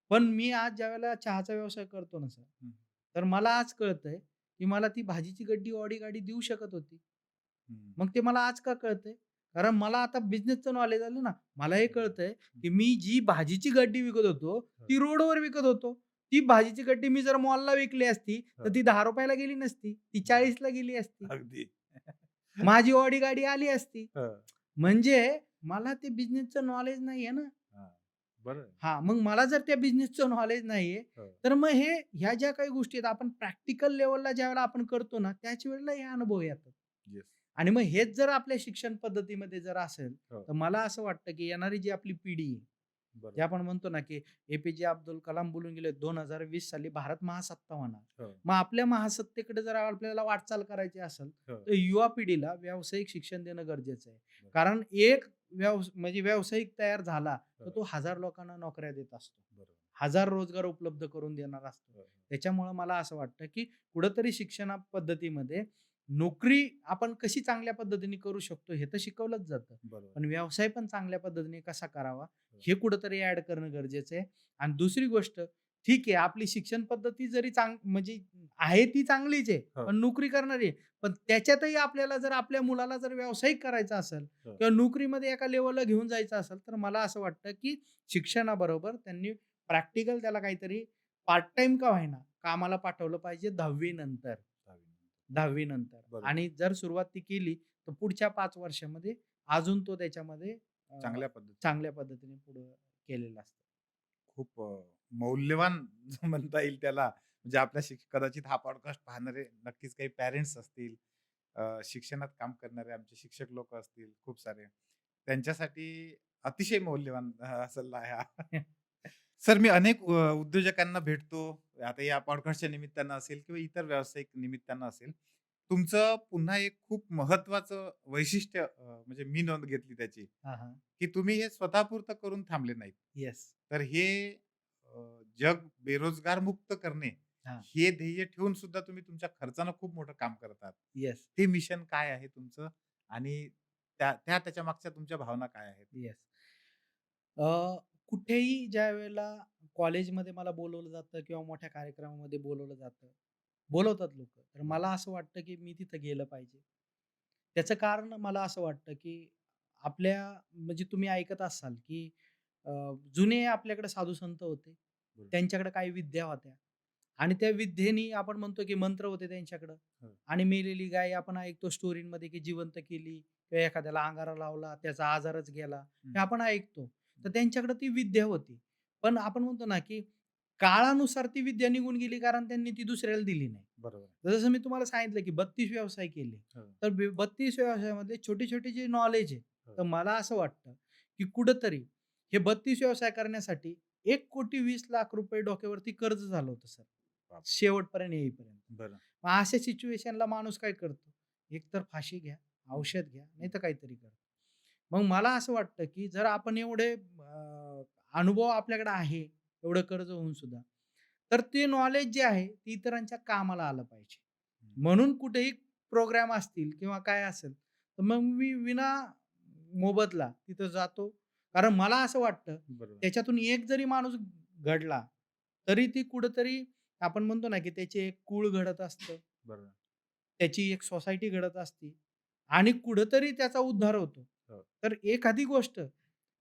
पण मी आज ज्यावेळेला चहाचा व्यवसाय करतो ना सर, हं. तर मला आज कळतंय, ती मला ती भाजीची गड्डी, ऑडी गाडी देऊ शकत होती. हं. मग ते मला आज का कळतंय? कारण मला आता बिझनेसचं नॉलेज आलं ना. मला हे कळतंय, की मी जी भाजीची गड्डी विकत होतो, ती रोडवर विकत होतो. ती भाजीची गड्डी मी जर मॉलला विकली असती, तर ती ₹10 ला गेली नसती. ती 40 ला गेली असती. अगदी. माझी ऑडी गाडी आली असती. हं. म्हणजे मला ते बिझनेसचं नॉलेज नाहीये ना. हां. बरोबर. हां, मग मला जर त्या बिझनेसचं नॉलेज नाहीये, हो. तर मग ह्या ज्या काही गोष्टी आहेत आपण प्रॅक्टिकल लेव्हलला ज्यावेळेला आपण करतो ना, त्याच वेळेला हे अनुभव येतात. येस. आणि मग हेच जर आपल्या शिक्षण पद्धतीमध्ये जर असेल, हो. तर मला असं वाटतं, की येणारी जी आपली पिढी आहे, जे बरोबर. आपण म्हणतो ना, की ए-पी-जे अब्दुल कलाम बोलून गेले 2020 साली भारत महासत्ता होणार. हो. मग आपल्या महासत्तेकडे जर आपल्याला वाटचाल करायची असेल, हो. तर युवा पिढीला व्यावसायिक शिक्षण देणं गरजेचं आहे. बरोबर. कारण एक म्हणजे व्यावसायिक तयार झाला, तर हो. तो 1000 लोकांना नोकऱ्या देत असतो. बरोबर. 1000 रोजगार उपलब्ध करून देणार असतो. हो. त्याच्यामुळं मला असं वाटतं, की कुठेतरी शिक्षण पद्धतीमध्ये नोकरी आपण कशी चांगल्या पद्धतीने करू शकतो हे तर शिकवलंच जातं. बरोबर. पण व्यवसाय पण चांगल्या पद्धतीने कसा करावा हो. हे कुठेतरी ॲड करणं गरजेचं आहे. आणि दुसरी गोष्ट, ठीक आहे आपली शिक्षण पद्धती जरी म्हणजे आहे ती चांगलीच आहे, हो. पण नोकरी करणारी आहे. पण त्याच्यातही आपल्याला जर आपल्या मुलाला जर व्यावसायिक करायचा असेल हो. किंवा नोकरीमध्ये एका लेव्हलला घेऊन जायचं असेल, तर मला असं वाटतं, की शिक्षणाबरोबर त्यांनी प्रॅक्टिकल त्याला काहीतरी पार्ट टाईम का होईना कामाला पाठवलं पाहिजे 10वी नंतर. 10वी नंतर बरोबर. आणि जर सुरुवात ती केली, तर पुढच्या 5 वर्षामध्ये अजून तो त्याच्यामध्ये चांगल्या पद्धतीने. चांगल्या पद्धतीने पुढं केलेलं असतं. खूप मौल्यवान म्हणता येईल त्याला. म्हणजे आपल्या कदाचित हा पॉडकास्ट पाहणारे नक्कीच काही पॅरेंट्स असतील, शिक्षणात काम करणारे आमचे शिक्षक लोक असतील खूप सारे. त्यांच्यासाठी अतिशय मौल्यवान सल्ला आहे हा. सर मी अनेक उद्योजकांना भेटतो. आता या पॉडकास्टच्या निमित्तानं असेल किंवा इतर व्यावसायिक निमित्तानं असेल. तुमचं पुन्हा एक खूप महत्त्वाचं वैशिष्ट्य म्हणजे मी नोंद घेतली त्याची, हां, हां. की तुम्ही हे स्वतःपुरतं करून थांबले नाहीत. येस. तर हे जग बेरोजगार मुक्त करणे, हां. हे ध्येय ठेवून सुद्धा तुम्ही तुमच्या खर्चानं खूप मोठं काम करतात. येस. ते मिशन काय आहे तुमचं? आणि त्याच्या मागच्या तुमच्या भावना काय आहेत? येस. कुठेही ज्यावेळेला कॉलेजमध्ये मला बोलवलं जातं किंवा मोठ्या कार्यक्रमामध्ये बोलवलं जातं, बोलवतात लोकं. तर मला असं वाटतं, की मी तिथं गेलं पाहिजे. त्याचं कारण मला असं वाटतं, की आपल्या म्हणजे तुम्ही ऐकत असाल, की अ, जुने आपल्याकडे साधू संत होते. बरोबर. त्यांच्याकडे काही विद्या होत्या आणि त्या विद्येनी आपण म्हणतो, की मंत्र होते त्यांच्याकडं हो. आणि मेलेली गाय आपण ऐकतो स्टोरीमध्ये, की जिवंत केली किंवा एखाद्याला अंगारा लावला, त्याचा आजारच गेला. हे आपण ऐकतो. तर त्यांच्याकडे ती विद्या होती. पण आपण म्हणतो ना, की काळानुसार ती विद्या निघून गेली कारण त्यांनी ती दुसऱ्याला दिली नाही. बरोबर. तर जसं मी तुम्हाला सांगितलं, की 32 व्यवसाय केले. हो. तर 32 व्यवसायामधले छोटे-छोटे जे नॉलेज आहे, हो. तर मला असं वाटतं, की कुठेतरी हे 32 व्यवसाय करण्यासाठी ₹1,20,00,000 डोक्यावरती कर्ज झालं होतं सर. बापरे! शेवटपर्यंत येईपर्यंत. बरं. मग अशा सिच्युएशनला माणूस काय करतो? एकतर फाशी घ्या, औषध घ्या, नाहीतर काहीतरी करा. मग मला असं वाटतं, की जर आपण एवढे अनुभव आपल्याकडे आहे, एवढं कर्ज होऊन सुद्धा, तर ते नॉलेज जे आहे, ते इतरांच्या कामाला आलं पाहिजे. हं. म्हणून कुठेही प्रोग्राम असतील किंवा काय असेल, तर मग मी विना मोबदला तिथं जातो. कारण मला असं वाटतं, बरोबर. त्याच्यातून एक जरी माणूस घडला, तरी ती कुठेतरी आपण म्हणतो ना, की त्याचे एक कुळ घडत असतं. बरोबर. त्याची एक सोसायटी घडत असते आणि कुठेतरी त्याचा उद्धार होतो. हो. तर एखादी गोष्ट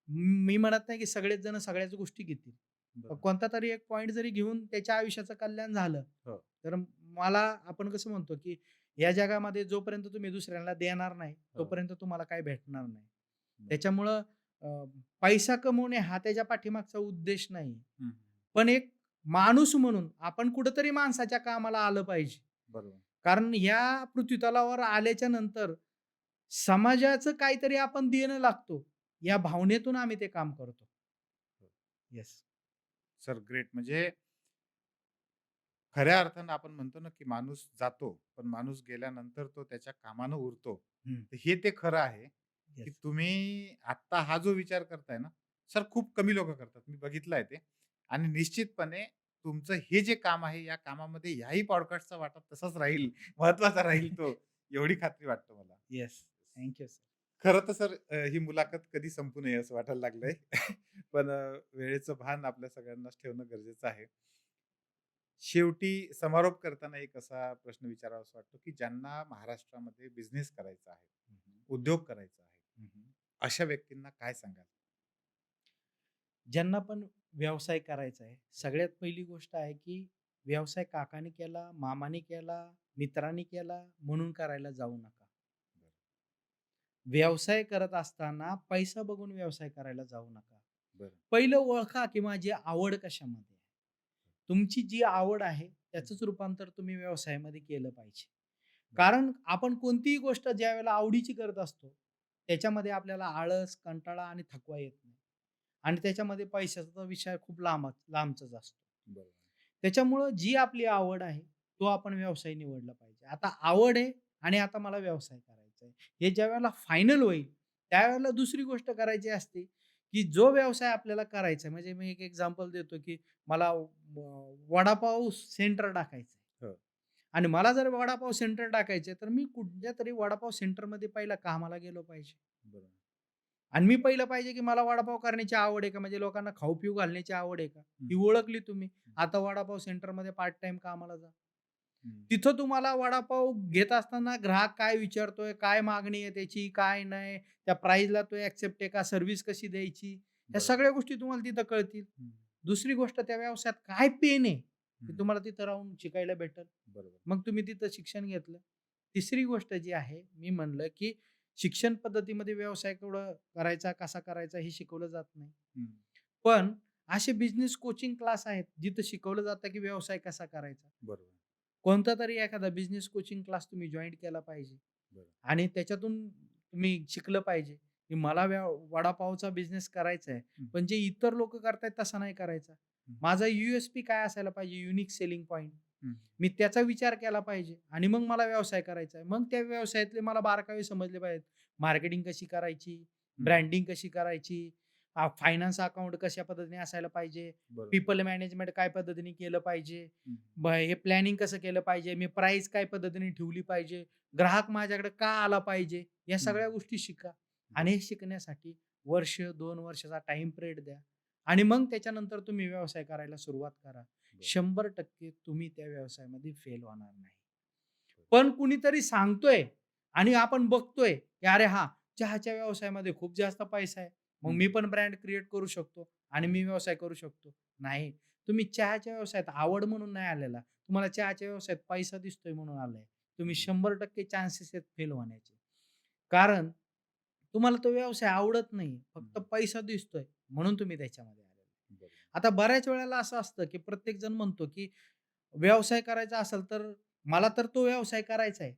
मी म्हणत नाही, की सगळेच जण सगळ्याच गोष्टी घेतील. बरोबर. कोणता तरी एक पॉइंट जरी घेऊन त्याच्या आयुष्याचं कल्याण झालं, हो. तर मला आपण कसं म्हणतो, की या जगामध्ये जोपर्यंत तुम्ही दुसऱ्याला देणार नाही, हो. तोपर्यंत तुम्हाला काही भेटणार नाही. बरोबर. त्याच्यामुळं पैसा कमवणे हा त्याच्या पाठीमागचा उद्देश नाही. हं. पण एक माणूस म्हणून आपण कुठेतरी माणसाच्या कामाला आलं पाहिजे. बरोबर. कारण ह्या पृथ्वीतलावर आल्याच्या नंतर समाजाचं काहीतरी आपण देणं लागतो. या भावनेतून आम्ही ते काम करतो. हो. येस. Sir great. म्हणजे खऱ्या अर्थानं आपण म्हणतो ना, की माणूस जातो, पण माणूस गेल्यानंतर तो त्याच्या कामानं उरतो. हं. तर हे ते खरं आहे, की येस. तुम्ही आत्ता हा जो विचार करताय ना, सर खूप कमी लोकं करतात. मी बघितलं आहे ते. आणि निश्चितपणे तुमचं हे जे काम आहे, या कामामध्ये ह्याही पॉडकास्टचा वाटा तसाच राहील, महत्त्वाचा राहील तो, एवढी खात्री वाटते मला. येस. Thank you sir. खरं तर सर ही मुलाखत कधी संपू नये असं वाटायला लागलंय. पण वेळेचं भान आपल्या सगळ्यांनाच ठेवणं गरजेचं आहे. शेवटी समारोप करताना एक असा प्रश्न विचारावासा वाटतो, की ज्यांना महाराष्ट्रामध्ये बिझनेस करायचा आहे, उद्योग करायचा आहे, अशा व्यक्तींना काय सांगाल? ज्यांना पण व्यवसाय करायचा आहे, सगळ्यात पहिली गोष्ट आहे, की व्यवसाय काकाने केला, मामाने केला, मित्रांनी केला म्हणून करायला जाऊ नका. बरं, व्यवसाय करत असताना पैसा बघून व्यवसाय करायला जाऊ नका. बरं. पहिलं ओळखा, की माझी आवड कशामध्ये आहे. तुमची जी आवड आहे, त्याचंच रूपांतर तुम्ही व्यवसायामध्ये केलं पाहिजे. बरं. कारण आपण कोणतीही गोष्ट ज्यावेळेला आवडीची करत असतो, त्याच्यामध्ये आपल्याला आळस, कंटाळा आणि थकवा येत नाही. आणि त्याच्यामध्ये पैशाचा विषय खूप लांबचाच असतो. बरोबर. त्याच्यामुळं जी आपली आवड आहे, तो आपण व्यवसाय निवडला पाहिजे. आता आवड आहे आणि आता मला व्यवसाय करायचा आहे. हे ज्यावेळेला फायनल होईल, त्यावेळेला दुसरी गोष्ट करायची असते, की जो व्यवसाय आपल्याला करायचा आहे, म्हणजे मी एक एक्झाम्पल देतो, की मला वडापाव सेंटर टाकायचं आहे. हो, आणि मला जर वडापाव सेंटर टाकायचं आहे, तर मी कुठल्यातरी वडापाव सेंटरमध्ये पहिला कामाला गेलो पाहिजे. बरोबर. आणि मी पहिलं पाहिजे, की मला वडापाव करण्याची आवड आहे का? म्हणजे लोकांना खाऊ-पिऊ घालण्याची आवड आहे का? हं, ही ओळखली तुम्ही. आता वडापाव सेंटरमध्ये पार्ट टाईम कामाला जा. हं. तिथं तुम्हाला वडापाव घेत असताना ग्राहक काय विचारतोय, काय मागणी आहे त्याची, काय नाही, त्या प्राईसला तो एक्सेप्ट आहे का, सर्व्हिस कशी द्यायची, ह्या बरोबर. सगळ्या गोष्टी तुम्हाला तिथं कळतील. हं, दुसरी गोष्ट त्या व्यवसायात काय पेन आहे, ते हं. तुम्हाला तिथं राहून शिकायला भेटेल. बरोबर. मग तुम्ही तिथं शिक्षण घेतलं. तिसरी गोष्ट जी आहे, मी म्हणलं, की शिक्षण पद्धतीमध्ये व्यवसाय केवढं करायचा, कसा करायचा हे शिकवलं जात नाही. हं. पण असे बिझनेस कोचिंग क्लास आहेत, जिथं शिकवलं जातं, की व्यवसाय कसा करायचा. बरोबर. कोणता तरी एखादा बिझनेस कोचिंग क्लास तुम्ही जॉइन केला पाहिजे बरोबर. आणि त्याच्यातून तुम्ही शिकलं पाहिजे, की मला वडापावचा बिझनेस करायचा आहे. हं, पण जे इतर लोकं करतायत तसा नाही करायचा. हं, माझा यू-एस-पी काय असायला पाहिजे, युनिक सेलिंग पॉइंट. हं. मी त्याचा विचार केला पाहिजे आणि मग मला व्यवसाय करायचा आहे. मग त्या व्यवसायातले मला बारकावे समजले पाहिजेत. मार्केटिंग कशी करायची, हं. ब्रँडिंग कशी करायची, फायनान्स अकाउंट कशा पद्धतीने असायला पाहिजे, बरोबर. पीपल मॅनेजमेंट काय पद्धतीने केलं पाहिजे, हं, हे प्लॅनिंग कसं केलं पाहिजे, मी प्राईस काय पद्धतीने ठेवली पाहिजे, ग्राहक माझ्याकडे का आला पाहिजे, या हं. सगळ्या गोष्टी शिका. आणि बरोबर. हे शिकण्यासाठी वर्ष, 2 वर्षाचा टाईम पिरियड द्या आणि मग त्याच्यानंतर तुम्ही व्यवसाय करायला सुरुवात करा. बरोबर. 100% तुम्ही त्या व्यवसायामध्ये फेल होणार नाही. बरोबर. पण कुणीतरी सांगतोय आणि आपण बघतोय, की अरे हां, चहाच्या व्यवसायामध्ये खूप जास्त पैसा आहे. मग हं, मी पण ब्रँड क्रिएट करू शकतो आणि हं. मी व्यवसाय करू शकतो. नाही, तुम्ही चहाच्या व्यवसायात आवड म्हणून नाही आलेला. तुम्हाला चहाच्या व्यवसायात पैसा दिसतोय म्हणून आलाय. तुम्ही हं. 100% चान्सेस आहेत फेल होण्याचे. कारण तुम्हाला तो व्यवसाय आवडत नाही. फक्त हं. पैसा दिसतोय म्हणून तुम्ही त्याच्यामध्ये आलेले. बरोबर. आता बऱ्याच वेळेला असं असतं, की प्रत्येक जण म्हणतो, की व्यवसाय करायचा असेल तर मला तर तो व्यवसाय करायचा आहे.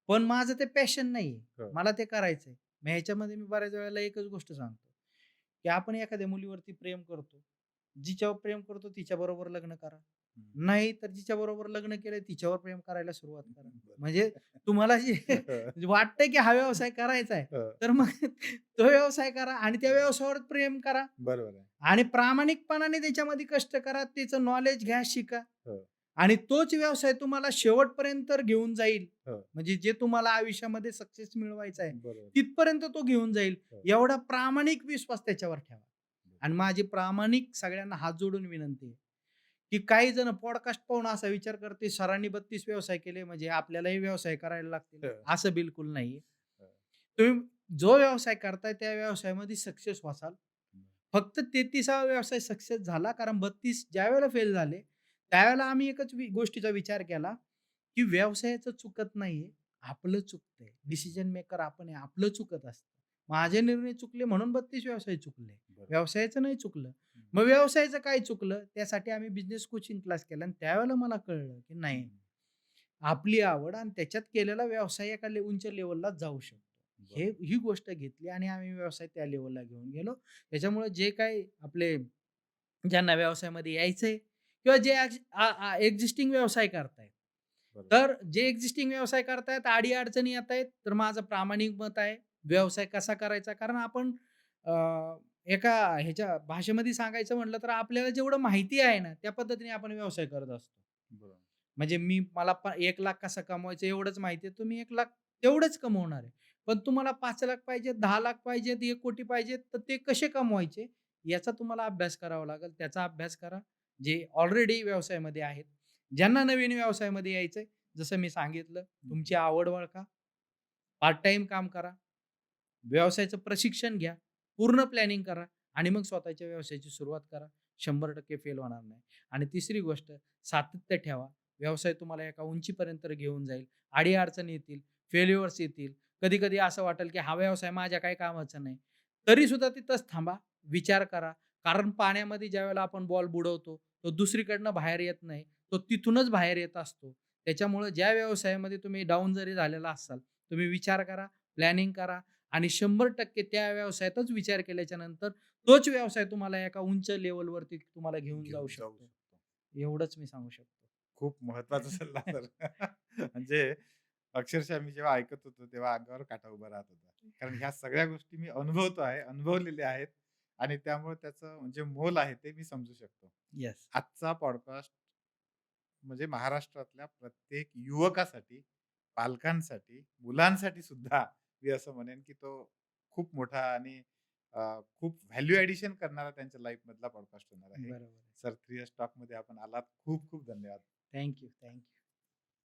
पण माझं ते पॅशन नाहीये. हो. मला ते करायचंय. मग ह्याच्यामध्ये मी बऱ्याच वेळेला एकच गोष्ट सांगतो, की आपण एखाद्या मुलीवरती प्रेम करतो. जिच्यावर प्रेम करतो तिच्याबरोबर लग्न करा. हं. नाही तर जिच्याबरोबर लग्न केलंय तिच्यावर प्रेम करायला सुरुवात करा. बरोबर. म्हणजे तुम्हाला जे वाटतंय, की हा व्यवसाय करायचा आहे, हो. तर मग तो व्यवसाय करा आणि त्या व्यवसायावर प्रेम करा बरोबर आहे. आणि प्रामाणिकपणाने त्याच्यामध्ये कष्ट करा. त्याचं नॉलेज घ्या, शिका. हो, आणि तोच व्यवसाय तुम्हाला शेवटपर्यंत घेऊन जाईल. हो. म्हणजे जे तुम्हाला आयुष्यामध्ये सक्सेस मिळवायचा आहे, बरोबर. तिथपर्यंत तो घेऊन जाईल. हो. एवढा प्रामाणिक विश्वास त्याच्यावर ठेवा. बरोबर. आणि माझी प्रामाणिक सगळ्यांना हात जोडून विनंती आहे, की काही जण पॉडकास्ट पाहून असा विचार करते, सरांनी 32 व्यवसाय केले म्हणजे आपल्यालाही व्यवसाय करायला लागतील. हो, असं बिलकुल नाहीये. हो. तुम्ही जो व्यवसाय करताय त्या व्यवसायामध्ये सक्सेस व्हाल. हं. फक्त 33वा व्यवसाय सक्सेस झाला कारण 32 ज्यावेळेला फेल झाले, त्यावेळेला आम्ही एकच गोष्टीचा विचार केला, की व्यवसायाचं चुकत नाहीये, आपलं चुकतंय. डिसिजन मेकर आपण आहे, आपलं चुकत असतं. माझे निर्णय चुकले म्हणून 32 व्यवसाय चुकले. बरोबर. व्यवसायाचं नाही चुकलं. हं. मग व्यवसायाचं काय चुकलं? त्यासाठी आम्ही बिझनेस कोचिंग क्लास केला आणि त्यावेळेला मला कळलं, की नाही, हं. आपली आवड आणि त्याच्यात केलेला व्यवसाय एका उंच लेव्हलला जाऊ शकतो. बरोबर. ही गोष्ट घेतली आणि आम्ही व्यवसाय त्या लेव्हलला घेऊन गेलो. त्याच्यामुळे जे काही आपले ज्यांना व्यवसायामध्ये यायचंय किंवा जे एक्झिस्टिंग व्यवसाय करतायत. बरोबर. तर जे एक्झिस्टिंग व्यवसाय करतायत, अडी-अडचणी येतायत, तर माझं प्रामाणिक मत आहे, व्यवसाय कसा करायचा? कारण आपण अ, एका ह्याच्या भाषेमध्ये सांगायचं म्हटलं तर आपल्याला जेवढं माहिती आहे ना, त्या पद्धतीने आपण व्यवसाय करत असतो. बरोबर. म्हणजे मला 1,00,000 कसं कमवायचं एवढंच माहिती आहे. तुम्ही 1,00,000 तेवढंच कमवणार आहे. पण तुम्हाला 5,00,000 पाहिजेत, 10,00,000 पाहिजेत, 1,00,00,000 पाहिजेत, तर ते कसे कमवायचे याचा तुम्हाला अभ्यास करावा लागेल. त्याचा अभ्यास करा. जे ऑलरेडी व्यवसायामध्ये आहेत. ज्यांना नवीन व्यवसायामध्ये यायचंय, जसं मी सांगितलं, तुमची आवड ओळखा, पार्ट टाईम काम करा, व्यवसायाचं प्रशिक्षण घ्या, पूर्ण प्लॅनिंग करा आणि मग स्वतःच्या व्यवसायाची सुरुवात करा. 100% फेल होणार नाही. आणि तिसरी गोष्ट, सातत्य ठेवा. व्यवसाय तुम्हाला एका उंचीपर्यंत घेऊन जाईल. अडी-अडचणी येतील, फेल्युअर्स येतील. कधी-कधी असं वाटेल, की हा व्यवसाय माझ्या काही कामाचा नाही. तरीसुद्धा तिथंच थांबा, विचार करा. कारण पाण्यामध्ये ज्यावेळेला आपण बॉल बुडवतो, तो दुसरीकडनं बाहेर येत नाही. तो तिथूनच बाहेर येत असतो. त्याच्यामुळं ज्या व्यवसायामध्ये तुम्ही डाऊन जरी झालेला असाल, तुम्ही विचार करा, प्लॅनिंग करा आणि 100% त्या व्यवसायातच विचार केल्याच्या नंतर तोच व्यवसाय तुम्हाला एका उंच लेव्हलवरती तुम्हाला घेऊन जाऊ घेऊन जाऊ शकतो. शकतो. एवढंच मी सांगू शकतो. खूप महत्वाचा सल्ला सर. म्हणजे अक्षरशः मी जेव्हा ऐकत होतो तेव्हा अंगावर काटा उभा राहत होता. कारण ह्या सगळ्या गोष्टी मी अनुभवतो आहे, अनुभवलेल्या आहेत आणि त्यामुळे त्याचं म्हणजे मोल आहे ते मी समजू शकतो. येस. आजचा पॉडकास्ट म्हणजे महाराष्ट्रातल्या प्रत्येक युवकासाठी, पालकांसाठी, मुलांसाठी सुद्धा मी असं म्हणेन, की तो खूप मोठा आणि खूप व्हॅल्यू ॲडिशन करणारा त्यांच्या लाईफमधला पॉडकास्ट होणार आहे. बरोबर आहे. सर 3 स्टॉकमध्ये आपण आलात. खूप खूप धन्यवाद. Thank you.